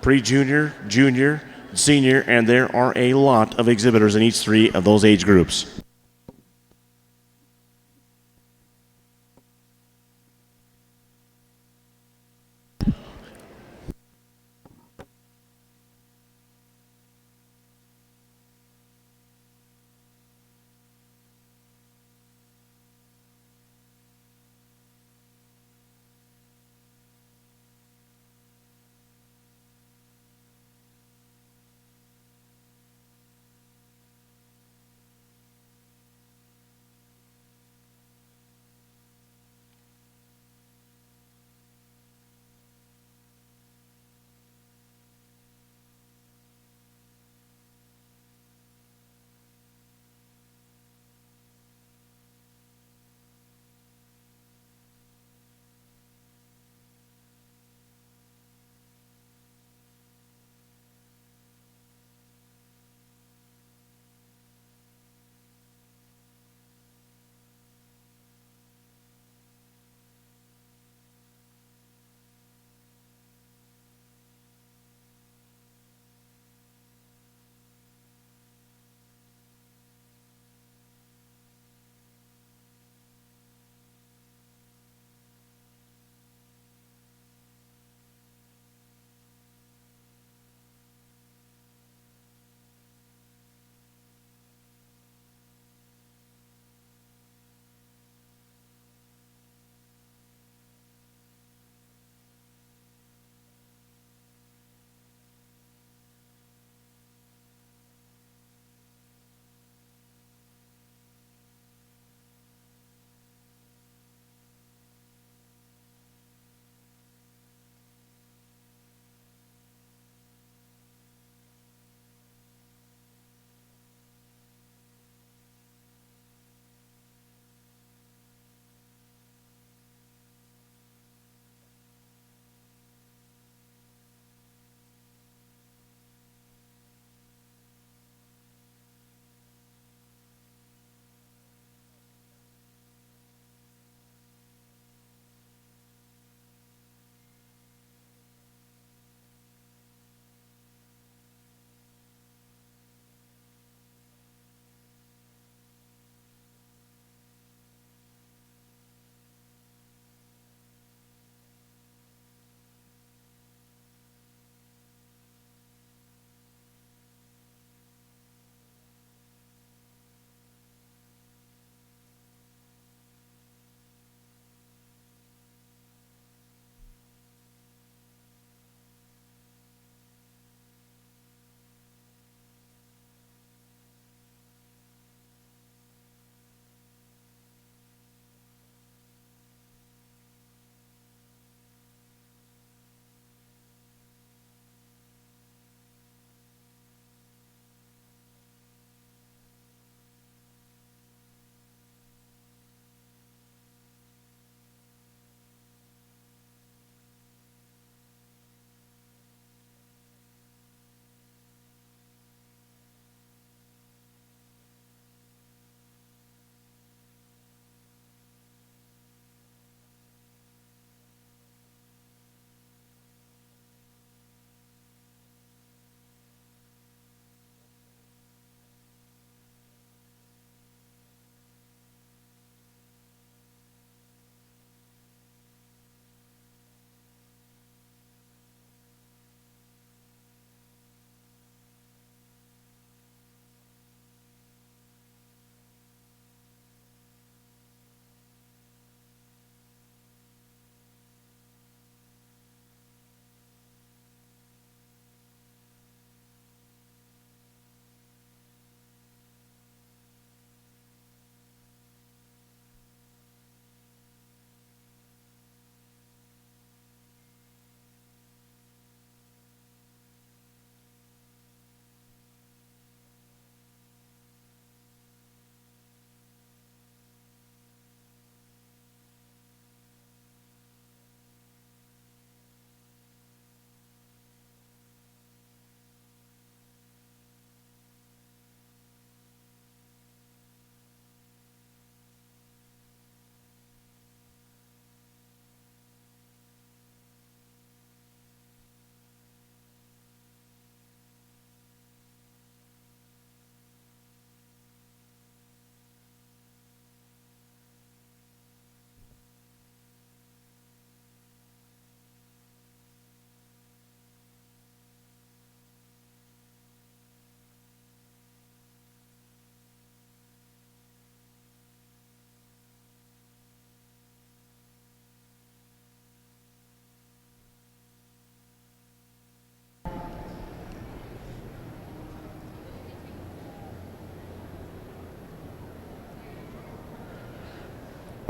Speaker 2: pre-junior, junior, senior, and there are a lot of exhibitors in each 3 of those age groups.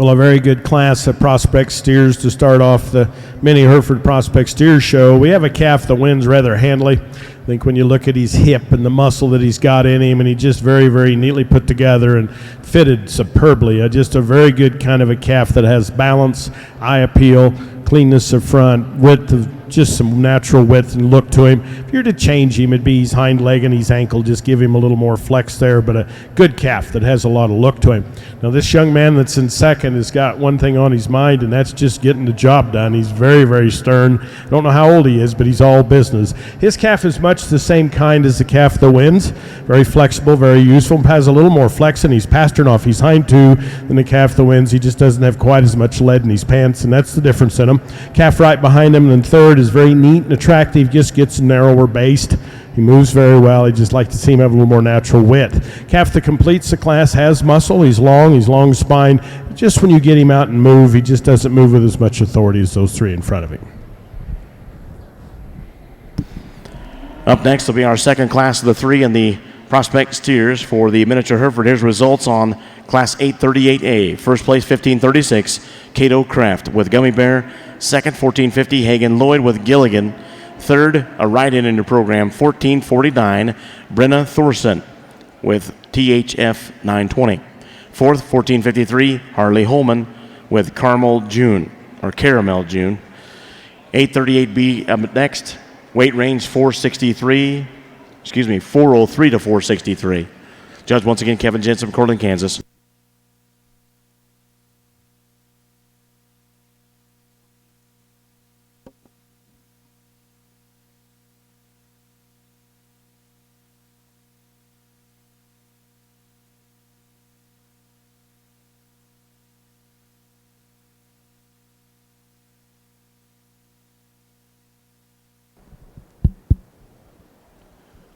Speaker 1: Well, a very good class of prospect steers to start off the mini Hereford Prospect Steer Show. We have a calf that wins rather handily. I think when you look at his hip and the muscle that he's got in him, and he just very, very neatly put together and fitted superbly. Just a very good kind of a calf that has balance, eye appeal, cleanness of front, width of just some natural width and look to him. If you're to change him, it'd be his hind leg and his ankle, just give him a little more flex there, but a good calf that has a lot of look to him. Now this young man that's in second has got one thing on his mind, and that's just getting the job done. He's very, very stern. I don't know how old he is, but he's all business. His calf is much the same kind as the calf that wins. Very flexible, very useful, has a little more flex in his pastern off his hind two than the calf that wins. He just doesn't have quite as much lead in his pants, and that's the difference in him. Calf right behind him, and then third is very neat and attractive, just gets narrower based. He moves very well. I'd just like to see him have a little more natural width. Calf that completes the class has muscle. He's long spine. Just when you get him out and move, he just doesn't move with as much authority as those three in front of him.
Speaker 2: Up next will be our second class of the three in the prospect steers for the miniature Hereford. Here's results on Class 838A. First place, 1536, Cato Kraft with Gummy Bear. Second, 1450, Hagen Lloyd with Gilligan. Third, a ride-in your program, 1449, Brenna Thorson with THF 920. Fourth, 1453, Harley Holman with Caramel June. 838B up next, weight range 403 to 463. Judge once again, Kevin Jensen from Cortland, Kansas.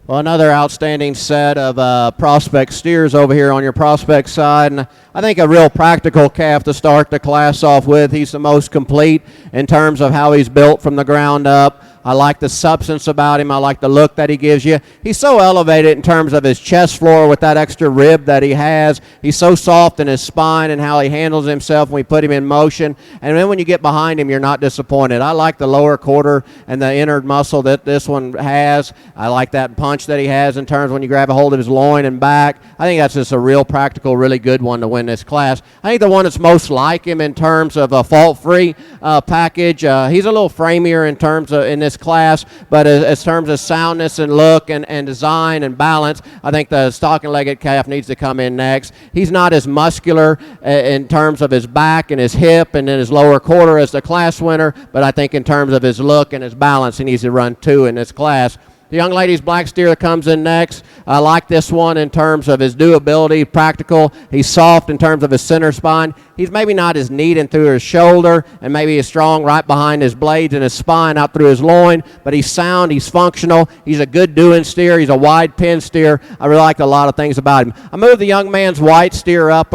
Speaker 3: Well, another outstanding set of prospect steers over here on your prospect side, and I think a real practical calf to start the class off with. He's the most complete in terms of how he's built from the ground up. I like the substance about him. I like the look that he gives you. He's so elevated in terms of his chest floor with that extra rib that he has. He's so soft in his spine and how he handles himself when we put him in motion. And then when you get behind him, you're not disappointed. I like the lower quarter and the inner muscle that this one has. I like that punch that he has in terms when you grab a hold of his loin and back. I think that's just a real practical, really good one to win this class. I think the one that's most like him in terms of a fault-free package, he's a little framier in terms of in this class, but as terms of soundness and look and design and balance, I think the stocking-legged calf needs to come in next. He's not as muscular in terms of his back and his hip and then his lower quarter as the class winner, but I think in terms of his look and his balance, he needs to run two in this class. The young lady's black steer that comes in next, I like this one in terms of his doability, practical. He's soft in terms of his center spine. He's maybe not as neat and through his shoulder, and maybe he's strong right behind his blades and his spine out through his loin, but he's sound, he's functional, he's a good doing steer, he's a wide pin steer. I really like a lot of things about him. I moved the young man's white steer up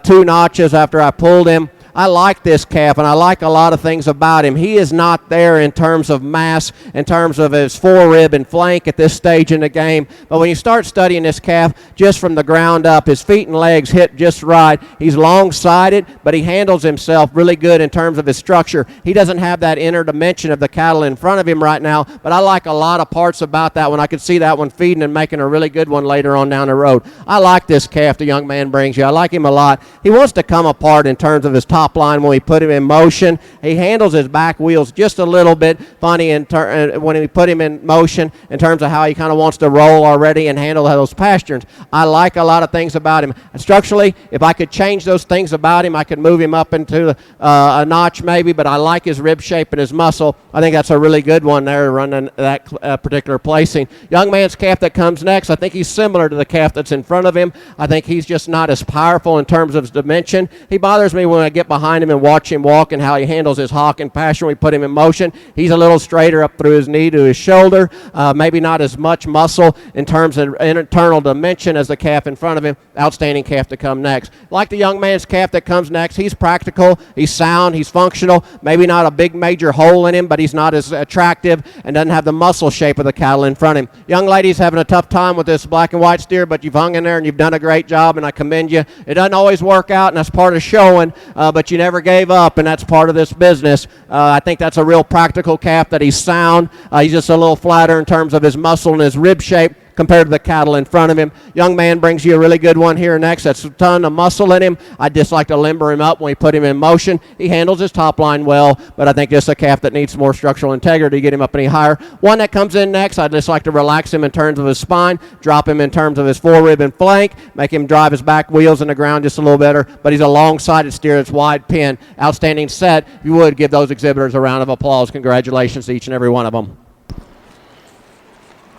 Speaker 3: 2 notches after I pulled him. I like this calf, and I like a lot of things about him. He is not there in terms of mass, in terms of his forerib and flank at this stage in the game. But when you start studying this calf just from the ground up, his feet and legs hit just right. He's long-sided, but he handles himself really good in terms of his structure. He doesn't have that inner dimension of the cattle in front of him right now, but I like a lot of parts about that one. I could see that one feeding and making a really good one later on down the road. I like this calf the young man brings you. I like him a lot. He wants to come apart in terms of his top line when we put him in motion. He handles his back wheels just a little bit funny when we put him in motion in terms of how he kind of wants to roll already and handle those pasterns. I like a lot of things about him. Structurally, if I could change those things about him, I could move him up into a notch maybe, but I like his rib shape and his muscle. I think that's a really good one there running that particular placing. Young man's calf that comes next, I think he's similar to the calf that's in front of him. I think he's just not as powerful in terms of his dimension. He bothers me when I get behind him and watch him walk and how he handles his hawk and passion. We put him in motion. He's a little straighter up through his knee to his shoulder, maybe not as much muscle in terms of internal dimension as the calf in front of him. Outstanding calf to come next. Like the young man's calf that comes next, he's practical, he's sound, he's functional, maybe not a big major hole in him, but he's not as attractive and doesn't have the muscle shape of the cattle in front of him. Young lady's having a tough time with this black and white steer, but you've hung in there and you've done a great job, and I commend you. It doesn't always work out, and that's part of showing, but you never gave up, and that's part of this business. I think that's a real practical calf, that he's sound. He's just a little flatter in terms of his muscle and his rib shape compared to the cattle in front of him. Young man brings you a really good one here next. That's a ton of muscle in him. I'd just like to limber him up when we put him in motion. He handles his top line well, but I think this is a calf that needs more structural integrity to get him up any higher. One that comes in next, I'd just like to relax him in terms of his spine, drop him in terms of his forerib and flank, make him drive his back wheels in the ground just a little better, but he's a long-sided steer that's wide pin. Outstanding set. If you would, give those exhibitors a round of applause. Congratulations to each and every one of them.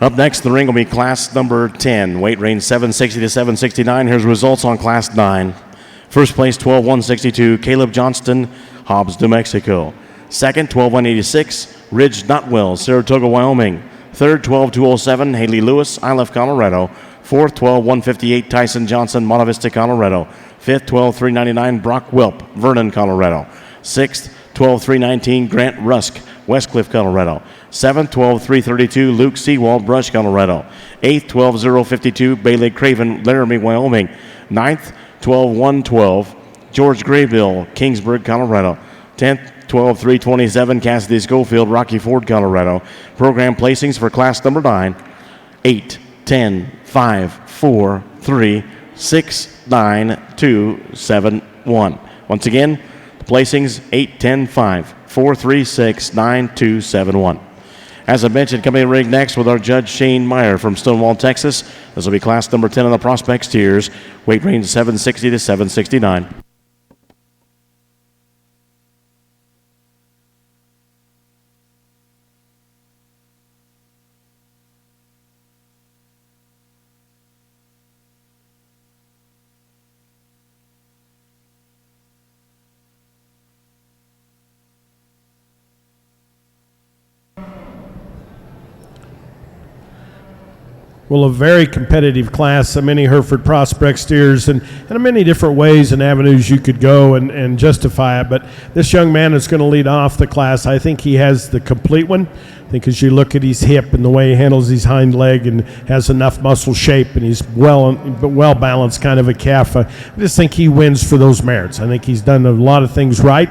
Speaker 2: Up next, the ring will be class number 10, weight range 760 to 769. Here's results on class 9. First place, 12-162, Caleb Johnston, Hobbs, New Mexico. Second, 12-186, Ridge Notwell, Saratoga, Wyoming. Third, 12-207, Haley Lewis, Iliff, Colorado. Fourth, 12-158, Tyson Johnson, Monte Vista, Colorado. Fifth, 12-399, Brock Wilp, Vernon, Colorado. Sixth, 12-319, Grant Rusk, Westcliff, Colorado. 7th, 12-332, Luke Seawald, Brush, Colorado. 8th, 12-052, Bailey Craven, Laramie, Wyoming. 9th, 12-112, George Graybill, Kingsburg, Colorado. 10th, 12-327, Cassidy Schofield, Rocky Ford, Colorado. Program placings for class number 9, 8, 10, 5, 4, 3, 6, 9, 2, 7, 1. Once again, the placings 8, 10, 5, 4, 3, 6, 9, 2, 7, 1. As I mentioned, coming in ring next with our judge Shane Meyer from Stonewall, Texas. This will be class number 10 on the Prospect Steers, weight range 760 to 769.
Speaker 1: Well, a very competitive class, many Hereford Prospect steers, and many different ways and avenues you could go and justify it. But this young man is going to lead off the class. I think he has the complete one. I think as you look at his hip and the way he handles his hind leg and has enough muscle shape, and he's well balanced kind of a calf. I just think he wins for those merits. I think he's done a lot of things right.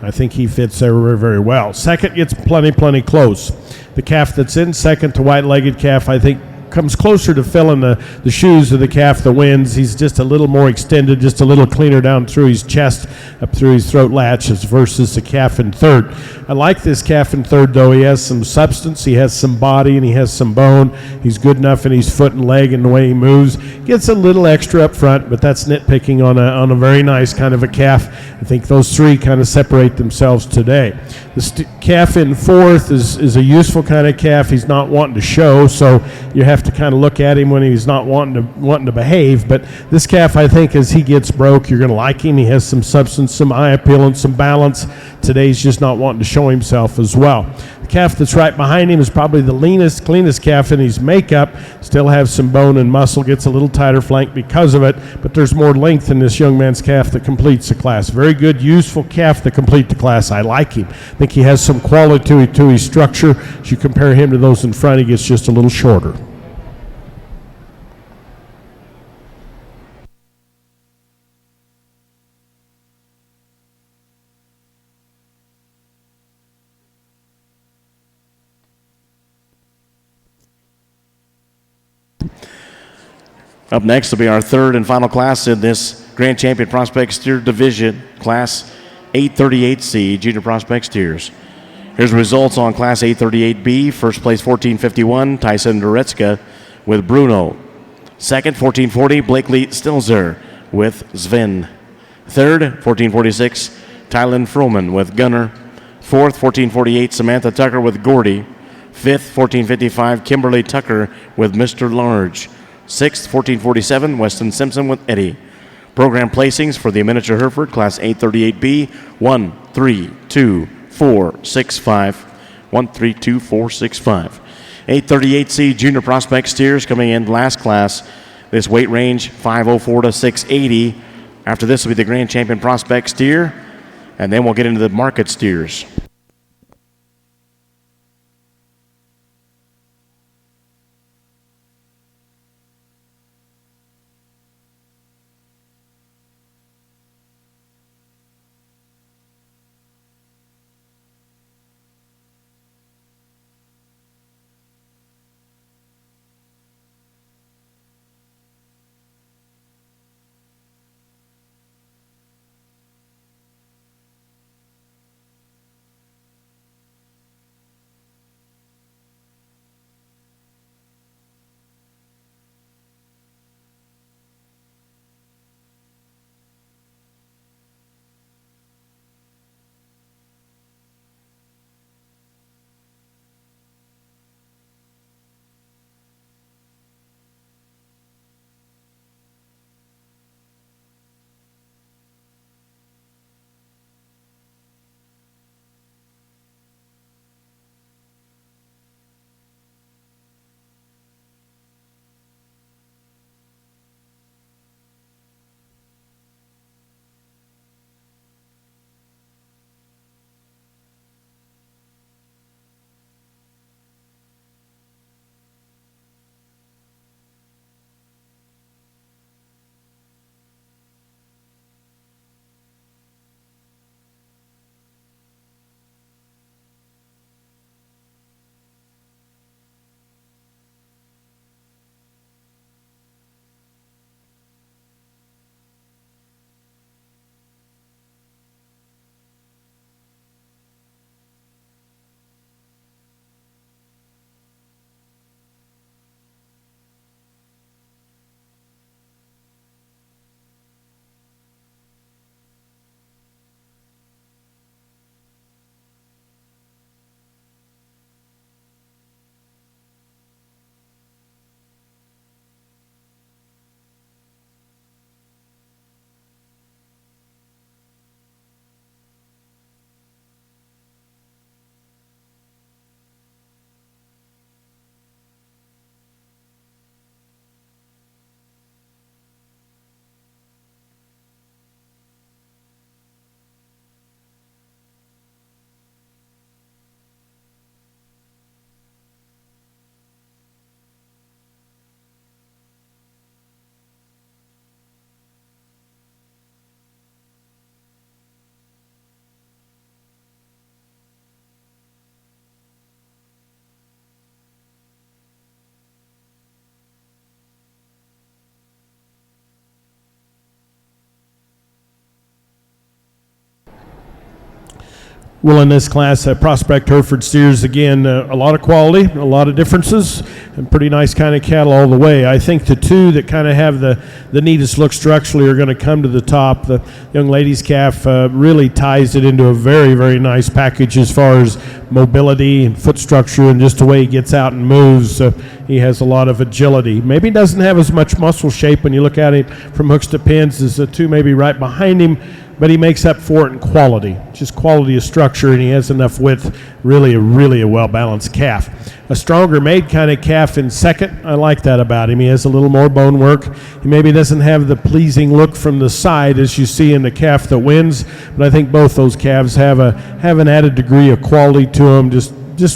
Speaker 1: I think he fits there very, very well. Second gets plenty close. The calf that's in second, the white-legged calf, I think comes closer to filling the shoes of the calf that wins. He's just a little more extended, just a little cleaner down through his chest, up through his throat latches versus the calf in third. I like this calf in third, though. He has some substance, he has some body, and he has some bone. He's good enough in his foot and leg and the way he moves. Gets a little extra up front, but that's nitpicking on a very nice kind of a calf. I think those three kind of separate themselves today. The calf in fourth is a useful kind of calf. He's not wanting to show, so you have to kind of look at him when he's not wanting to behave. But this calf, I think, as he gets broke, you're going to like him. He has some substance, some eye appeal, and some balance. Today he's just not wanting to show himself as well. The calf that's right behind him is probably the leanest, cleanest calf in his makeup. Still has some bone and muscle, gets a little tighter flank because of it, but there's more length in this young man's calf that completes the class. Very good, useful calf to complete the class. I like him. I think he has some quality to his structure. As you compare him to those in front, he gets just a little shorter.
Speaker 2: Up next will be our third and final class in this Grand Champion Prospect Steer Division, Class 838C, Junior Prospect Steers. Here's the results on Class 838B. First place, 1451, Tyson Duretska with Bruno. Second, 1440, Blakely Stilzer with Sven. Third, 1446, Tylen Froman with Gunner. Fourth, 1448, Samantha Tucker with Gordy. Fifth, 1455, Kimberly Tucker with Mr. Large. 6th, 1447, Weston Simpson with Eddie. Program placings for the miniature Hereford, Class 838B, 1, 3, 2, 4, 6, 5. 1, 3, 2, 4, 6, 5. 838C Junior Prospect Steers coming in last class. This weight range, 504 to 680. After this will be the Grand Champion Prospect Steer, and then we'll get into the market steers.
Speaker 1: Well, in this class, Prospect Hereford steers, again, a lot of quality, a lot of differences, and pretty nice kind of cattle all the way. I think the two that kind of have the neatest look structurally are going to come to the top. The young lady's calf really ties it into a very, very nice package as far as mobility and foot structure and just the way he gets out and moves. He has a lot of agility. Maybe doesn't have as much muscle shape when you look at him from hooks to pins as the two maybe right behind him, but he makes up for it in quality, just quality of structure, and he has enough width, really a well-balanced calf. A stronger made kind of calf in second, I like that about him. He has a little more bone work. He maybe doesn't have the pleasing look from the side as you see in the calf that wins, but I think both those calves have an added degree of quality to them, just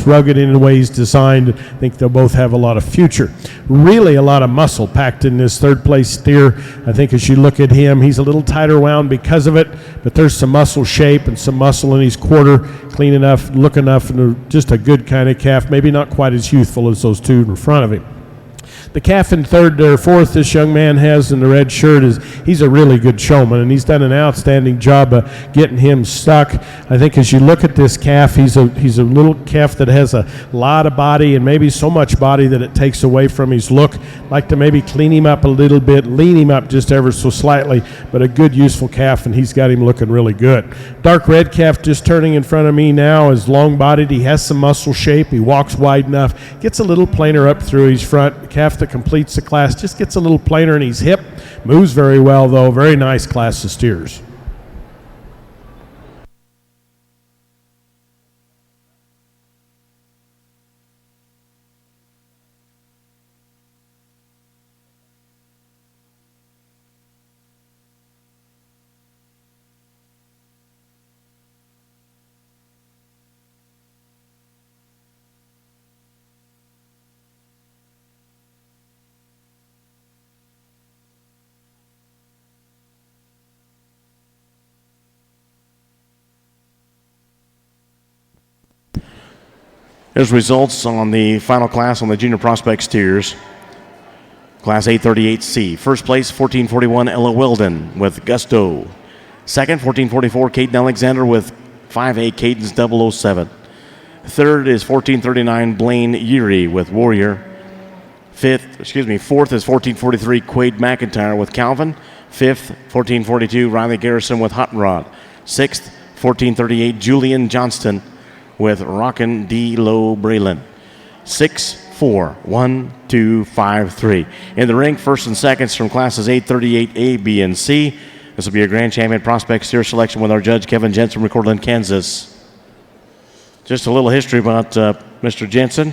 Speaker 1: rugged in the way he's designed. I think they'll both have a lot of future. Really a lot of muscle packed in this third place steer. I think as you look at him, he's a little tighter wound because of it, but there's some muscle shape and some muscle in his quarter, clean enough, look enough, and just a good kind of calf, maybe not quite as youthful as those two in front of him. The calf in third or fourth this young man has in the red shirt he's a really good showman, and he's done an outstanding job of getting him stuck. I think as you look at this calf, he's a little calf that has a lot of body and maybe so much body that it takes away from his look. Like to maybe clean him up a little bit, lean him up just ever so slightly, but a good useful calf, and he's got him looking really good. Dark red calf just turning in front of me now is long bodied. He has some muscle shape. He walks wide enough, gets a little plainer up through his front. The calf that completes the class just gets a little plainer in his hip, Moves very well, though. Very nice class of steers.
Speaker 2: There's results on the final class on the junior prospect steers. Class 838C. First place, 1441 Ella Weldon with Gusto. Second, 1444 Caden Alexander with 5A Caden's 007. Third is 1439 Blaine Yeary with Warrior. Fourth is 1443 Quade McIntyre with Calvin. Fifth, 1442 Riley Garrison with Hot Rod. Sixth, 1438 Julian Johnston with Rockin' D. Low Braylon. 6, 4, 1, 2, 5, 3. In the ring, first and seconds from classes 838A, B, and C. This will be a grand champion prospect steer selection with our judge, Kevin Jensen from Cortland, Kansas. Just a little history about Mr. Jensen.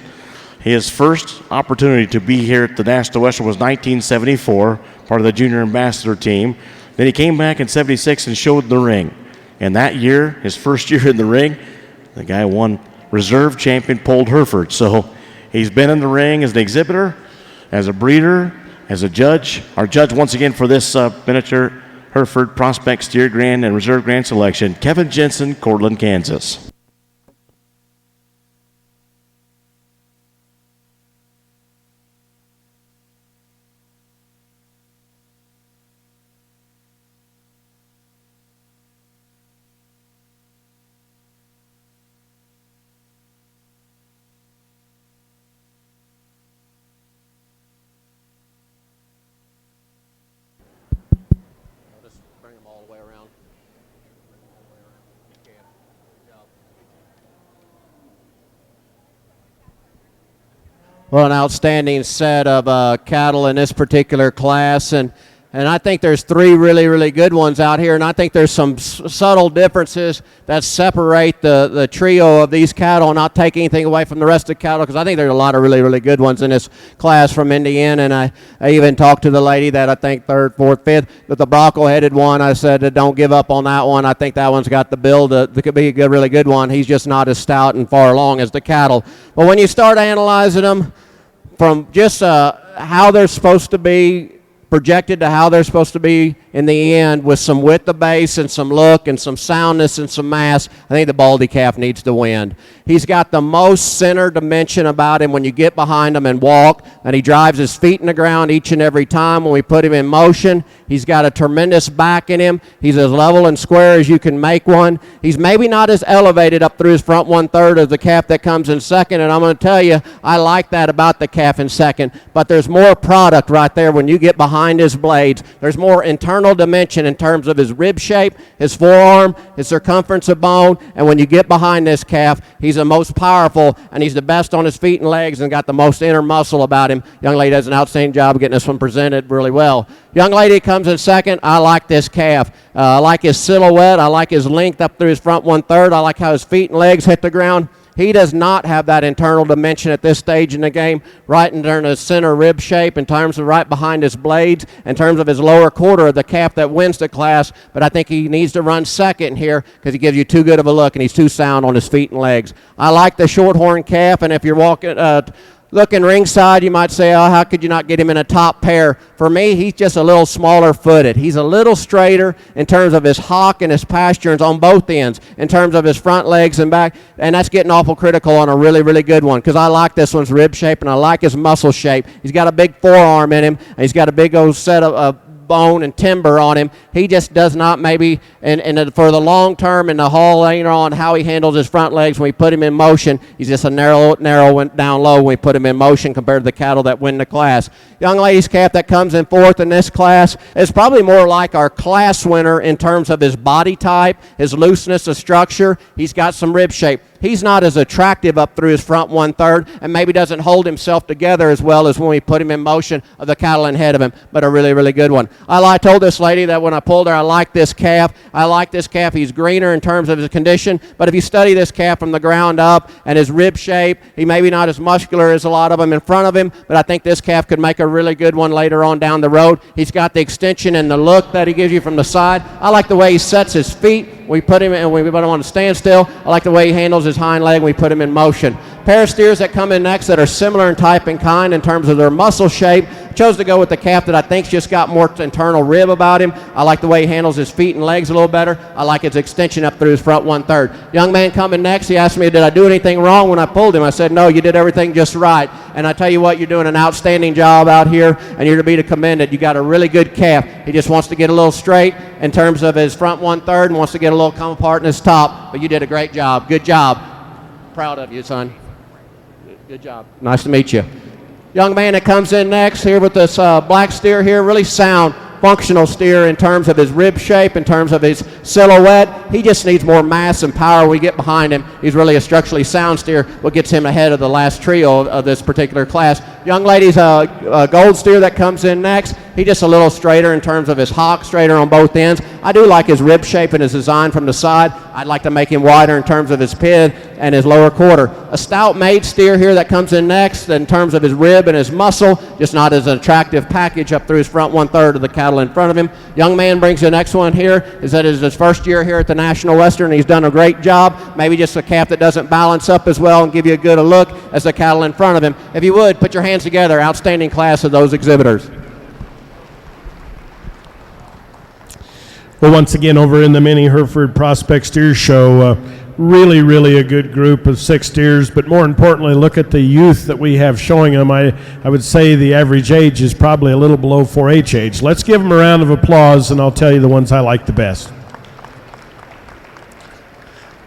Speaker 2: His first opportunity to be here at the National Western was 1974, part of the junior ambassador team. Then he came back in 76 and showed the ring. And that year, his first year in the ring, the guy won reserve champion, pulled Hereford. So he's been in the ring as an exhibitor, as a breeder, as a judge. Our judge once again for this miniature Hereford prospect steer grand and reserve grand selection, Kevin Jensen, Cortland, Kansas.
Speaker 3: Well, an outstanding set of cattle in this particular class, and I think there's three really, really good ones out here, and I think there's some subtle differences that separate the trio of these cattle and not take anything away from the rest of the cattle, because I think there's a lot of really, really good ones in this class from Indiana, and I even talked to the lady that I think third, fourth, fifth, but the Bronco-headed one, I said, don't give up on that one. I think that one's got the build that could be a good, really good one. He's just not as stout and far along as the cattle. But when you start analyzing them from just how they're supposed to be projected to how they're supposed to be in the end, with some width of base and some look and some soundness and some mass, I think the Baldy calf needs to win. He's got the most center dimension about him when you get behind him and walk, and he drives his feet in the ground each and every time when we put him in motion. He's got a tremendous back in him. He's as level and square as you can make one. He's maybe not as elevated up through his front one-third as the calf that comes in second, and I'm going to tell you, I like that about the calf in second, but there's more product right there when you get behind his blades. There's more internal dimension in terms of his rib shape, his forearm, his circumference of bone, and when you get behind this calf, he's the most powerful, and he's the best on his feet and legs and got the most inner muscle about him. Young lady does an outstanding job of getting this one presented really well. Young lady comes in second. I like this calf. I like his silhouette. I like his length up through his front one-third. I like how his feet and legs hit the ground. He does not have that internal dimension at this stage in the game, right in terms of center rib shape, in terms of right behind his blades, in terms of his lower quarter of the calf that wins the class. But I think he needs to run second here because he gives you too good of a look and he's too sound on his feet and legs. I like the short-horn calf, and if you're looking ringside, you might say, oh, how could you not get him in a top pair? For me, he's just a little smaller footed. He's a little straighter in terms of his hock and his pasturance on both ends, in terms of his front legs and back, and that's getting awful critical on a really, really good one, because I like this one's rib shape and I like his muscle shape. He's got a big forearm in him, and he's got a big old set of bone and timber on him. He just does not maybe, and for the long term and the haul later on, how he handles his front legs when we put him in motion, he's just a narrow down low when we put him in motion compared to the cattle that win the class. Young lady's calf that comes in fourth in this class is probably more like our class winner in terms of his body type, his looseness of structure. He's got some rib shape. he's not as attractive up through his front 1/3 and maybe doesn't hold himself together as well as when we put him in motion of the cattle ahead of him, but a really, really good one. I told this lady that when I pulled her, I like this calf. I like this calf. He's greener in terms of his condition, but if you study this calf from the ground up and his rib shape, he may be not as muscular as a lot of them in front of him, but I think this calf could make a really good one later on down the road. He's got the extension and the look that he gives you from the side. I like the way he sets his feet. We put him in, we put him on a standstill. I like the way he handles his hind leg. We put him in motion. Pair of steers that come in next that are similar in type and kind in terms of their muscle shape. Chose to go with the calf that I think's just got more internal rib about him. I like the way he handles his feet and legs a little better. I like his extension up through his front 1/3. Young man coming next, he asked me, did I do anything wrong when I pulled him? I said, no, you did everything just right. And I tell you what, you're doing an outstanding job out here, and you're to be commended. You got a really good calf. He just wants to get a little straight in terms of his front 1/3 and wants to get a little come apart in his top. But you did a great job. Good job. Proud of you, son. Good job. Nice to meet you. Young man that comes in next here with this black steer here, really sound, functional steer in terms of his rib shape, in terms of his silhouette. He just needs more mass and power. We get behind him. He's really a structurally sound steer, what gets him ahead of the last trio of this particular class. Young lady's a gold steer that comes in next. He's just a little straighter in terms of his hock, straighter on both ends. I do like his rib shape and his design from the side. I'd like to make him wider in terms of his pid and his lower quarter. A stout made steer here that comes in next in terms of his rib and his muscle, just not as an attractive package up through his front 1/3 of the cattle in front of him. Young man brings the next one here. Is that is his first year here at the National Western. He's done a great job. Maybe just a calf that doesn't balance up as well and give you a good look as the cattle in front of him. If you would, put your hands together. Outstanding class of those exhibitors.
Speaker 1: Well, once again, over in the Mini Hereford Prospect Steer Show, really a good group of 6 steers, but more importantly, look at the youth that we have showing them. I would say the average age is probably a little below 4-H age. Let's give them a round of applause, and I'll tell you the ones I like the best.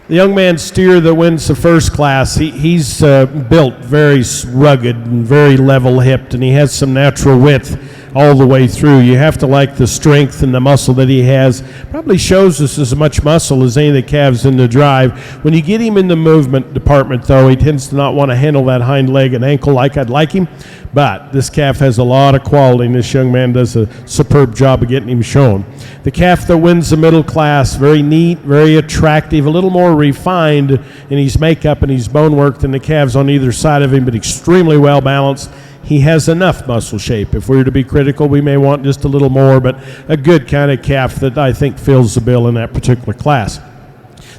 Speaker 1: The young man steer that wins the first class, he's built very rugged and very level-hipped, and he has some natural width all the way through. You have to like the strength and the muscle that he has. Probably shows us as much muscle as any of the calves in the drive. When you get him in the movement department, though, he tends to not want to handle that hind leg and ankle like I'd like him. But this calf has a lot of quality, and this young man does a superb job of getting him shown. The calf that wins the middle class, very neat, very attractive, a little more refined in his makeup and his bone work than the calves on either side of him, but extremely well balanced. He has enough muscle shape. If we were to be critical, we may want just a little more, but a good kind of calf that I think fills the bill in that particular class.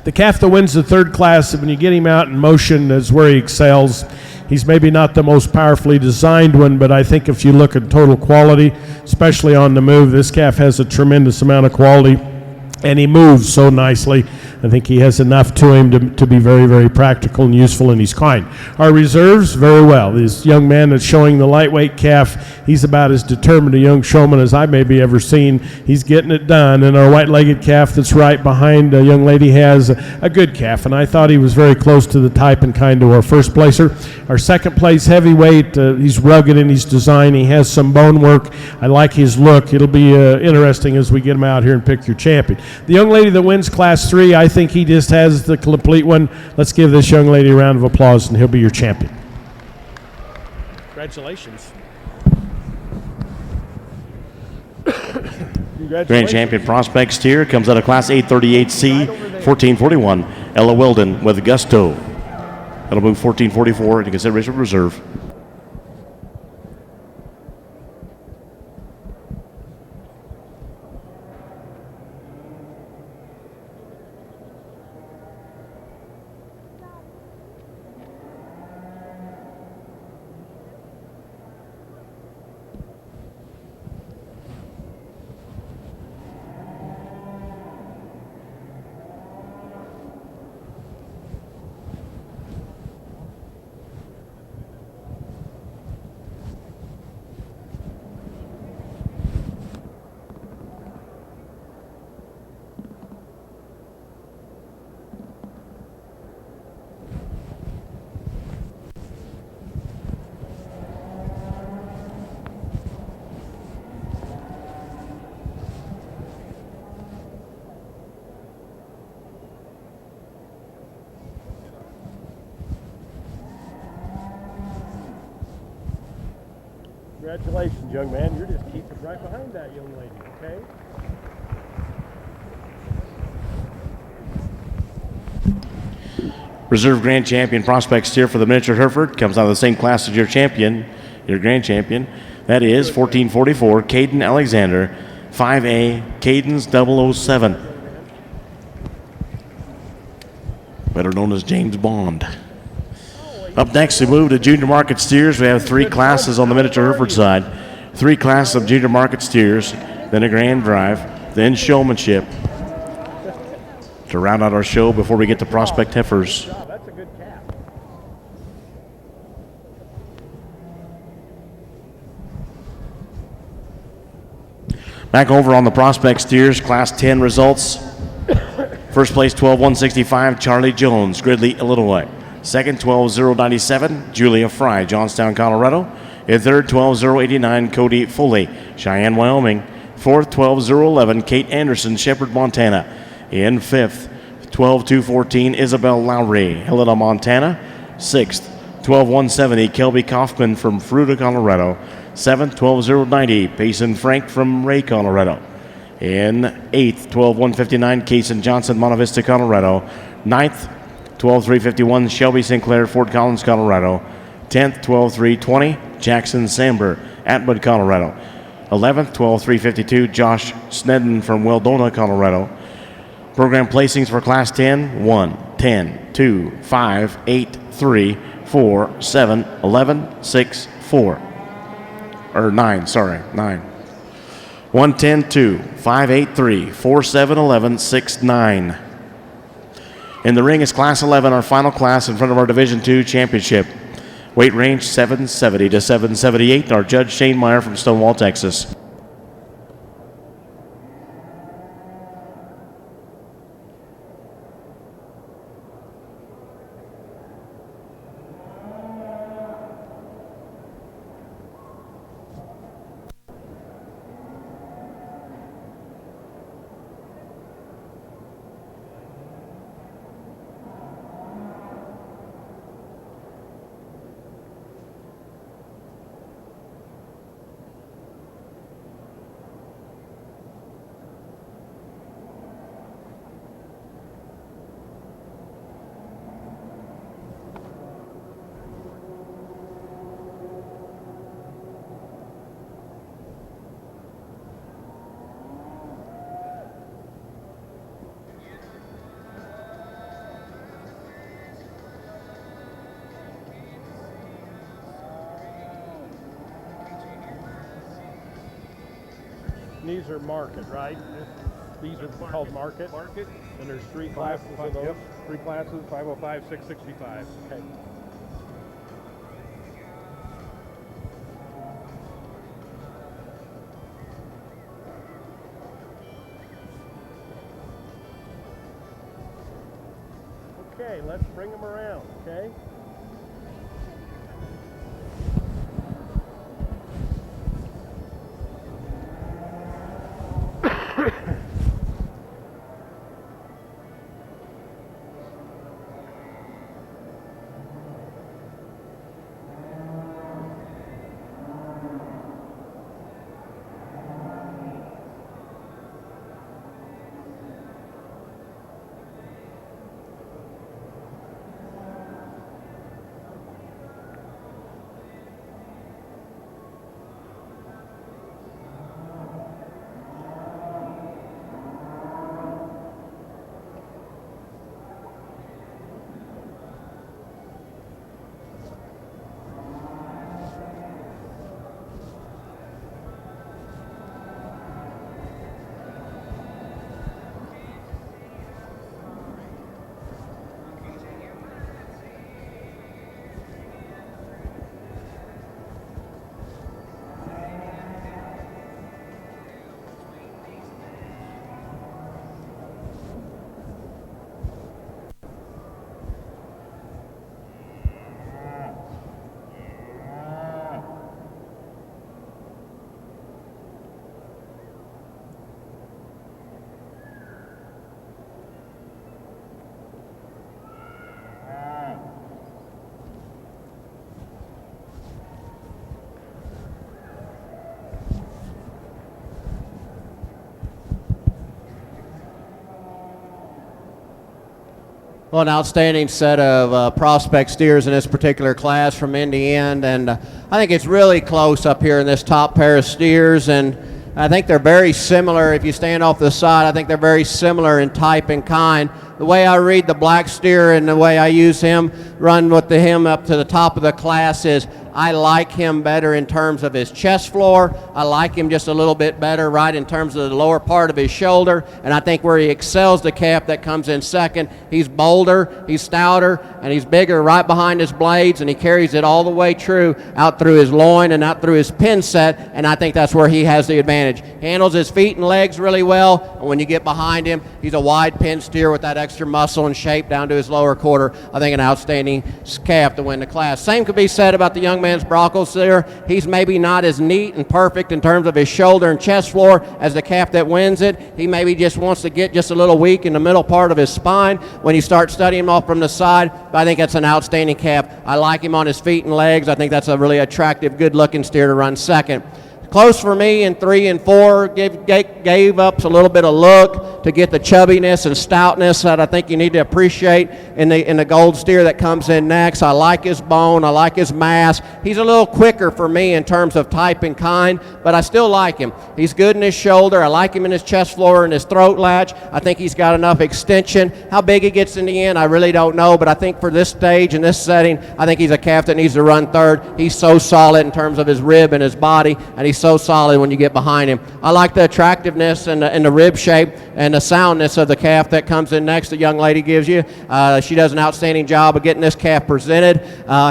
Speaker 1: The calf that wins the third class, when you get him out in motion, is where he excels. He's maybe not the most powerfully designed one, but I think if you look at total quality, especially on the move, this calf has a tremendous amount of quality, and he moves so nicely. I think he has enough to him to be very practical and useful, and he's kind. Our reserves, very well. This young man that's showing the lightweight calf, he's about as determined a young showman as I maybe ever seen. He's getting it done. And our white-legged calf that's right behind a young lady has a good calf, and I thought he was very close to the type and kind of our first placer. Our second place heavyweight, he's rugged in his design. He has some bone work. I like his look. It'll be interesting as we get him out here and pick your champion. The young lady that wins Class 3, I think he just has the complete one. Let's give this young lady a round of applause, and he'll be your champion. Congratulations.
Speaker 2: Grand champion prospect steer comes out of Class 838C, 1441. Ella Weldon with Gusto. That'll move 1444 into consideration of reserve.
Speaker 1: Congratulations, young man. You're just keeping right behind that young lady, okay?
Speaker 2: Reserve Grand Champion prospect steer for the miniature Hereford comes out of the same class as your champion, your Grand Champion. That is 1444, Caden Alexander, 5A, Caden's 007. Better known as James Bond. Up next, we move to junior market steers. We have 3 classes on the miniature Hereford side. 3 classes of junior market steers, then a grand drive, then showmanship. To round out our show before we get to prospect heifers.
Speaker 1: That's a good calf.
Speaker 2: Back over on the prospect steers, class 10 results. First place 12-165, Charlie Jones, Gridley, Illinois. Second, 12-097, Julia Fry, Johnstown, Colorado. In third, 12-089, Cody Foley, Cheyenne, Wyoming. Fourth, 12-011, Kate Anderson, Shepherd, Montana. In fifth, 12-214, Isabel Lowry, Helena, Montana. Sixth, 12-170, Kelby Kaufman from Fruita, Colorado. Seventh, 12-090, Payson Frank from Ray, Colorado. In eighth, 12-159, Kaysen Johnson, Monte Vista, Colorado. Ninth, 12-351, Shelby Sinclair, Fort Collins, Colorado. 10th, 12-320, Jackson Samber, Atwood, Colorado. 11th, 12-352, Josh Snedden from Weldona, Colorado. Program placings for Class 10, 1, 10, 2, 5, 8, 3, 4, 7, 11, 6, 4. Or 9, sorry, 9. 1, 10, 2, 5, 8, 3, 4, 7, 11, 6, 9. In the ring is Class 11, our final class in front of our Division II championship. Weight range 770 to 778. Our judge Shane Meyer from Stonewall, Texas.
Speaker 1: These are market, right? These are called market?
Speaker 6: Market.
Speaker 1: And there's 3 classes of those?
Speaker 6: Yep, 3 classes, 505, 665.
Speaker 1: Okay. Okay, let's bring them around, okay?
Speaker 3: Well, an outstanding set of prospect steers in this particular class from end to end, and I think it's really close up here in this top pair of steers, and I think they're very similar. If you stand off the side, I think they're very similar in type and kind. The way I read the black steer and the way I use him, run with him up to the top of the class, is I like him better in terms of his chest floor. I like him just a little bit better right in terms of the lower part of his shoulder. And I think where he excels the calf that comes in second, he's bolder, he's stouter, and he's bigger right behind his blades, and he carries it all the way true out through his loin and out through his pin set, and I think that's where he has the advantage. Handles his feet and legs really well, and when you get behind him, he's a wide pin steer with that extra muscle and shape down to his lower quarter. I think an outstanding calf to win the class. Same could be said about the young man's Broncos there. He's maybe not as neat and perfect in terms of his shoulder and chest floor as the calf that wins it. He maybe just wants to get just a little weak in the middle part of his spine when you start studying him off from the side, but I think that's an outstanding calf. I like him on his feet and legs. I think that's a really attractive, good-looking steer to run second. Close for me in 3 and 4, gave up a little bit of look to get the chubbiness and stoutness that I think you need to appreciate in the gold steer that comes in next. I like his bone, I like his mass. He's a little quicker for me in terms of type and kind, but I still like him. He's good in his shoulder, I like him in his chest floor and his throat latch. I think he's got enough extension. How big he gets in the end, I really don't know, but I think for this stage and this setting, I think he's a calf that needs to run third. He's so solid in terms of his rib and his body, and he's so solid when you get behind him. I like the attractiveness and the rib shape and the soundness of the calf that comes in next. The young lady gives you. She does an outstanding job of getting this calf presented.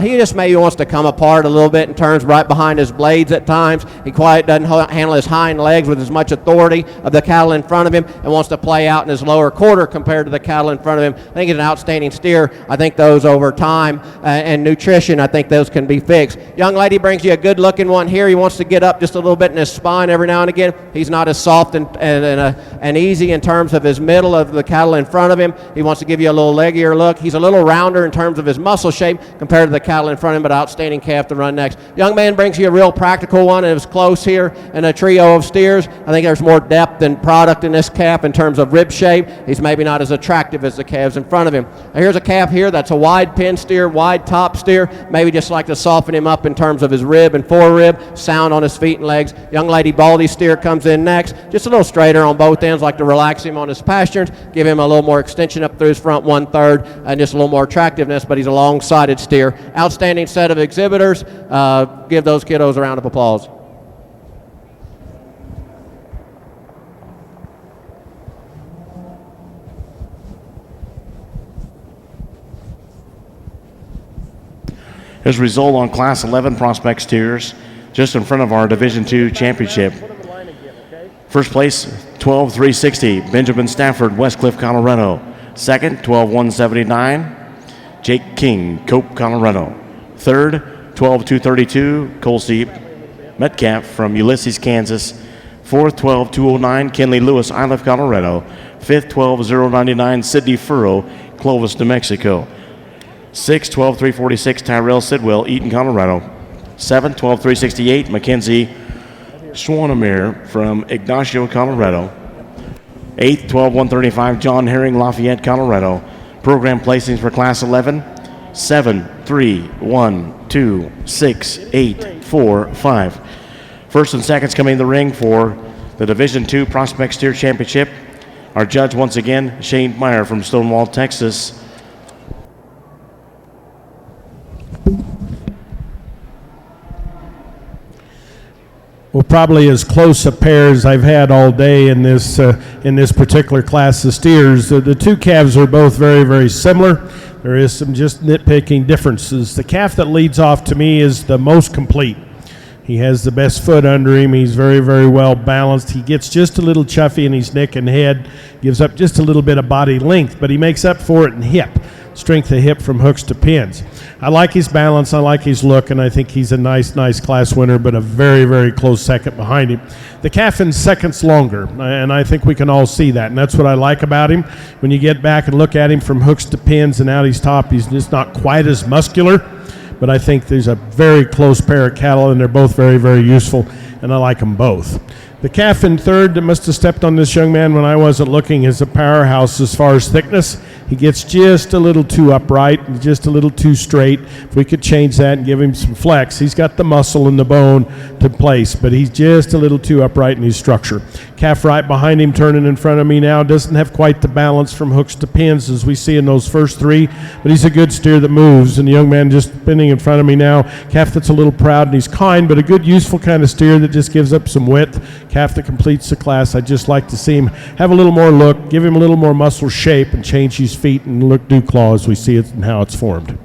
Speaker 3: He just maybe wants to come apart a little bit and turns right behind his blades at times. He quite doesn't handle his hind legs with as much authority of the cattle in front of him and wants to play out in his lower quarter compared to the cattle in front of him. I think he's an outstanding steer. I think those over time and nutrition, I think those can be fixed. Young lady brings you a good looking one here. He wants to get up just a little bit in his spine every now and again. He's not as soft and easy in terms of his middle of the cattle in front of him. He wants to give you a little leggier look. He's a little rounder in terms of his muscle shape compared to the cattle in front of him, but outstanding calf to run next. Young man brings you a real practical one. It was close here in a trio of steers. I think there's more depth and product in this calf in terms of rib shape. He's maybe not as attractive as the calves in front of him. Now here's a calf here that's a wide pin steer, wide top steer. Maybe just like to soften him up in terms of his rib and forerib, sound on his feet and legs. Young lady baldy steer comes in next, just a little straighter on both ends, like to relax him on his pastures, give him a little more extension up through his front 1/3 and just a little more attractiveness, but he's a long-sided steer. Outstanding set of exhibitors. Give those kiddos a round of applause.
Speaker 2: His result on Class 11 prospect steers, just in front of our Division II championship. First place, 12,360, Benjamin Stafford, Westcliff, Colorado. Second, 12,179, Jake King, Cope, Colorado. Third, 12,232, Colsey Metcalf from Ulysses, Kansas. Fourth, 12,209, Kenley Lewis, Iliff, Colorado. Fifth, 12,099, Sidney Furrow, Clovis, New Mexico. Sixth, 12,346, Tyrell Sidwell, Eaton, Colorado. Seventh, 12,368, Mackenzie Schwanemeyer from Ignacio, Colorado. Eighth, 12,135, John Herring, Lafayette, Colorado. Program placings for Class 11, 7, 3, 1, 2, 6, 8, 4, 5. First and seconds coming in the ring for the Division II Prospect Steer Championship. Our judge once again, Shane Meyer from Stonewall, Texas.
Speaker 1: Well, probably as close a pair as I've had all day in this particular class of steers. The two calves are both very, very similar. There is some just nitpicking differences. The calf that leads off to me is the most complete. He has the best foot under him. He's very, very well balanced. He gets just a little chuffy in his neck and head, gives up just a little bit of body length, but he makes up for it in hip. Strength of hip from hooks to pins. I like his balance, I like his look, and I think he's a nice class winner, but a very, very close second behind him. The calf in seconds longer, and I think we can all see that, and that's what I like about him. When you get back and look at him from hooks to pins and out his top, he's just not quite as muscular, but I think there's a very close pair of cattle, and they're both very, very useful, and I like them both. The calf in third that must have stepped on this young man when I wasn't looking is a powerhouse as far as thickness. He gets just a little too upright and just a little too straight. If we could change that and give him some flex, he's got the muscle and the bone to place, but he's just a little too upright in his structure. Calf right behind him, turning in front of me now, doesn't have quite the balance from hooks to pins as we see in those first three, but he's a good steer that moves. And the young man just spinning in front of me now, calf that's a little proud and he's kind, but a good useful kind of steer that just gives up some width. Calf that completes the class. I'd just like to see him have a little more look, give him a little more muscle shape, and change his feet and look dew claw as we see it and how it's formed.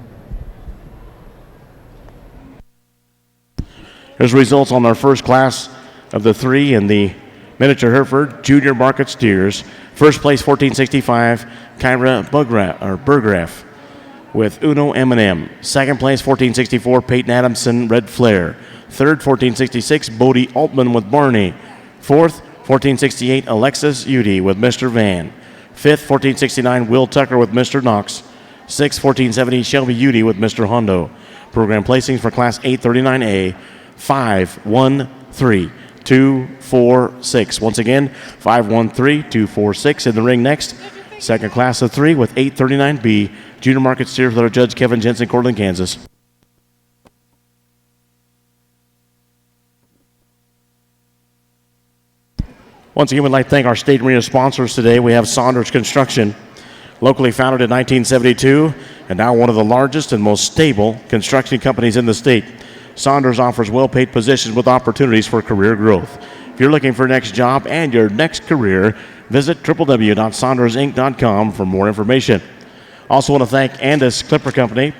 Speaker 2: Here's results on our first class of the three in the miniature Hereford Junior Market Steers. First place 1465, Kyra Burgraff with Uno M&M. Second place 1464, Peyton Adamson Red Flare. Third 1466, Bodie Altman with Barney. Fourth 1468, Alexis Udy with Mr. Van. Fifth 1469, Will Tucker with Mr. Knox. Sixth 1470, Shelby Udy with Mr. Hondo. Program placings for Class 839A 5, 1, 3, 2, 4, 6. Once again, 5, 1, 3, 2, 4, 6 in the ring next. Second class of three with 839B Junior Market Steers with our judge Kevin Jensen, Cortland, Kansas. Once again, we'd like to thank our state arena sponsors today. We have Saunders Construction, locally founded in 1972, and now one of the largest and most stable construction companies in the state. Saunders offers well-paid positions with opportunities for career growth. If you're looking for your next job and your next career, visit www.saundersinc.com for more information. Also want to thank Andis Clipper Company.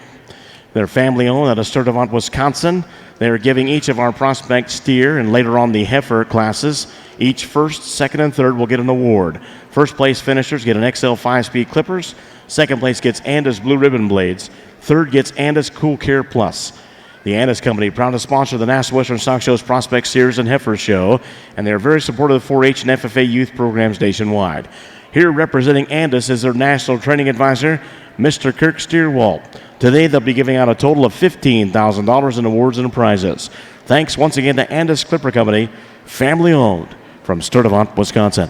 Speaker 2: They're family-owned out of Sturtevant, Wisconsin. They are giving each of our prospect steer and later on the heifer classes. Each first, second, and third will get an award. First place finishers get an XL 5-speed clippers. Second place gets Andis Blue Ribbon blades. Third gets Andis Cool Care Plus. The Andis Company, proud to sponsor the National Western Stock Show's Prospect Steers and Heifers Show, and they're very supportive of 4-H and FFA youth programs nationwide. Here representing Andis is their national training advisor, Mr. Kirk Steerwalt. Today they'll be giving out a total of $15,000 in awards and prizes. Thanks once again to Andis Clipper Company, family owned, from Sturtevant, Wisconsin.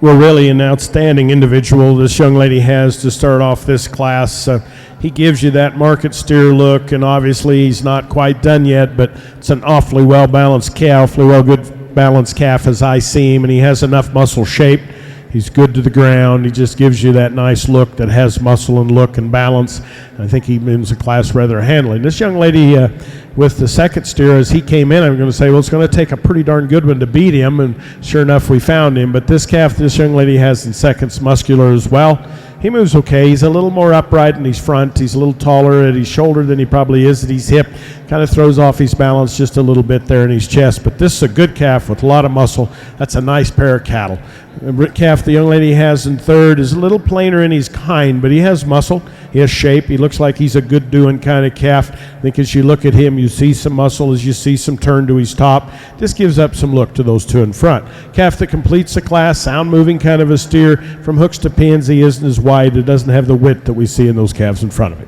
Speaker 1: Well, really an outstanding individual this young lady has to start off this class. He gives you that market steer look, and obviously he's not quite done yet, but it's an awfully well-balanced calf, awfully well-good balanced calf as I see him, and he has enough muscle shape. He's good to the ground. He just gives you that nice look that has muscle and look and balance. I think he wins the class rather handily. This young lady with the second steer, as he came in, I'm going to say, well, it's going to take a pretty darn good one to beat him, and sure enough, we found him. But this calf this young lady has in second's muscular as well. He moves okay. He's a little more upright in his front. He's a little taller at his shoulder than he probably is at his hip. Kind of throws off his balance just a little bit there in his chest. But this is a good calf with a lot of muscle. That's a nice pair of cattle. The calf the young lady has in third is a little plainer in his kind, but he has muscle. He has shape. He looks like he's a good doing kind of calf. I think as you look at him, you see some muscle as you see some turn to his top. This gives up some look to those two in front. Calf that completes the class, sound moving kind of a steer. From hooks to pins, he isn't as wide wide. It doesn't have the width that we see in those calves in front of it.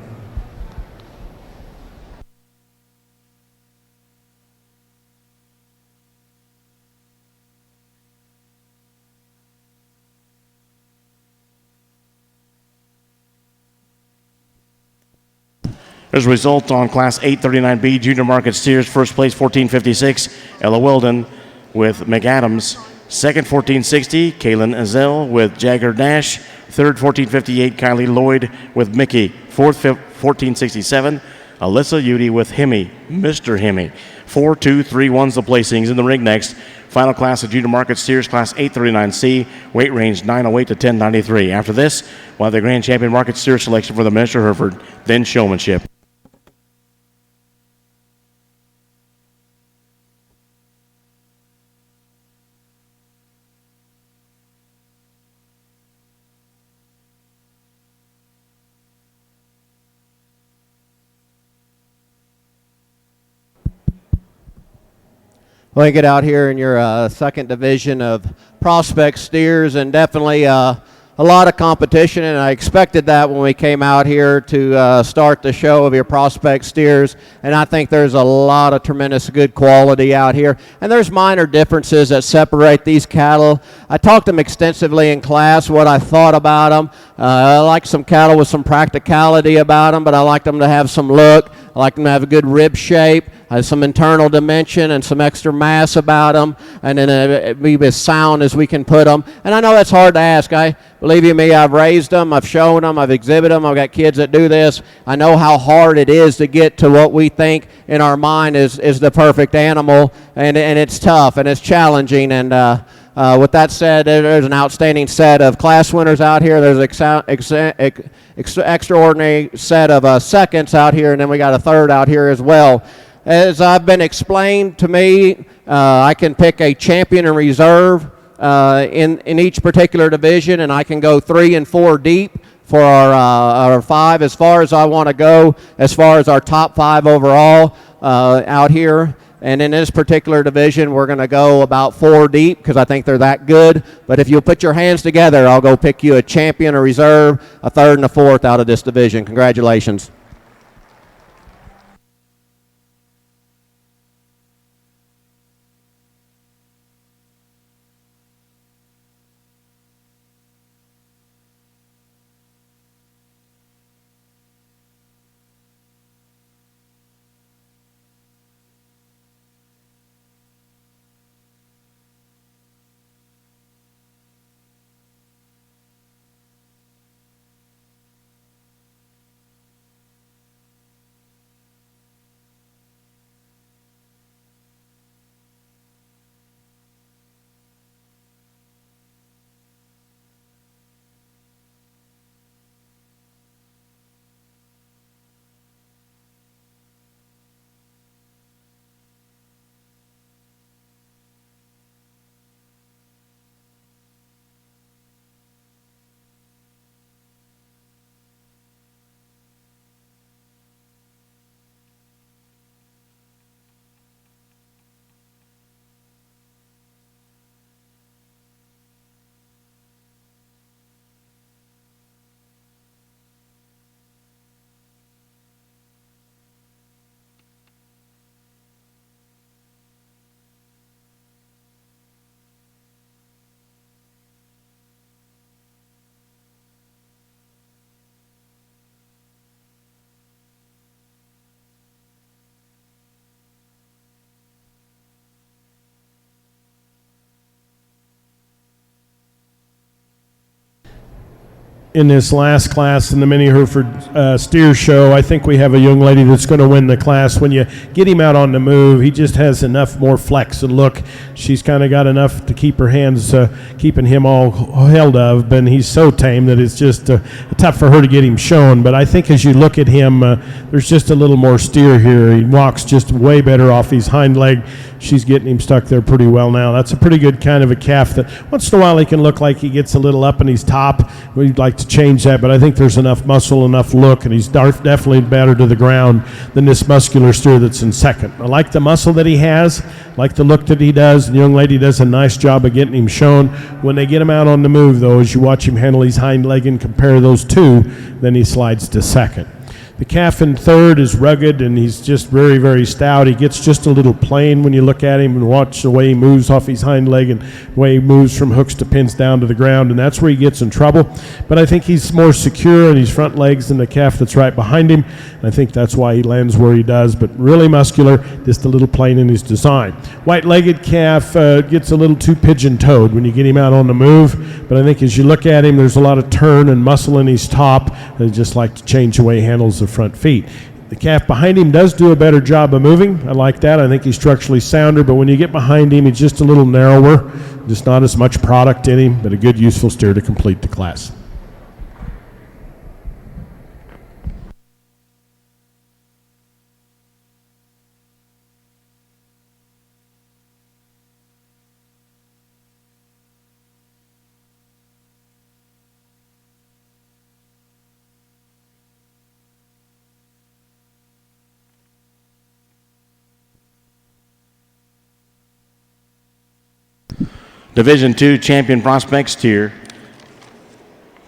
Speaker 2: As a result, on Class 839B Junior Market Steers, first place 1456, Ella Weldon with McAdams. Second, 1460, Kaylin Azell with Jagger Dash. Third, 1458, Kylie Lloyd with Mickey. Fourth, 1467, Alyssa Udy with Hemi, Mr. Hemi. 4, 2, 3, 1's the placings. In the ring next, final class of Junior Market Steers, Class 839C, weight range 908 to 1093. After this, we'll have the Grand Champion Market Steer selection for the Minister Hereford, then Showmanship.
Speaker 3: Well, you get out here in your second division of prospect steers, and definitely a lot of competition, and I expected that when we came out here to start the show of your prospect steers, and I think there's a lot of tremendous good quality out here, and there's minor differences that separate these cattle. I talked to them extensively in class, what I thought about them. I like some cattle with some practicality about them, but I like them to have some look. I like them to have a good rib shape, some internal dimension, and some extra mass about them, and then be as sound as we can put them. And I know that's hard to ask. Believe you me, I've raised them, I've shown them, I've exhibited them, I've got kids that do this. I know how hard it is to get to what we think in our mind is the perfect animal, and it's tough and it's challenging. And with that said, there's an outstanding set of class winners out here. There's an extraordinary set of seconds out here, and then we got a third out here as well. As I've been explained to me, I can pick a champion and reserve in each particular division, and I can go 3 and 4 deep for our 5 as far as I want to go, as far as our top 5 overall out here. And in this particular division, we're going to go about 4 deep because I think they're that good. But if you'll put your hands together, I'll go pick you a champion, a reserve, a 3rd, and a 4th out of this division. Congratulations.
Speaker 1: In this last class in the Mini Hereford Steer Show, I think we have a young lady that's going to win the class. When you get him out on the move, he just has enough more flex and look. She's kind of got enough to keep her hands, keeping him all held of, but he's so tame that it's just tough for her to get him shown. But I think as you look at him, there's just a little more steer here. He walks just way better off his hind leg. She's getting him stuck there pretty well now. That's a pretty good kind of a calf that once in a while he can look like he gets a little up in his top. We'd like to to change that, but I think there's enough muscle, enough look, and he's definitely better to the ground than this muscular steer that's in second. I like the muscle that he has, like the look that he does, and the young lady does a nice job of getting him shown. When they get him out on the move, though, as you watch him handle his hind leg and compare those two, then he slides to second. The calf in third is rugged, and he's just very, very stout. He gets just a little plain when you look at him and watch the way he moves off his hind leg and the way he moves from hooks to pins down to the ground, and that's where he gets in trouble. But I think he's more secure in his front legs than the calf that's right behind him, and I think that's why he lands where he does, but really muscular, just a little plain in his design. White-legged calf gets a little too pigeon-toed when you get him out on the move, but I think as you look at him, there's a lot of turn and muscle in his top, and I just like to change the way he handles the front feet. The calf behind him does do a better job of moving. I like that. I think he's structurally sounder, but when you get behind him, he's just a little narrower, just not as much product in him, but a good, useful steer to complete the class.
Speaker 2: Division II champion prospect steer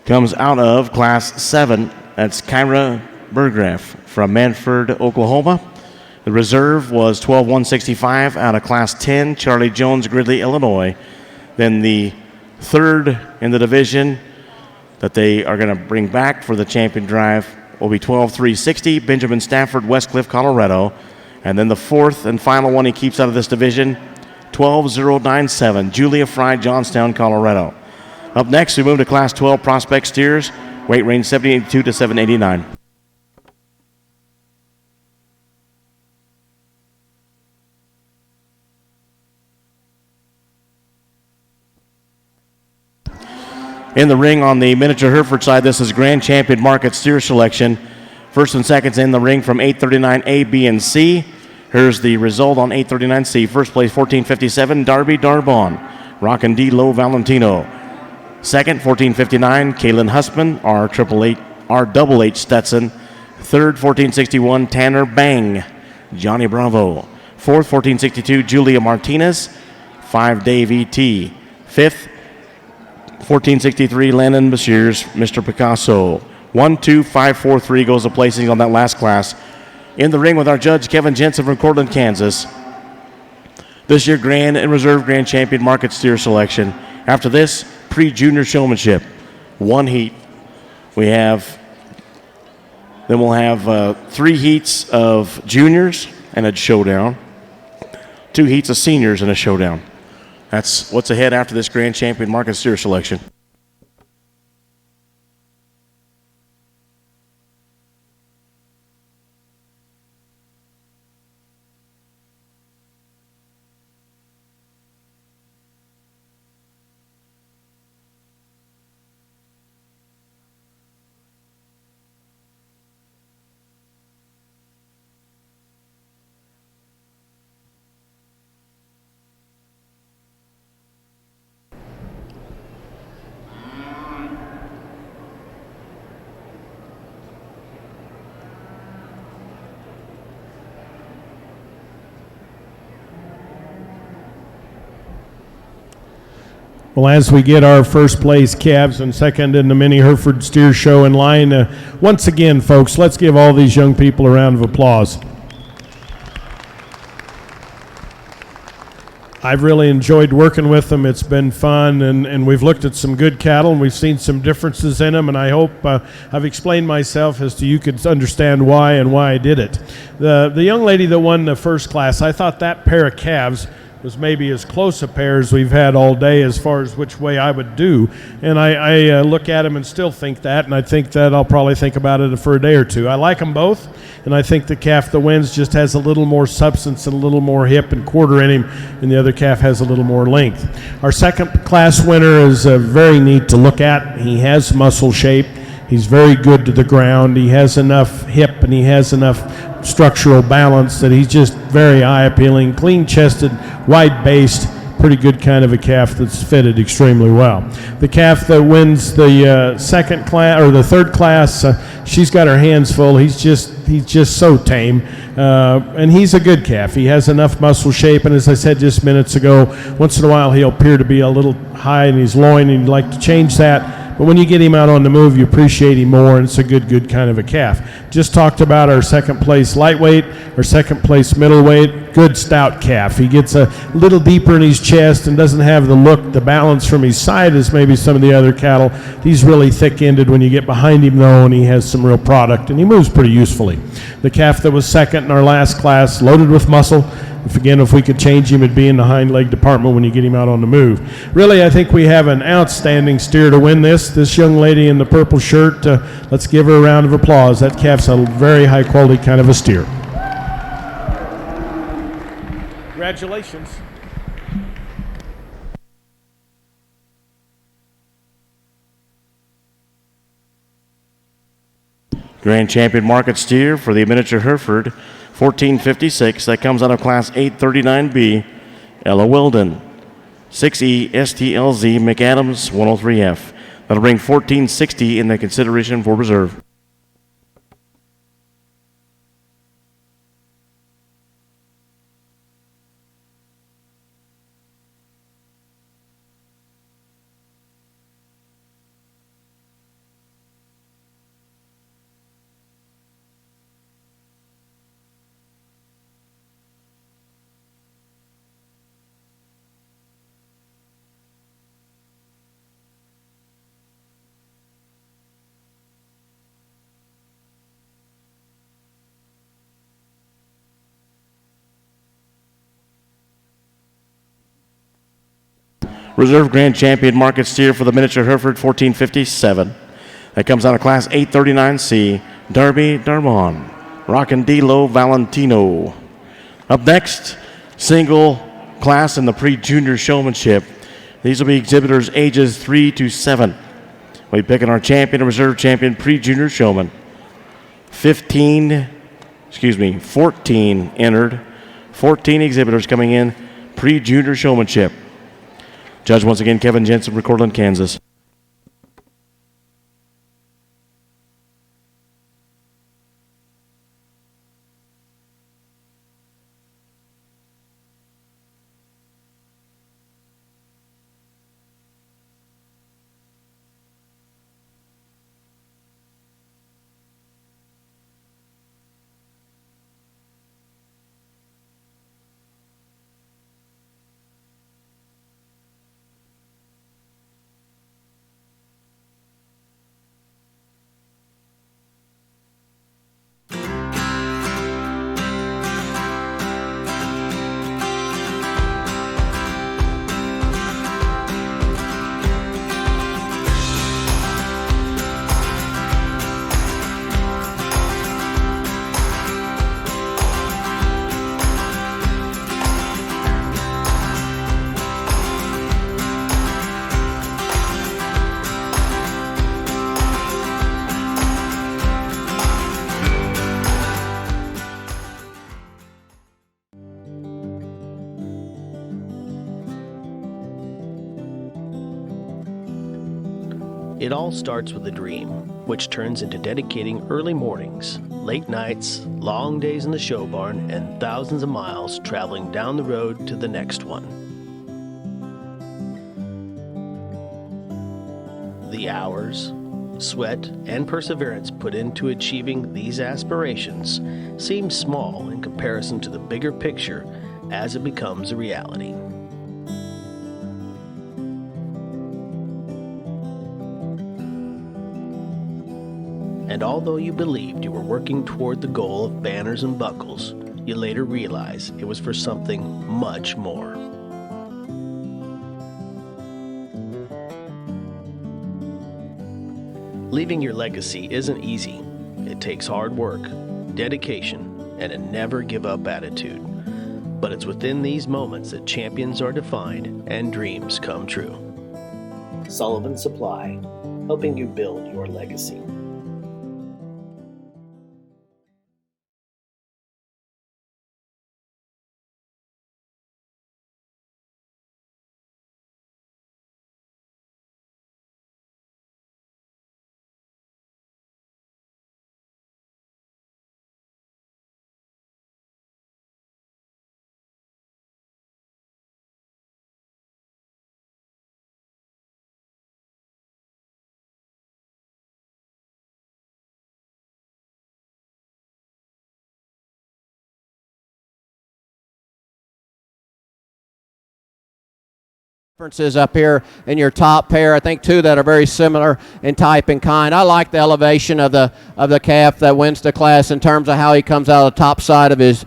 Speaker 2: comes out of Class 7. That's Kyra Burgraff from Manford, Oklahoma. The reserve was 12-165 out of Class 10, Charlie Jones, Gridley, Illinois. Then the third in the division that they are going to bring back for the champion drive will be 12-360, Benjamin Stafford, Westcliff, Colorado. And then the fourth and final one he keeps out of this division, 12-097, Julia Fry, Johnstown, Colorado. Up next, we move to Class 12 prospect steers, weight range 782 to 789. In the ring on the miniature Hereford side, this is Grand Champion Market steer selection. First and seconds in the ring from 839A, B, and C. Here's the result on 839C. First place, 1457, Darby Darbon, Rockin' D. Low Valentino. Second, 1459, Kaylin Husman, R Stetson. Third, 1461, Tanner Bang, Johnny Bravo. Fourth, 1462, Julia Martinez, 5 Dave E.T. Fifth, 1463, Landon Bashirs, Mr. Picasso. 1, 2, 5, 4, 3 goes the placings on that last class. In the ring with our judge, Kevin Jensen from Cortland, Kansas. This year, Grand and Reserve Grand Champion Market Steer selection. After this, pre-junior showmanship. One heat. Then we'll have 3 heats of juniors and a showdown. 2 heats of seniors and a showdown. That's what's ahead after this Grand Champion Market Steer selection.
Speaker 1: Well, as we get our first place calves and second in the mini Hereford Steer Show in line, once again, folks, let's give all these young people a round of applause. I've really enjoyed working with them. It's been fun, and we've looked at some good cattle, and we've seen some differences in them, and I hope I've explained myself as to you could understand why and why I did it. The young lady that won the first class, I thought that pair of calves was maybe as close a pair as we've had all day as far as which way I would do. And I look at them and still think that, and I think that I'll probably think about it for a day or two. I like them both, and I think the calf that wins just has a little more substance and a little more hip and quarter in him, and the other calf has a little more length. Our second class winner is very neat to look at. He has muscle shape. He's very good to the ground. He has enough hip and he has enough structural balance that he's just very eye-appealing, clean-chested, wide-based, pretty good kind of a calf that's fitted extremely well. The calf that wins the second class or the third class, she's got her hands full. He's just so tame, and he's a good calf. He has enough muscle shape, and as I said just minutes ago, once in a while he'll appear to be a little high in his loin, and you'd like to change that. But when you get him out on the move, you appreciate him more, and it's a good kind of a calf. Just talked about our second place lightweight, our second place middleweight, good stout calf. He gets a little deeper in his chest and doesn't have the look, the balance from his side as maybe some of the other cattle. He's really thick-ended when you get behind him, though, and he has some real product, and he moves pretty usefully. The calf that was second in our last class, loaded with muscle. If we could change him, it'd be in the hind leg department when you get him out on the move. Really, I think we have an outstanding steer to win this. This young lady in the purple shirt, let's give her a round of applause. That calf's a very high-quality kind of a steer. Congratulations.
Speaker 2: Grand Champion Market Steer for the miniature Hereford, 1456. That comes out of Class 839B, Ella Weldon. 6E STLZ McAdams 103F. That'll bring 1460 in the consideration for reserve. Reserve Grand Champion Market Steer for the miniature Hereford, 1457. That comes out of Class 839C, Darby Darmon, Rockandilo Valentino. Up next, single class in the pre-junior showmanship. These will be exhibitors ages 3 to 7. We'll be picking our champion and reserve champion pre-junior showman. 14 entered. 14 exhibitors coming in pre-junior showmanship. Judge once again, Kevin Jensen from Cortland, Kansas.
Speaker 4: It all starts with a dream, which turns into dedicating early mornings, late nights, long days in the show barn, and thousands of miles traveling down the road to the next one. The hours, sweat, and perseverance put into achieving these aspirations seem small in comparison to the bigger picture as it becomes a reality. And although you believed you were working toward the goal of banners and buckles, you later realized it was for something much more. Leaving your legacy isn't easy. It takes hard work, dedication, and a never-give-up attitude. But it's within these moments that champions are defined and dreams come true.
Speaker 5: Sullivan Supply, helping you build your legacy.
Speaker 3: Differences up here in your top pair. I think two that are very similar in type and kind. I like the elevation of the calf that wins the class in terms of how he comes out of the top side of his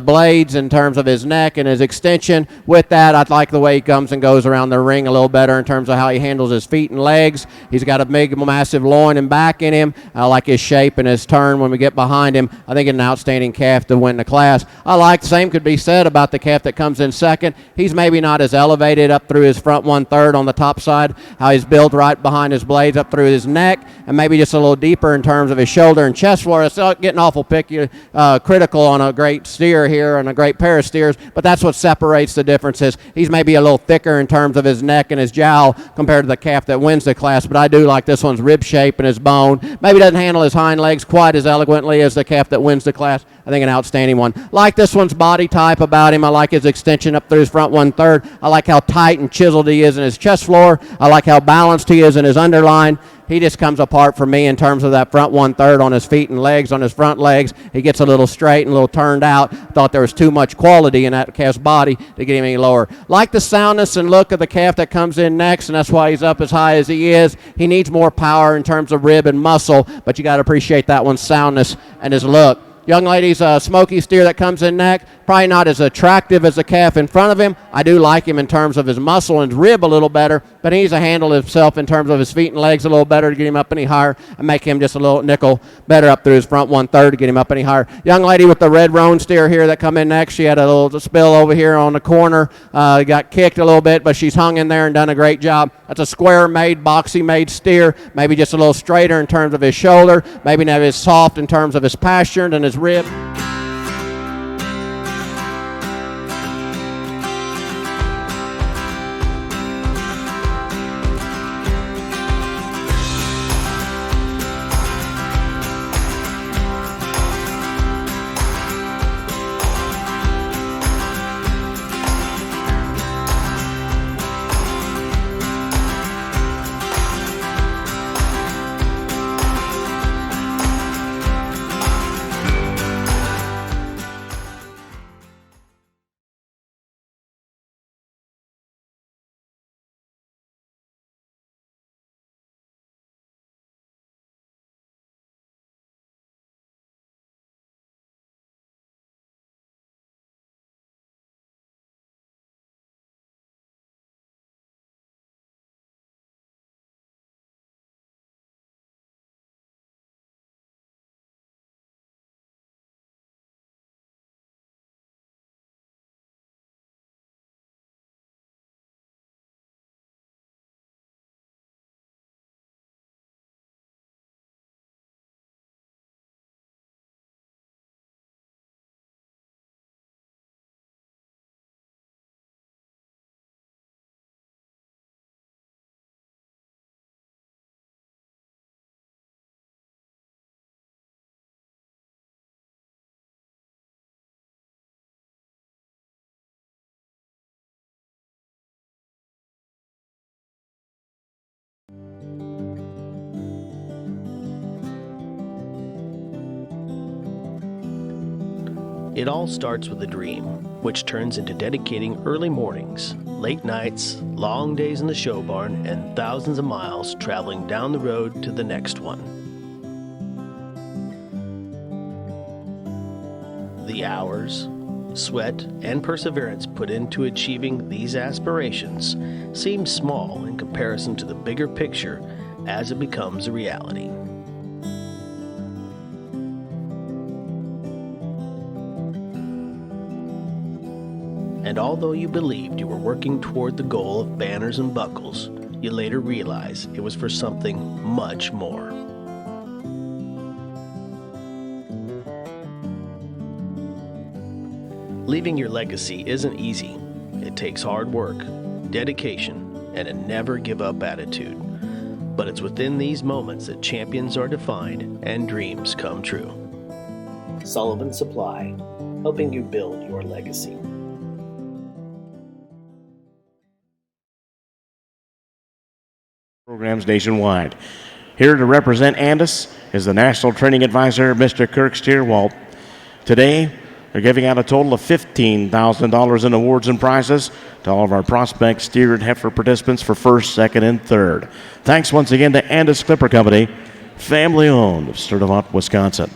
Speaker 3: blades, in terms of his neck and his extension. With that, I like the way he comes and goes around the ring a little better in terms of how he handles his feet and legs. He's got a big, massive loin and back in him. I like his shape and his turn when we get behind him. I think it's an outstanding calf to win the class. I like the same could be said about the calf that comes in second. He's maybe not as elevated up through his front 1/3 on the top side, how he's built right behind his blades up through his neck, and maybe just a little deeper in terms of his shoulder and chest floor. It's getting awful critical on a great steer here and a great pair of steers, but that's what separates the differences. He's maybe a little thicker in terms of his neck and his jowl compared to the calf that wins the class, but I do like this one's rib shape and his bone. Maybe doesn't handle his hind legs quite as eloquently as the calf that wins the class. I think an outstanding one. Like this one's body type about him. I like his extension up through his front 1/3. I like how tight and chiseled he is in his chest floor. I like how balanced he is in his underline. He just comes apart for me in terms of that front 1/3 on his feet and legs, on his front legs. He gets a little straight and a little turned out. Thought there was too much quality in that calf's body to get him any lower. Like the soundness and look of the calf that comes in next, and that's why he's up as high as he is. He needs more power in terms of rib and muscle, but you got to appreciate that one's soundness and his look. Young lady's smoky steer that comes in next, probably not as attractive as the calf in front of him. I do like him in terms of his muscle and his rib a little better, but he needs to handle himself in terms of his feet and legs a little better to get him up any higher and make him just a little nickel better up through his front 1/3 to get him up any higher. Young lady with the red roan steer here that come in next, she had a little spill over here on the corner, got kicked a little bit, but she's hung in there and done a great job. That's a square-made, boxy-made steer, maybe just a little straighter in terms of his shoulder, maybe not as soft in terms of his pasture and his rib.
Speaker 4: It all starts with a dream, which turns into dedicating early mornings, late nights, long days in the show barn, and thousands of miles traveling down the road to the next one. The hours, sweat, and perseverance put into achieving these aspirations seem small in comparison to the bigger picture as it becomes a reality. And although you believed you were working toward the goal of banners and buckles, you later realized it was for something much more. Leaving your legacy isn't easy. It takes hard work, dedication, and a never give up attitude. But it's within these moments that champions are defined and dreams come true.
Speaker 5: Sullivan Supply, helping you build your legacy.
Speaker 2: Programs nationwide. Here to represent Andis is the National Training Advisor, Mr. Kirk Steerwalt. Today, They're giving out a total of $15,000 in awards and prizes to all of our prospect steer and heifer participants for first, second, and third. Thanks once again to Andis Clipper Company, family owned of Sturtevant, Wisconsin.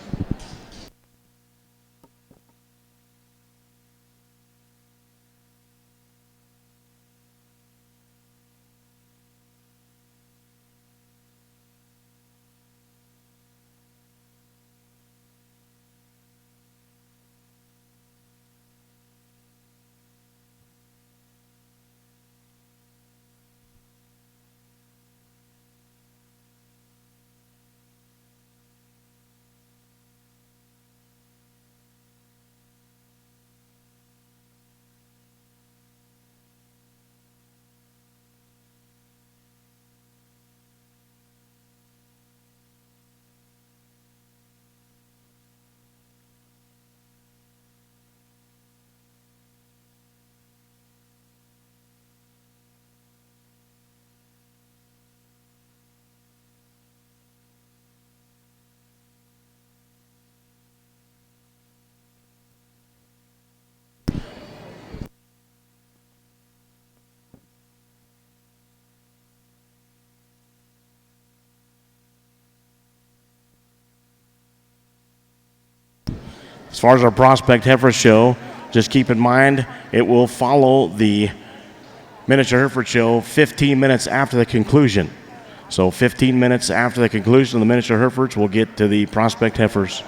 Speaker 2: As far as our Prospect Heifer Show, just keep in mind it will follow the Miniature Hereford Show 15 minutes after the conclusion. So 15 minutes after the conclusion of the Miniature Herefords, we'll get to the Prospect Heifers.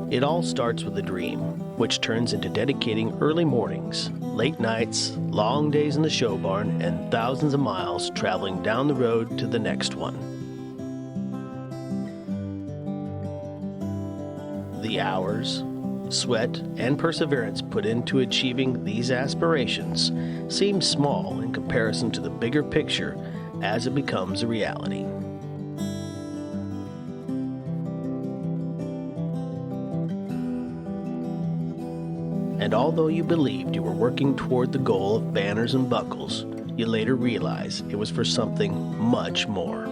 Speaker 4: It all starts with a dream, which turns into dedicating early mornings, late nights, long days in the show barn, and thousands of miles traveling down the road to the next one. The hours, sweat, and perseverance put into achieving these aspirations seem small in comparison to the bigger picture as it becomes a reality. And although you believed you were working toward the goal of banners and buckles, you later realized it was for something much more.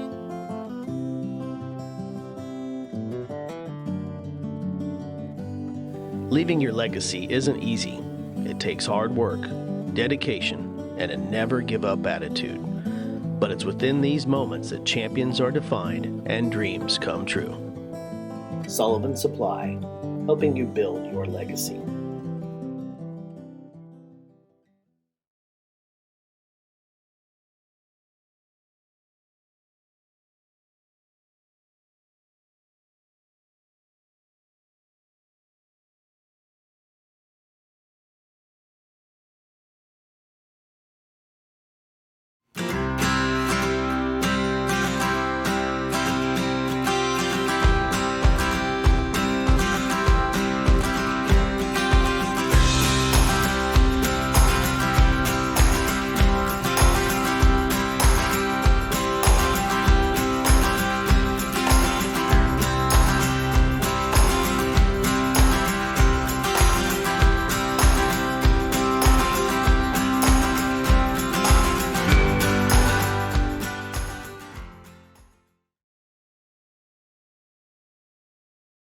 Speaker 4: Leaving your legacy isn't easy. It takes hard work, dedication, and a never-give-up attitude. But it's within these moments that champions are defined and dreams come true.
Speaker 5: Sullivan Supply, helping you build your legacy.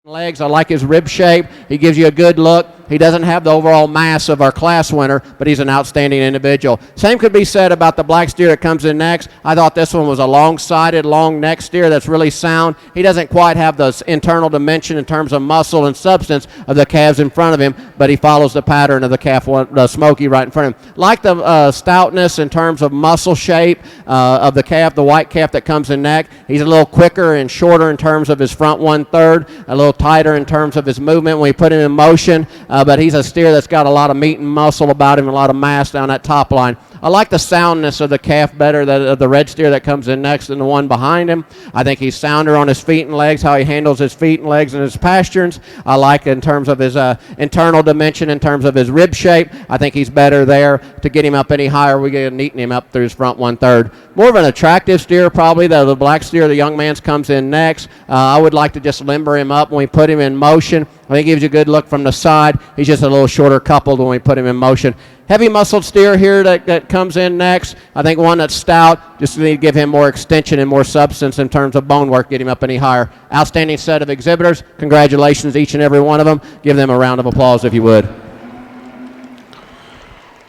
Speaker 3: Legs, I like his rib shape. He gives you a good look. He doesn't have the overall mass of our class winner, but he's an outstanding individual. Same could be said about the black steer that comes in next. I thought this one was a long-sided, long-neck steer that's really sound. He doesn't quite have the internal dimension in terms of muscle and substance of the calves in front of him, but he follows the pattern of the calf, the Smoky right in front of him. Like the stoutness in terms of muscle shape of the calf, the white calf that comes in neck. He's a little quicker and shorter in terms of his front 1/3, a little tighter in terms of his movement when we put him in motion, but he's a steer that's got a lot of meat and muscle about him, a lot of mass down that top line. I like the soundness of the calf better, of the red steer that comes in next than the one behind him. I think he's sounder on his feet and legs, how he handles his feet and legs and his pasturage. I like in terms of his internal dimension, in terms of his rib shape. I think he's better there. To get him up any higher, we get neaten him up through his front 1/3. More of an attractive steer, probably. The black steer, the young man's, comes in next. I would like to just limber him up when we put him in motion. I think he gives you a good look from the side. He's just a little shorter coupled when we put him in motion. Heavy muscled steer here that comes in next. I think one that's stout. Just need to give him more extension and more substance in terms of bone work, get him up any higher. Outstanding set of exhibitors. Congratulations, each and every one of them. Give them a round of applause if you would.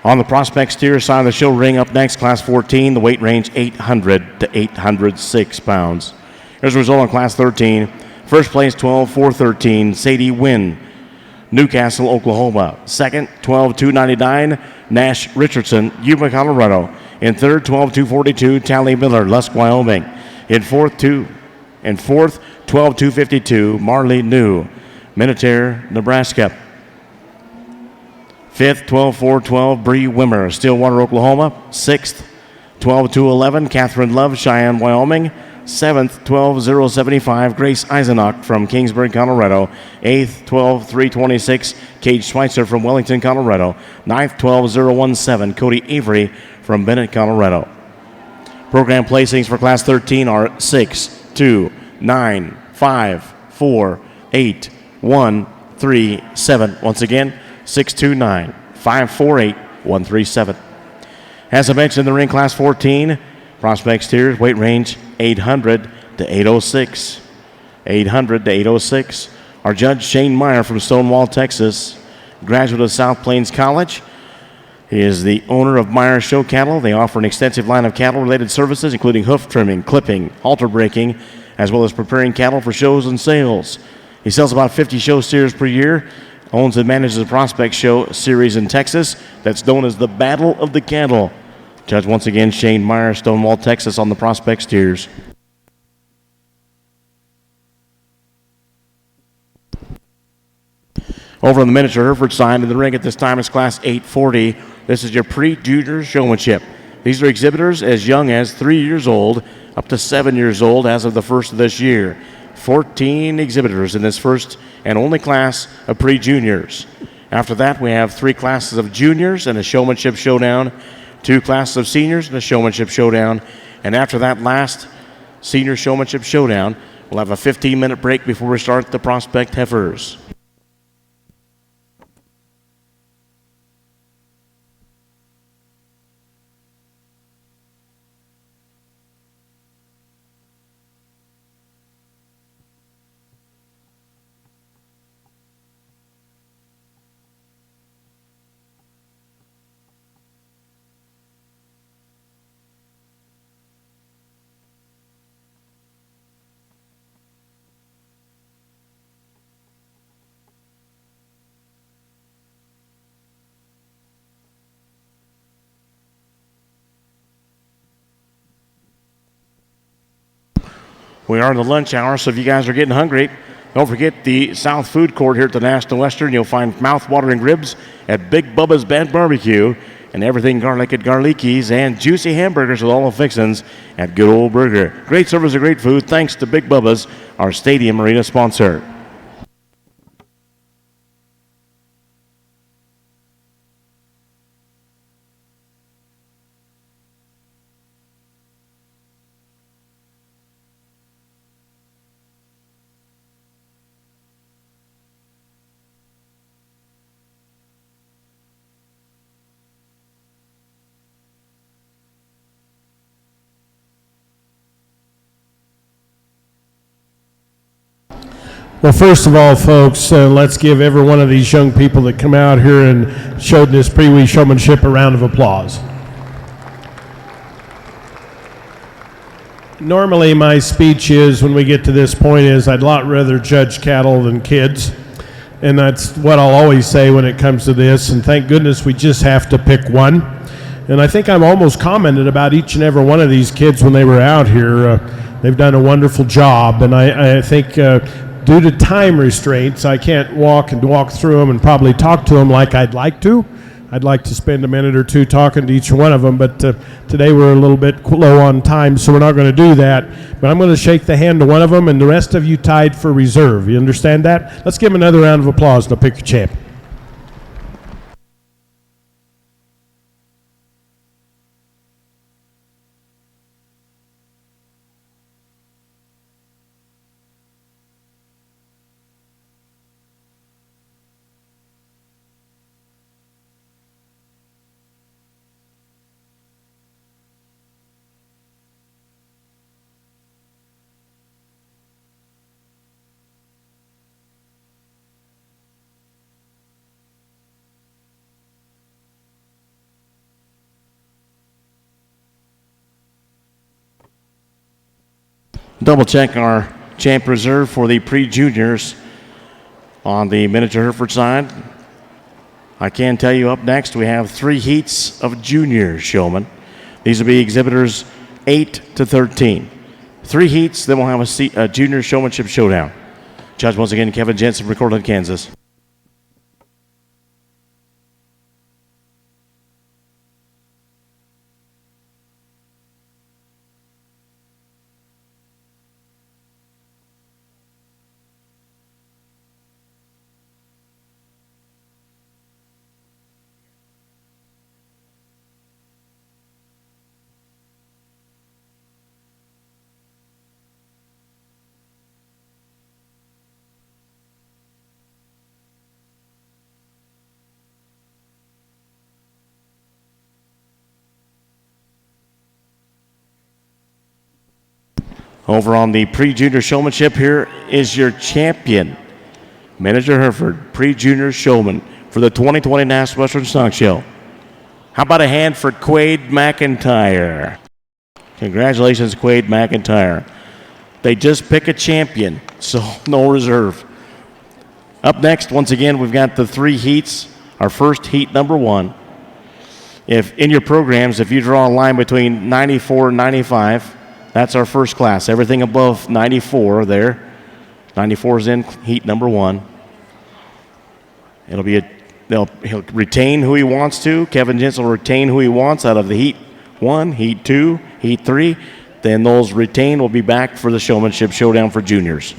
Speaker 2: On the prospect steer side of the show ring, up next, Class 14, the weight range 800 to 806 pounds. Here's the result on Class 13. First place, 12-4-13, Sadie Wynn, Newcastle, Oklahoma. Second, 12-299, Nash Richardson, Yuma, Colorado. In third, 12-242, Tally Miller, Lusk, Wyoming. In fourth, 12-252, Marley New, Minutair, Nebraska. Fifth, 12-4-12, Bree Wimmer, Stillwater, Oklahoma. Sixth, 12-211, Catherine Love, Cheyenne, Wyoming. 7th, 12-075, Grace Eisenach from Kingsburg, Colorado. 8th, 12-326, Cage Schweitzer from Wellington, Colorado. 9th, 12-017, Cody Avery from Bennett, Colorado. Program placings for Class 13 are 6, 2, 9, 5, 4, 8, 1, 3, 7. Once again, 6, 2, 9, 5, 4, 8, 1, 3, 7. As I mentioned, in the ring, Class 14, prospect steers, weight range 800 to 806. 800 to 806. Our judge, Shane Meyer from Stonewall, Texas, graduate of South Plains College. He is the owner of Meyer Show Cattle. They offer an extensive line of cattle-related services, including hoof trimming, clipping, halter breaking, as well as preparing cattle for shows and sales. He sells about 50 show steers per year, owns and manages a prospect show series in Texas that's known as the Battle of the Cattle. Judge, once again, Shane Meyer, Stonewall, Texas, on the prospect steers. Over on the miniature Hereford side of the ring at this time is Class 840. This is your pre-junior showmanship. These are exhibitors as young as 3 years old up to 7 years old as of the first of this year. 14 exhibitors in this first and only class of pre-juniors. After that, we have 3 classes of juniors and a showmanship showdown, 2 classes of seniors and a showmanship showdown. And after that last senior showmanship showdown, we'll have a 15-minute break before we start the prospect heifers. We are in the lunch hour, so if you guys are getting hungry, don't forget the South Food Court here at the National Western. You'll find mouth-watering ribs at Big Bubba's Bad Barbecue and everything garlic at Garlicki's and juicy hamburgers with all the fixins at Good Old Burger. Great service and great food thanks to Big Bubba's, our stadium arena sponsor.
Speaker 1: Well, first of all, folks, let's give every one of these young people that come out here and showed this pre-wee showmanship a round of applause. Normally, my speech is, when we get to this point, is I'd a lot rather judge cattle than kids. And that's what I'll always say when it comes to this. And thank goodness we just have to pick one. And I think I've almost commented about each and every one of these kids when they were out here. They've done a wonderful job. And I think due to time restraints, I can't walk through them and probably talk to them like I'd like to. I'd like to spend a minute or two talking to each one of them, but today we're a little bit low on time, so we're not going to do that. But I'm going to shake the hand to one of them, and the rest of you tied for reserve. You understand that? Let's give them another round of applause, and I'll pick your champ.
Speaker 2: Double check our champ reserve for the pre-juniors on the miniature Hereford side. I can tell you up next we have 3 heats of junior showmen. These will be exhibitors 8 to 13. 3 heats, then we'll have a junior showmanship showdown. Judge once again, Kevin Jensen, recorded in Kansas. Over on the pre-junior showmanship, here is your champion, Miniature Hereford, pre-junior showman for the 2020 National Western Stock Show. How about a hand for Quade McIntyre? Congratulations, Quade McIntyre. They just pick a champion, so no reserve. Up next, once again, we've got the 3 heats. Our first heat, number 1. If in your programs, if you draw a line between 94 and 95, that's our first class. Everything above 94 there. 94 is in heat number 1. He'll retain who he wants to. Kevin Jensen will retain who he wants out of the Heat 1, Heat 2, Heat 3. Then those retained will be back for the Showmanship Showdown for juniors.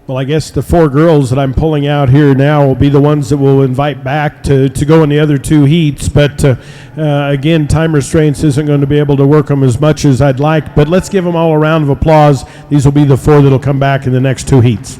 Speaker 1: Well, I guess the 4 girls that I'm pulling out here now will be the ones that we'll invite back to go in the other 2 heats. But again, time restraints isn't going to be able to work them as much as I'd like. But let's give them all a round of applause. These will be the 4 that'll come back in the next 2 heats.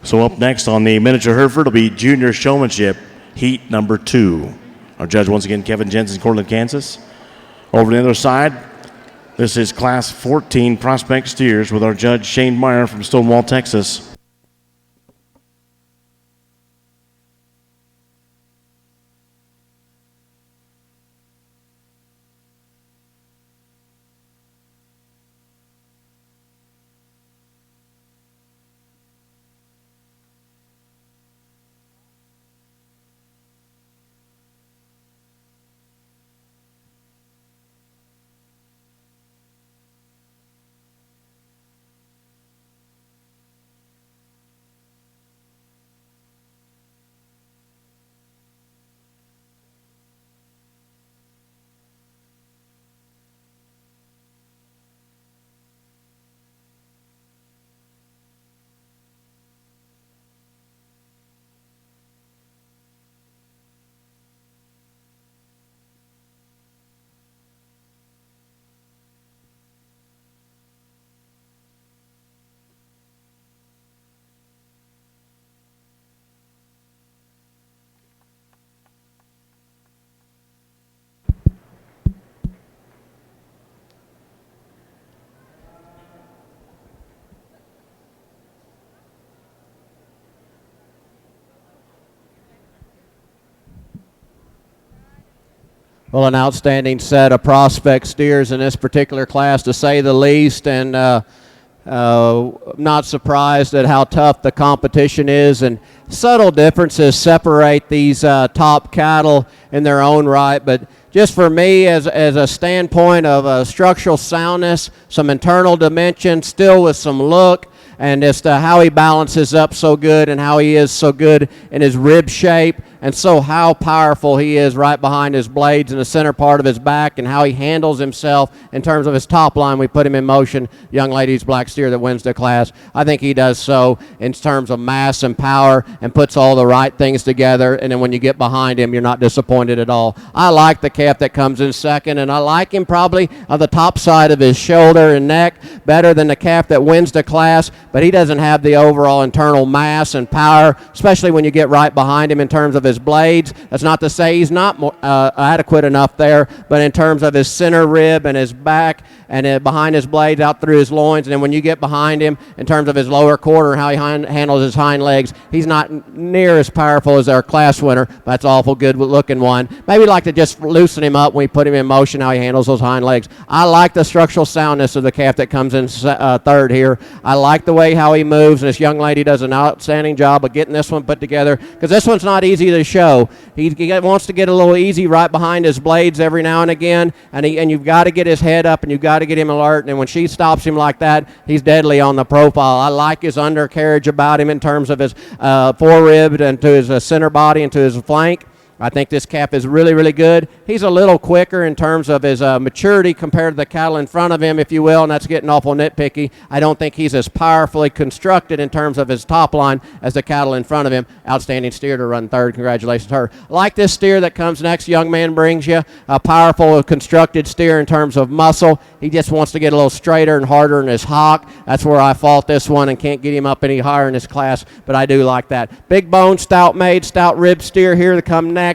Speaker 2: So up next on the miniature Hereford will be Junior Showmanship, Heat number 2. Our judge, once again, Kevin Jensen, Cortland, Kansas. Over the other side, this is Class 14 Prospect Steers with our judge, Shane Meyer from Stonewall, Texas.
Speaker 3: Well, an outstanding set of prospect steers in this particular class, to say the least, and not surprised at how tough the competition is, and subtle differences separate these top cattle in their own right. But just for me, as a standpoint of structural soundness, some internal dimension, still with some look, and as to how he balances up so good and how he is so good in his rib shape, and so how powerful he is right behind his blades in the center part of his back, and how he handles himself in terms of his top line. We put him in motion. Young lady's black steer that wins the class. I think he does so in terms of mass and power and puts all the right things together, and then when you get behind him, you're not disappointed at all. I like the calf that comes in second, and I like him probably on the top side of his shoulder and neck better than the calf that wins the class, but he doesn't have the overall internal mass and power, especially when you get right behind him in terms of his blades. That's not to say he's not adequate enough there, but in terms of his center rib and his back and behind his blades out through his loins, and then when you get behind him in terms of his lower quarter and how he handles his hind legs, he's not near as powerful as our class winner, but that's awful good looking one. Maybe like to just loosen him up when we put him in motion, how he handles those hind legs. I like the structural soundness of the calf that comes in third here. I like the way how he moves, and this young lady does an outstanding job of getting this one put together, because this one's not easy to show. He wants to get a little easy right behind his blades every now and again, and you've got to get his head up, and you've got to get him alert, and when she stops him like that, he's deadly on the profile. I like his undercarriage about him in terms of his forerib and to his center body and to his flank. I think this calf is really, really good. He's a little quicker in terms of his maturity compared to the cattle in front of him, if you will, and that's getting awful nitpicky. I don't think he's as powerfully constructed in terms of his top line as the cattle in front of him. Outstanding steer to run third. Congratulations to her. Like this steer that comes next, young man brings you a powerful constructed steer in terms of muscle. He just wants to get a little straighter and harder in his hock. That's where I fault this one and can't get him up any higher in this class, but I do like that. Big bone, stout made, stout rib steer here to come next.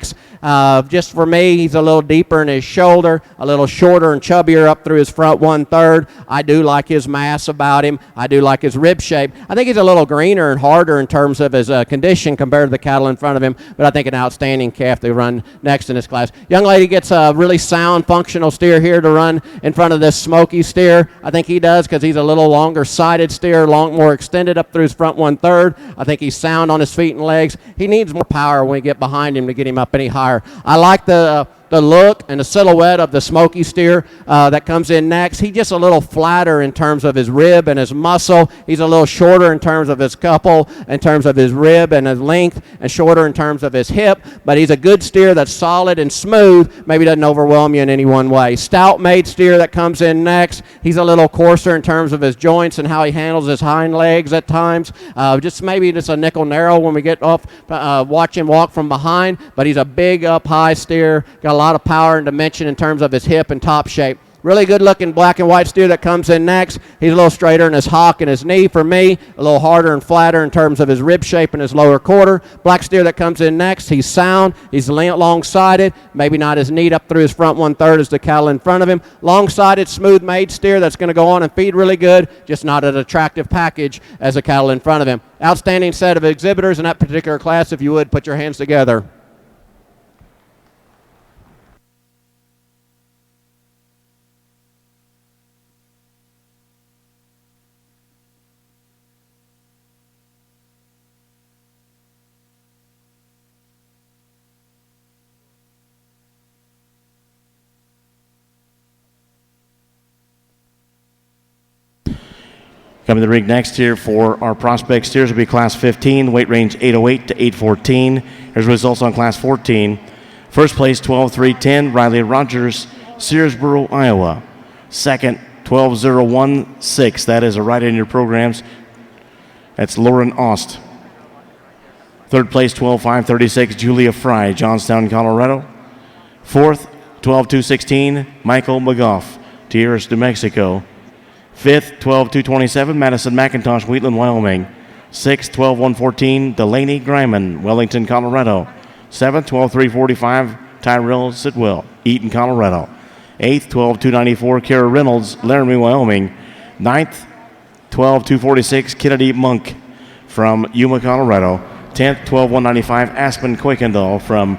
Speaker 3: Just for me, he's a little deeper in his shoulder, a little shorter and chubbier up through his front 1/3. I do like his mass about him. I do like his rib shape. I think he's a little greener and harder in terms of his condition compared to the cattle in front of him, but I think an outstanding calf to run next in this class. Young lady gets a really sound, functional steer here to run in front of this smoky steer. I think he does because he's a little longer-sided steer, more extended up through his front 1/3. I think he's sound on his feet and legs. He needs more power when we get behind him to get him up any higher. I like the look and the silhouette of the smoky steer that comes in next. He's just a little flatter in terms of his rib and his muscle. He's a little shorter in terms of his couple, in terms of his rib and his length, and shorter in terms of his hip, but he's a good steer that's solid and smooth, maybe doesn't overwhelm you in any one way. Stout made steer that comes in next. He's a little coarser in terms of his joints and how he handles his hind legs at times. Just a nickel narrow when we get off, watch him walk from behind, but he's a big up high steer, got a lot of power and dimension in terms of his hip and top shape. Really good looking black and white steer that comes in next. He's a little straighter in his hock and his knee for me, a little harder and flatter in terms of his rib shape and his lower quarter. Black steer that comes in next, he's sound, he's long-sided, maybe not as neat up through his front 1/3 as the cattle in front of him. Long-sided, smooth made steer that's going to go on and feed really good, just not an attractive package as the cattle in front of him. Outstanding set of exhibitors in that particular class. If you would, put your hands together.
Speaker 2: Coming to the ring next here for our prospect steers will be Class 15, weight range 808 to 814. Here's results on Class 14. First place, 12-3-10, Riley Rogers, Searsboro, Iowa. Second, 12-0-1-6. That is a right in your programs. That's Lauren Ost. Third place, 12-5-36, Julia Fry, Johnstown, Colorado. Fourth, 12-2-16, Michael McGough, Tierras, New Mexico. Fifth, 12-2-27, Madison McIntosh, Wheatland, Wyoming. Sixth, 12-1-14, Delaney Greiman, Wellington, Colorado. Seventh, 12-3-45, Tyrell Sidwell, Eaton, Colorado. Eighth, 12-2-94, Kara Reynolds, Laramie, Wyoming. Ninth, 12-2-46, Kennedy Monk from Yuma, Colorado. 10th, 12-1-95, Aspen Kuykendall from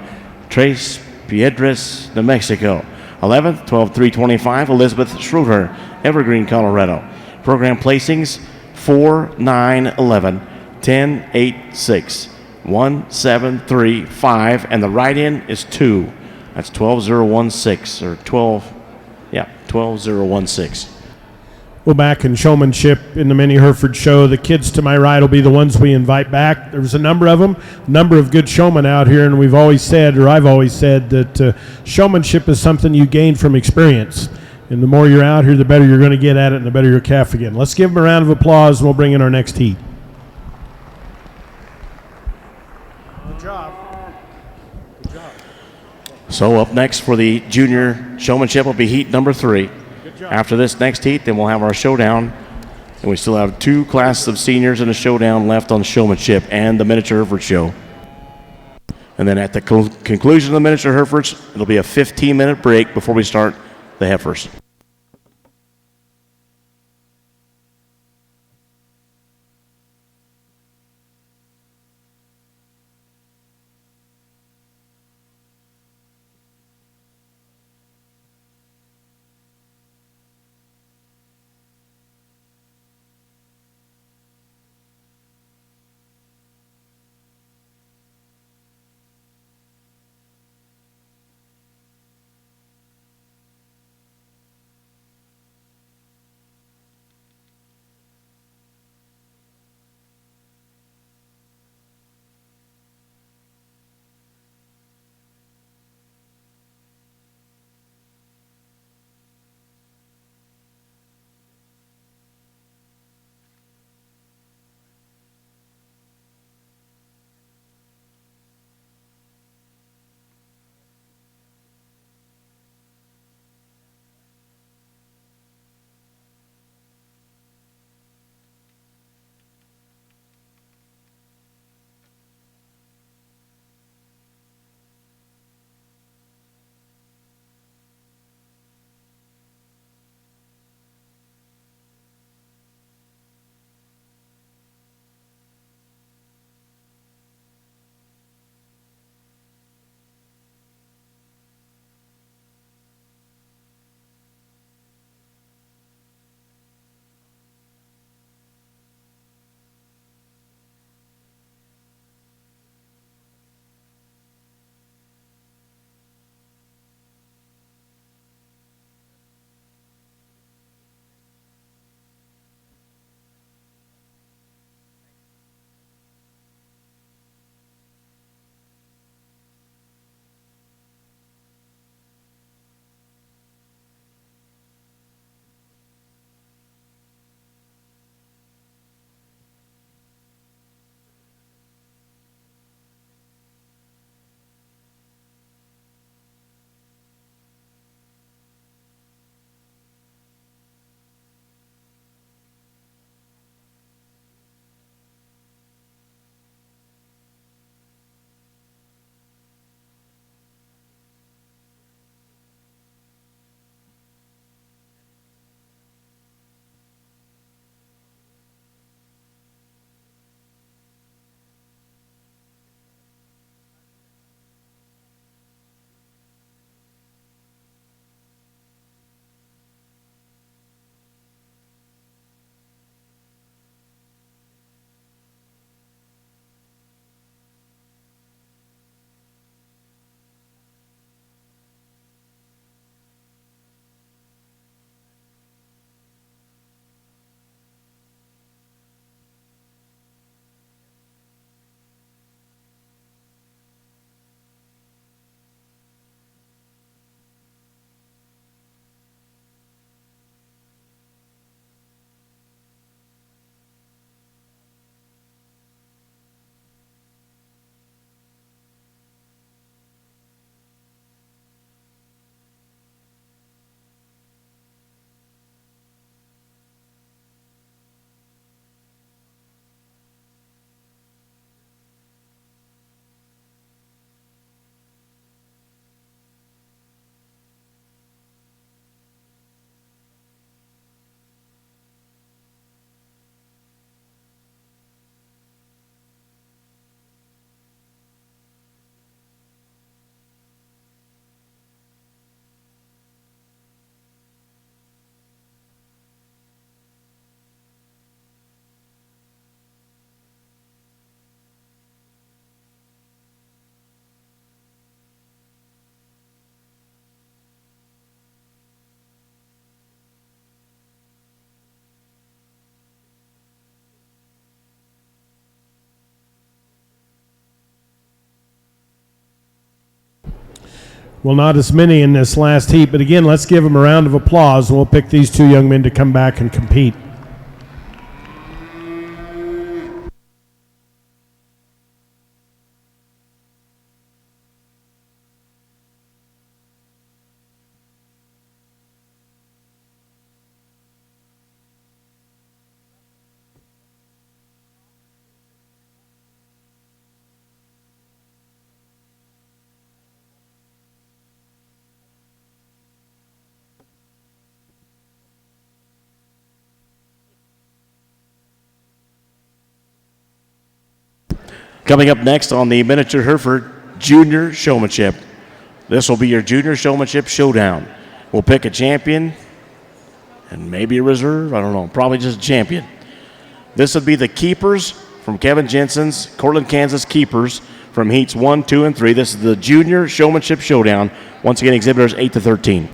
Speaker 2: Trace Piedras, New Mexico. 11th, 12-3-25, Elizabeth Schroeder, Evergreen, Colorado. Program placings 4-9-11, 10-8-6, 1-7-3-5, and the right-in is 2. That's 12-0-1-6, or 12-0-1-6.
Speaker 1: Well, back in Showmanship in the mini Hereford show, the kids to my right will be the ones we invite back. There's a number of them, a number of good showmen out here, and we've always said, or I've always said, that showmanship is something you gain from experience. And the more you're out here, the better you're going to get at it and the better your calf again. Let's give them a round of applause, and we'll bring in our next heat. Good job. Good job.
Speaker 2: So up next for the junior showmanship will be heat number 3. After this next heat, then we'll have our showdown. And we still have 2 classes of seniors in the showdown left on showmanship and the miniature Hereford show. And then at the conclusion of the miniature Herefords, it'll be a 15-minute break before we start the heifers.
Speaker 1: Well, not as many in this last heat, but again, let's give them a round of applause, and we'll pick these two young men to come back and compete.
Speaker 2: Coming up next on the Miniature Hereford Junior Showmanship. This will be your Junior Showmanship Showdown. We'll pick a champion and maybe a reserve. I don't know. Probably just a champion. This would be the keepers from Kevin Jensen's Cortland, Kansas Keepers from heats 1, 2, and 3. This is the Junior Showmanship Showdown. Once again, exhibitors 8 to 13.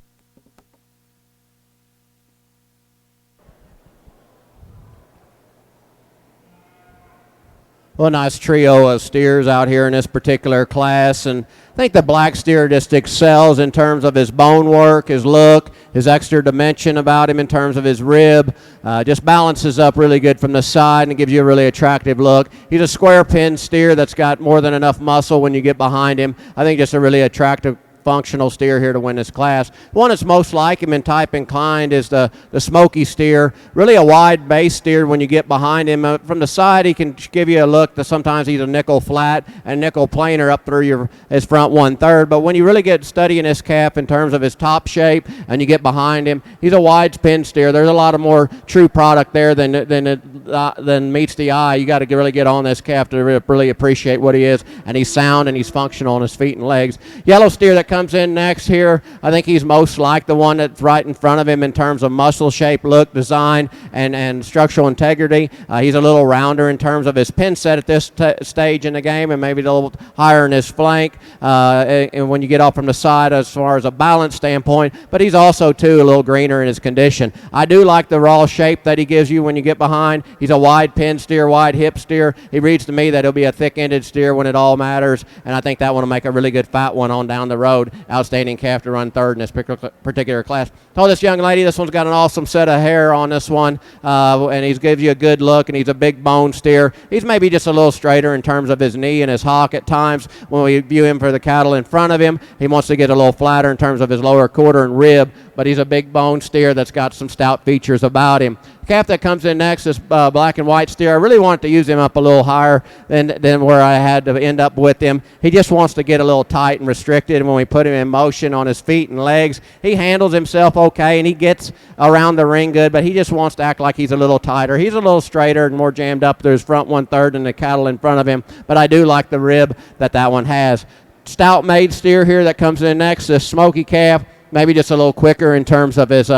Speaker 3: Well, a nice trio of steers out here in this particular class, and I think the black steer just excels in terms of his bone work, his look, his extra dimension about him in terms of his rib. Just balances up really good from the side and gives you a really attractive look. He's a square pin steer that's got more than enough muscle when you get behind him. I think just a really attractive functional steer here to win this class. The one that's most like him in type and kind is the smoky steer. Really a wide base steer when you get behind him. From the side, he can give you a look that sometimes he's a nickel flat and nickel planer up through his front 1/3. But when you really get studying his calf in terms of his top shape and you get behind him, he's a wide pin steer. There's a lot of more true product there than meets the eye. You got to really get on this calf to really appreciate what he is. And he's sound and he's functional on his feet and legs. Yellow steer that comes in next here, I think he's most like the one that's right in front of him in terms of muscle shape, look, design, and structural integrity. He's a little rounder in terms of his pin set at this stage in the game, and maybe a little higher in his flank and when you get off from the side as far as a balance standpoint, but he's also too a little greener in his condition. I do like the raw shape that he gives you when you get behind. He's a wide pin steer, wide hip steer. He reads to me that he'll be a thick-ended steer when it all matters, and I think that one will make a really good fat one on down the road. Outstanding calf to run third in this particular class. Told this young lady this one's got an awesome set of hair on this one, and he gives you a good look, and he's a big bone steer. He's maybe just a little straighter in terms of his knee and his hock at times. When we view him for the cattle in front of him, he wants to get a little flatter in terms of his lower quarter and rib, but he's a big bone steer that's got some stout features about him. Calf that comes in next is black and white steer. I really wanted to use him up a little higher than where I had to end up with him. He just wants to get a little tight and restricted, and when we put him in motion on his feet and legs, he handles himself okay, and he gets around the ring good, but he just wants to act like he's a little tighter. He's a little straighter and more jammed up through his front 1/3 than the cattle in front of him, but I do like the rib that one has. Stout made steer here that comes in next, this smoky calf. Maybe just a little quicker in terms of his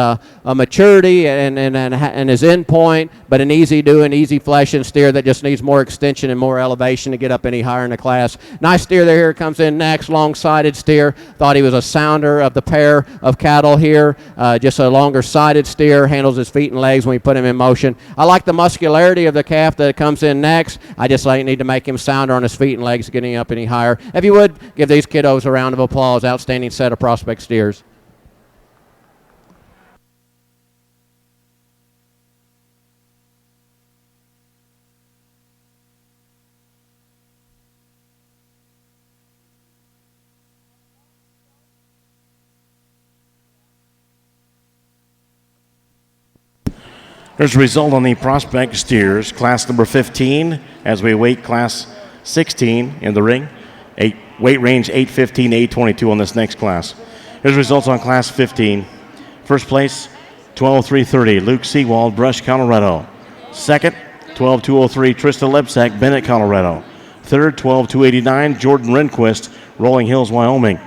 Speaker 3: maturity and his end point, but an easy doing, easy fleshing steer that just needs more extension and more elevation to get up any higher in the class. Nice steer there here comes in next, long-sided steer. Thought he was a sounder of the pair of cattle here. Just a longer-sided steer, handles his feet and legs when we put him in motion. I like the muscularity of the calf that comes in next. I just need to make him sounder on his feet and legs getting up any higher. If you would, give these kiddos a round of applause. Outstanding set of prospect steers.
Speaker 2: There's a result on the prospect steers, class number 15, as we await class 16 in the ring. Weight range 815 to 822 on this next class. Here's results on class 15. First place, 12-330, Luke Seawald, Brush, Colorado. Second, 12-203, Trista Lebsack, Bennett, Colorado. Third, 12-289, Jordan Rehnquist, Rolling Hills, Wyoming.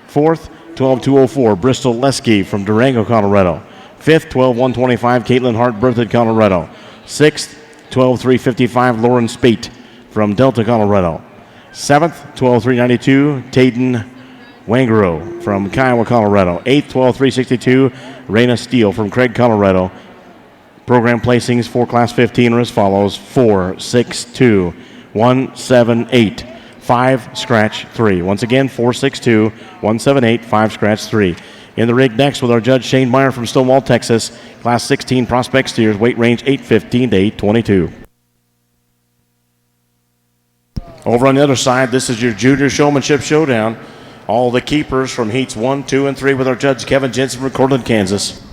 Speaker 2: Fourth, 12-204, Bristol Lesky from Durango, Colorado. Fifth, 12-125, Caitlin Hart, Berthoud, Colorado. Sixth, 12-355, Lauren Spate from Delta, Colorado. Seventh, 12-392, Tayden Wangaro from Kiowa, Colorado. Eighth, 12-362, Raina Steele from Craig, Colorado. Program placings for class 15 are as follows: 4, 6, 2, 1, 7, 8. 5 scratch 3. Once again, 462 178 5 scratch 3. In the rig next with our judge Shane Meyer from Stonewall, Texas. Class 16 prospect steers, weight range 815 to 822. Over on the other side, this is your junior showmanship showdown. All the keepers from heats 1, 2, and 3 with our judge Kevin Jensen from Cortland, Kansas.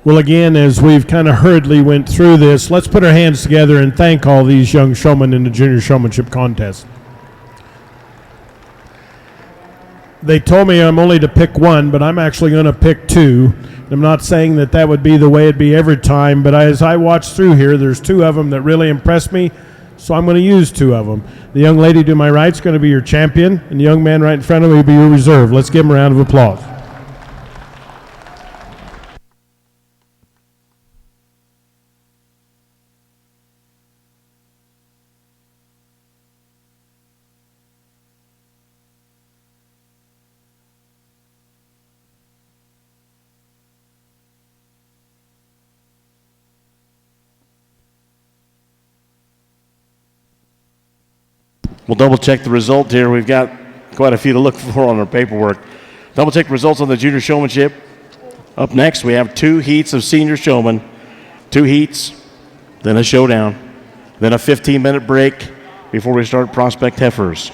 Speaker 1: Well, again, as we've kind of hurriedly went through this, let's put our hands together and thank all these young showmen in the junior showmanship contest. They told me I'm only to pick one, but I'm actually going to pick two. I'm not saying that would be the way it'd be every time, but as I watch through here, there's two of them that really impressed me, so I'm going to use two of them. The young lady to my right is going to be your champion, and the young man right in front of me will be your reserve. Let's give him a round of applause.
Speaker 2: We'll double check the result here. We've got quite a few to look for on our paperwork. Double check the results on the junior showmanship. Up next, we have 2 heats of senior showmen, 2 heats, then a showdown, then a 15-minute break before we start prospect heifers.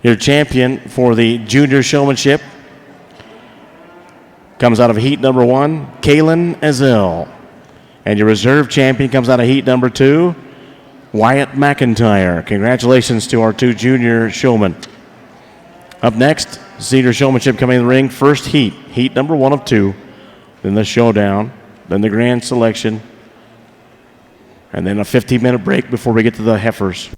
Speaker 2: Your champion for the junior showmanship comes out of heat number 1, Kalen Ezel. And your reserve champion comes out of heat number 2, Wyatt McIntyre. Congratulations to our 2 junior showmen. Up next, senior showmanship coming in the ring. First heat number 1 of 2, then the showdown, then the grand selection, and then a 15-minute break before we get to the heifers.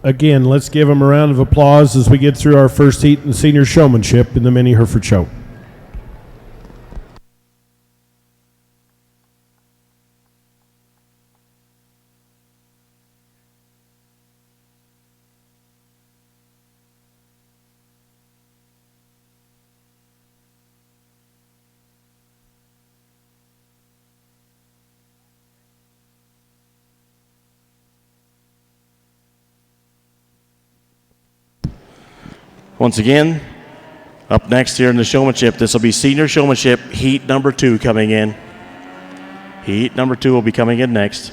Speaker 1: again, let's give them a round of applause as we get through our first heat in senior showmanship in the Mini Hereford Show.
Speaker 2: Once again, up next here in the showmanship, this will be senior showmanship, heat number 2 coming in. Heat number 2 will be coming in next.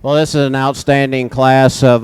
Speaker 3: Well, this is an outstanding class of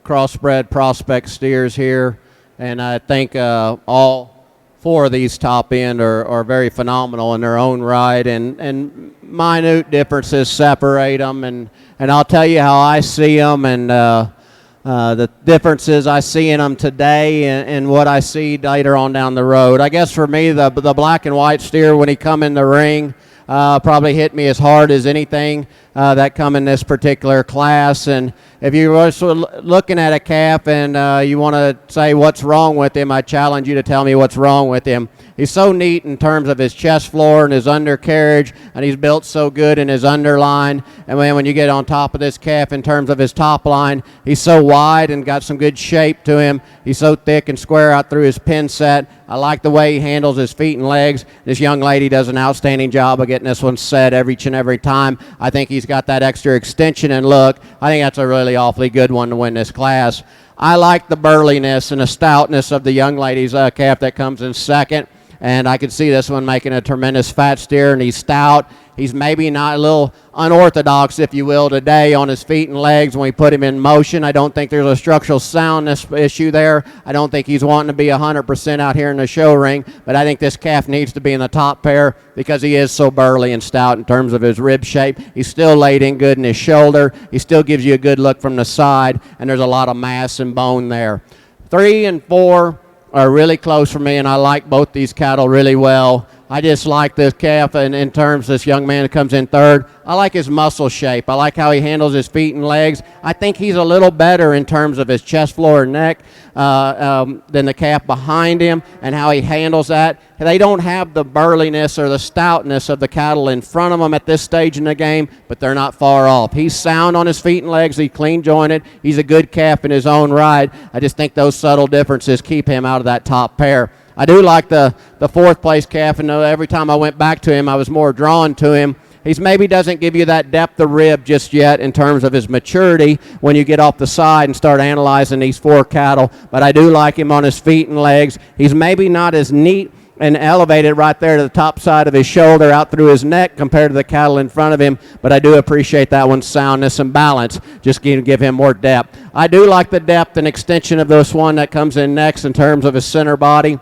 Speaker 3: crossbred prospect steers here, and I think all 4 of these top end are very phenomenal in their own right, and minute differences separate them, and I'll tell you how I see them, and the differences I see in them today and what I see later on down the road. I guess for me, the black and white steer, when he come in the ring, probably hit me as hard as anything that come in this particular class. And if you're looking at a calf and you want to say what's wrong with him, I challenge you to tell me what's wrong with him. He's so neat in terms of his chest floor and his undercarriage, and he's built so good in his underline. And when you get on top of this calf in terms of his top line, he's so wide and got some good shape to him. He's so thick and square out through his pin set. I like the way he handles his feet and legs. This young lady does an outstanding job of getting this one set each and every time. I think he's got that extra extension and look. I think that's a really awfully good one to win this class. I like the burliness and the stoutness of the young lady's calf that comes in second. And I could see this one making a tremendous fat steer, and he's stout. He's maybe not a little unorthodox, if you will, today on his feet and legs when we put him in motion. I don't think there's a structural soundness issue there. I don't think he's wanting to be 100% out here in the show ring, but I think this calf needs to be in the top pair because he is so burly and stout in terms of his rib shape. He's still laid in good in his shoulder. He still gives you a good look from the side, and there's a lot of mass and bone there. 3 and 4 are really close for me, and I like both these cattle really well. I just like this calf, and in terms of this young man that comes in third, I like his muscle shape. I like how he handles his feet and legs. I think he's a little better in terms of his chest, floor, and neck than the calf behind him and how he handles that. They don't have the burliness or the stoutness of the cattle in front of them at this stage in the game, but they're not far off. He's sound on his feet and legs. He's clean jointed. He's a good calf in his own right. I just think those subtle differences keep him out of that top pair. I do like the fourth place calf, and every time I went back to him, I was more drawn to him. He maybe doesn't give you that depth of rib just yet in terms of his maturity when you get off the side and start analyzing these 4 cattle, but I do like him on his feet and legs. He's maybe not as neat and elevated right there to the top side of his shoulder out through his neck compared to the cattle in front of him, but I do appreciate that one's soundness and balance, just give him more depth. I do like the depth and extension of this one that comes in next in terms of his center body.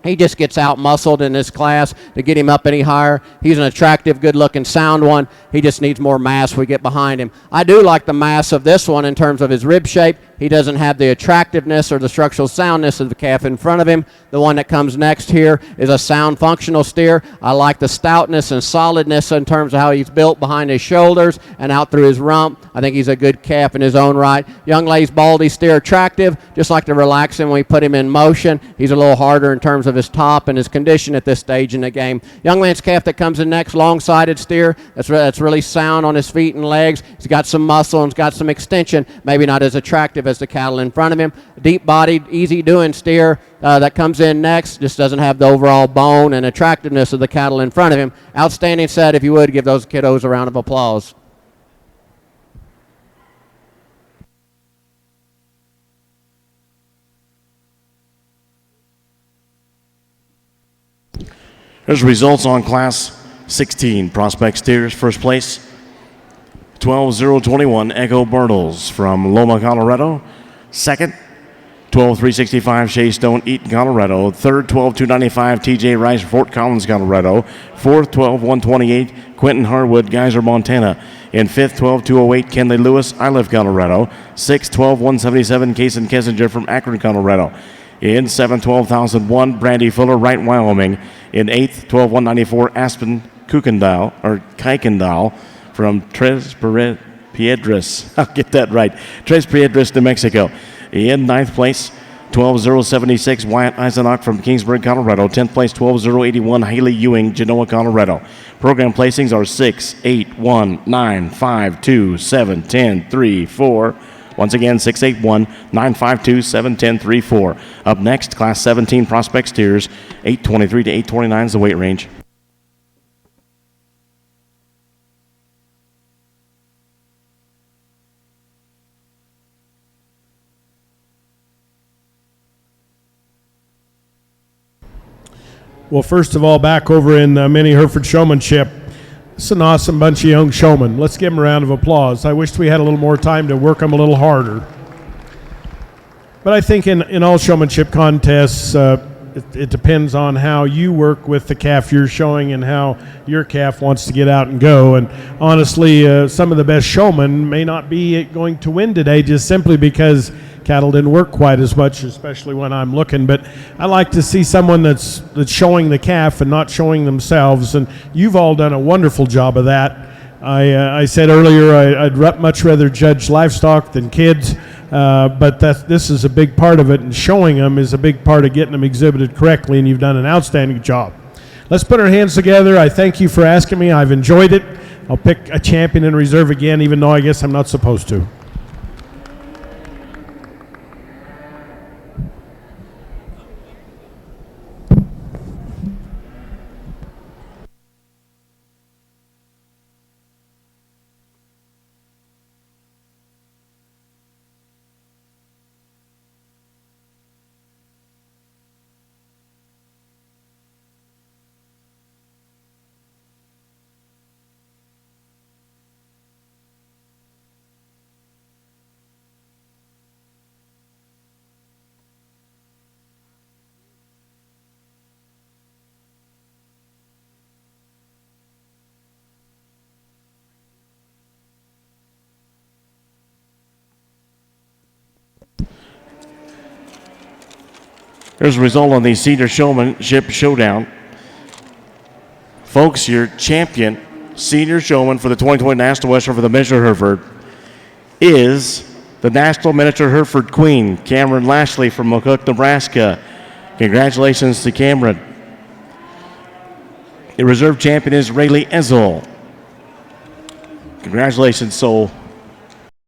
Speaker 3: He just gets out-muscled in this class to get him up any higher. He's an attractive, good-looking, sound one. He just needs more mass we get behind him. I do like the mass of this one in terms of his rib shape. He doesn't have the attractiveness or the structural soundness of the calf in front of him. The one that comes next here is a sound, functional steer. I like the stoutness and solidness in terms of how he's built behind his shoulders and out through his rump. I think he's a good calf in his own right. Young lady's baldy steer attractive. Just like to relax him when we put him in motion. He's a little harder in terms of his top and his condition at this stage in the game. Young man's calf that comes in next, long-sided steer. That's really sound on his feet and legs. He's got some muscle and he's got some extension. Maybe not as attractive as the cattle in front of him. Deep-bodied, easy-doing steer that comes in next. Just doesn't have the overall bone and attractiveness of the cattle in front of him. Outstanding set. If you would, give those kiddos a round of applause.
Speaker 2: Here's results on Class 16 Prospect Steers. First place, 12-0-21, Echo Bertles from Loma, Colorado. Second, 12-365, Shea Stone, Eaton, Colorado. Third, 12-295, TJ Rice, Fort Collins, Colorado. Fourth, 12-128, Quentin Harwood, Geyser, Montana. In fifth, 12-208, Kenley Lewis, Iliff, Colorado. Sixth, 12-177, Kason Kessinger from Akron, Colorado. In 7th, 12,001, Brandy Fuller, Wright, Wyoming. In 8th, 12,194, Aspen Kuykendall from Tres Piedras. I'll get that right. Tres Piedras, New Mexico. In 9th place, 12,076, Wyatt Eisenach from Kingsburg, Colorado. 10th place, 12,081, Haley Ewing, Genoa, Colorado. Program placings are 6, 8, 1, 9, 5, 2, 7, 10, 3, 4. Once again, 681-952-710-34. Up next, Class 17 Prospect Steers, 823 to 829 is the weight range.
Speaker 1: Well, first of all, back over in Mini Hereford Showmanship, it's an awesome bunch of young showmen. Let's give them a round of applause. I wished we had a little more time to work them a little harder. But I think in all showmanship contests, it depends on how you work with the calf you're showing and how your calf wants to get out and go. And honestly, some of the best showmen may not be going to win today just simply because cattle didn't work quite as much, especially when I'm looking. But I like to see someone that's showing the calf and not showing themselves. And you've all done a wonderful job of that. I said earlier I'd much rather judge livestock than kids. but this is a big part of it, and showing them is a big part of getting them exhibited correctly, and you've done an outstanding job. Let's put our hands together. I thank you for asking me. I've enjoyed it. I'll pick a champion in reserve again, even though I guess I'm not supposed to.
Speaker 2: Here's the result on the Senior Showmanship Showdown. Folks, your champion, Senior Showman for the 2020 National Western for the Miniature Hereford is the National Miniature Hereford Queen, Cameron Lashley from McCook, Nebraska. Congratulations to Cameron. The reserve champion is Rayleigh Ezel. Congratulations, Soul.